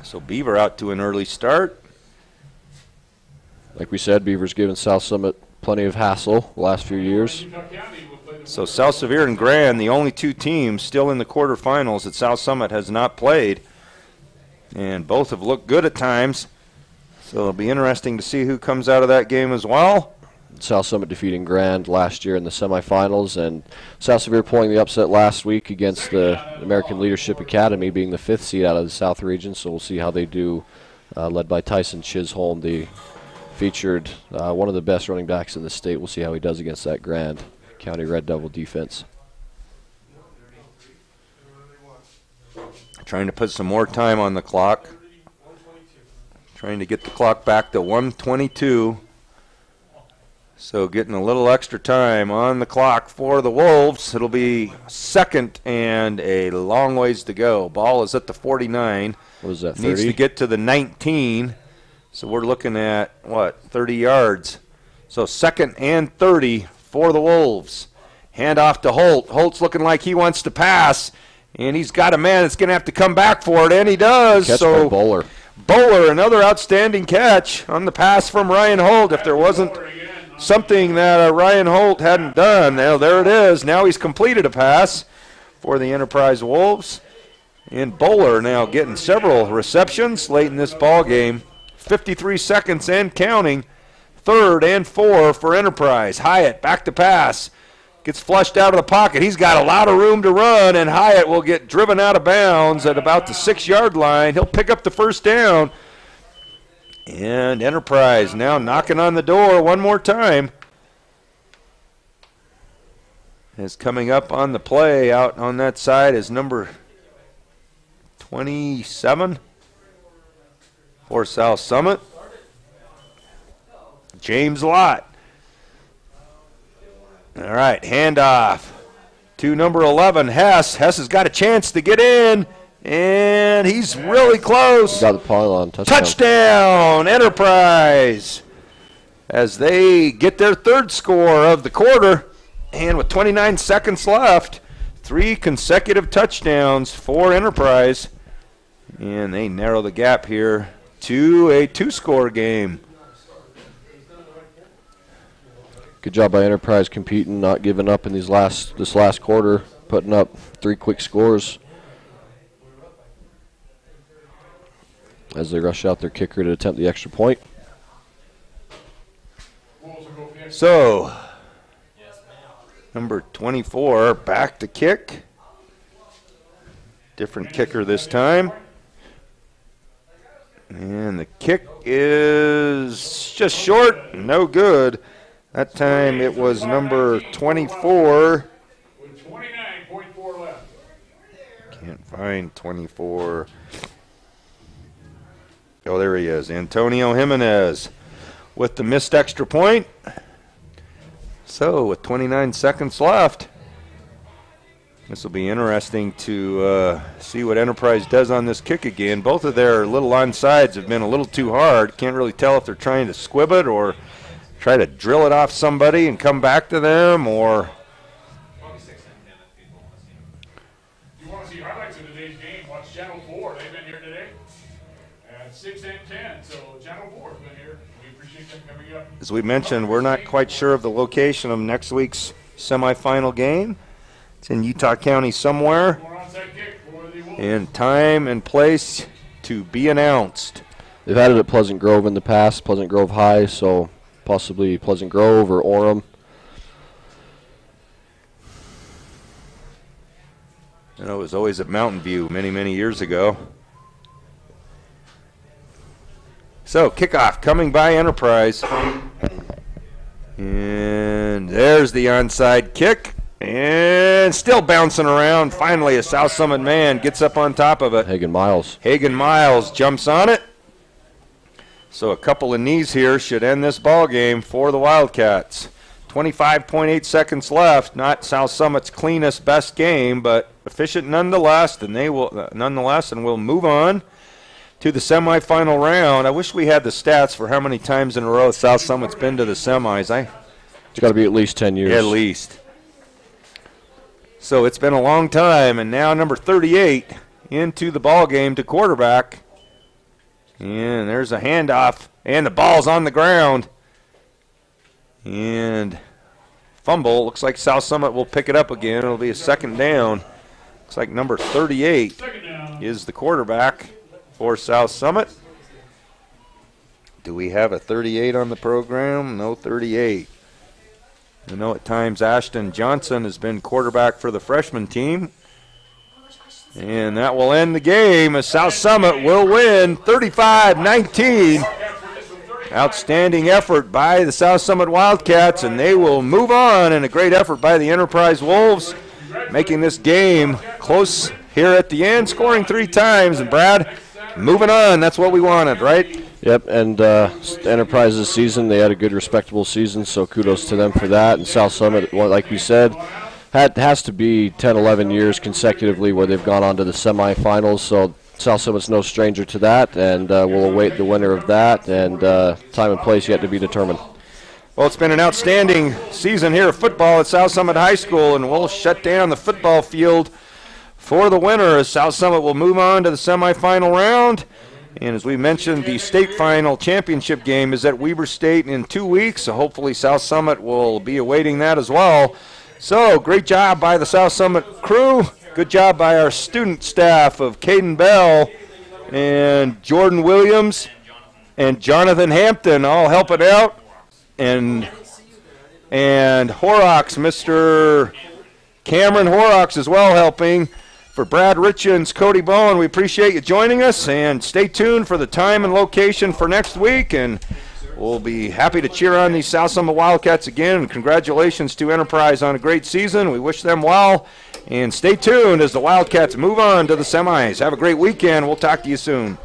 So Beaver out to an early start. Like we said, Beaver's given South Summit plenty of hassle the last few years. So South Sevier and Grand, the only 2 teams still in the quarterfinals that South Summit has not played. And both have looked good at times. So it'll be interesting to see who comes out of that game as well. South Summit defeating Grand last year in the semifinals, and South Sevier pulling the upset last week against the American Leadership Academy, being the 5th seed out of the South region. So we'll see how they do, led by Tyson Chisholm. They featured one of the best running backs in the state. We'll see how he does against that Grand County Red Devil defense. Trying to put some more time on the clock. Trying to get the clock back to 1:22. So getting a little extra time on the clock for the Wolves. It'll be second and a long ways to go. Ball is at the 49. What was that, 30? Needs to get to the 19. So we're looking at, 30 yards. So second and 30 for the Wolves. Hand off to Holt. Holt's looking like he wants to pass. And he's got a man that's going to have to come back for it, and he does. Catch by Bowler. Bowler, another outstanding catch on the pass from Ryan Holt. If there wasn't something that Ryan Holt hadn't done, there it is. Now he's completed a pass for the Enterprise Wolves. And Bowler now getting several receptions late in this ball game. 53 seconds and counting. 3rd and 4 for Enterprise. Hyatt back to pass. Gets flushed out of the pocket. He's got a lot of room to run, and Hyatt will get driven out of bounds at about the 6-yard line. He'll pick up the first down. And Enterprise now knocking on the door one more time. Is coming up on the play out on that side is number 27 for South Summit, James Lott. All right, handoff to number 11, Hess. Hess has got a chance to get in, and he's really close. Got the pylon. Touchdown, Enterprise, as they get their 3rd score of the quarter. And with 29 seconds left, 3 consecutive touchdowns for Enterprise. And they narrow the gap here to a 2-score game. Good job by Enterprise competing, not giving up in this last quarter, putting up 3 quick scores as they rush out their kicker to attempt the extra point. So, number 24 back to kick. Different kicker this time. And the kick is just short, no good. That time it was number 24. With 29.4 left. Can't find 24. Oh, there he is. Antonio Jimenez with the missed extra point. So with 29 seconds left, this will be interesting to see what Enterprise does on this kick again. Both of their little onsides have been a little too hard. Can't really tell if they're trying to squib it or try to drill it off somebody and come back to them, or If you want to see highlights of today's game, watch Channel 4. They've been here today at 6 and 10. So Channel 4 has been here. We appreciate them coming up. as we mentioned, we're not quite sure of the location of next week's semifinal game. It's in Utah County somewhere, More onside kick for the Wolves. and time and place to be announced. They've had it at Pleasant Grove in the past, Pleasant Grove High, so possibly Pleasant Grove or Orem. I know it was always at Mountain View many, many years ago. So kickoff coming by Enterprise. And there's the onside kick. And still bouncing around. Finally, a South Summit man gets up on top of it. Hagen Miles. Hagen Miles jumps on it. So a couple of knees here should end this ball game for the Wildcats. 25.8 seconds left. Not South Summit's cleanest, best game, but efficient nonetheless. And they will and we'll move on to the semifinal round. I wish we had the stats for how many times in a row South Summit's been to the semis. It's got to be at least 10 years. At least. So it's been a long time, and now number 38 into the ball game to quarterback. And there's a handoff, and the ball's on the ground. And fumble. Looks like South Summit will pick it up again. It'll be a 2nd down. Looks like number 38 is the quarterback for South Summit. Do we have a 38 on the program? No 38. I know at times Ashton Johnson has been quarterback for the freshman team. And that will end the game as South Summit will win 35-19. Outstanding effort by the South Summit Wildcats, and they will move on, and a great effort by the Enterprise Wolves, making this game close here at the end, scoring 3 times. And Brad, moving on, that's what we wanted, right? Yep, and Enterprise's season, they had a good, respectable season, so kudos to them for that. And South Summit, well, like we said, has to be 10, 11 years consecutively where they've gone on to the semifinals, so South Summit's no stranger to that, and we'll await the winner of that, and time and place yet to be determined. Well, it's been an outstanding season here of football at South Summit High School, and we'll shut down the football field for the winner as South Summit will move on to the semifinal round. And as we mentioned, the state final championship game is at Weber State in 2 weeks, so hopefully South Summit will be awaiting that as well. So, great job by the South Summit crew. Good job by our student staff of Caden Bell and Jordan Williams and Jonathan Hampton all helping out. And Horrocks, Mr. Cameron Horrocks as well helping. For Brad Richens, Cody Bowen, we appreciate you joining us, and stay tuned for the time and location for next week, and we'll be happy to cheer on these South Summit Wildcats again. And congratulations to Enterprise on a great season. We wish them well, and stay tuned as the Wildcats move on to the semis. Have a great weekend. We'll talk to you soon.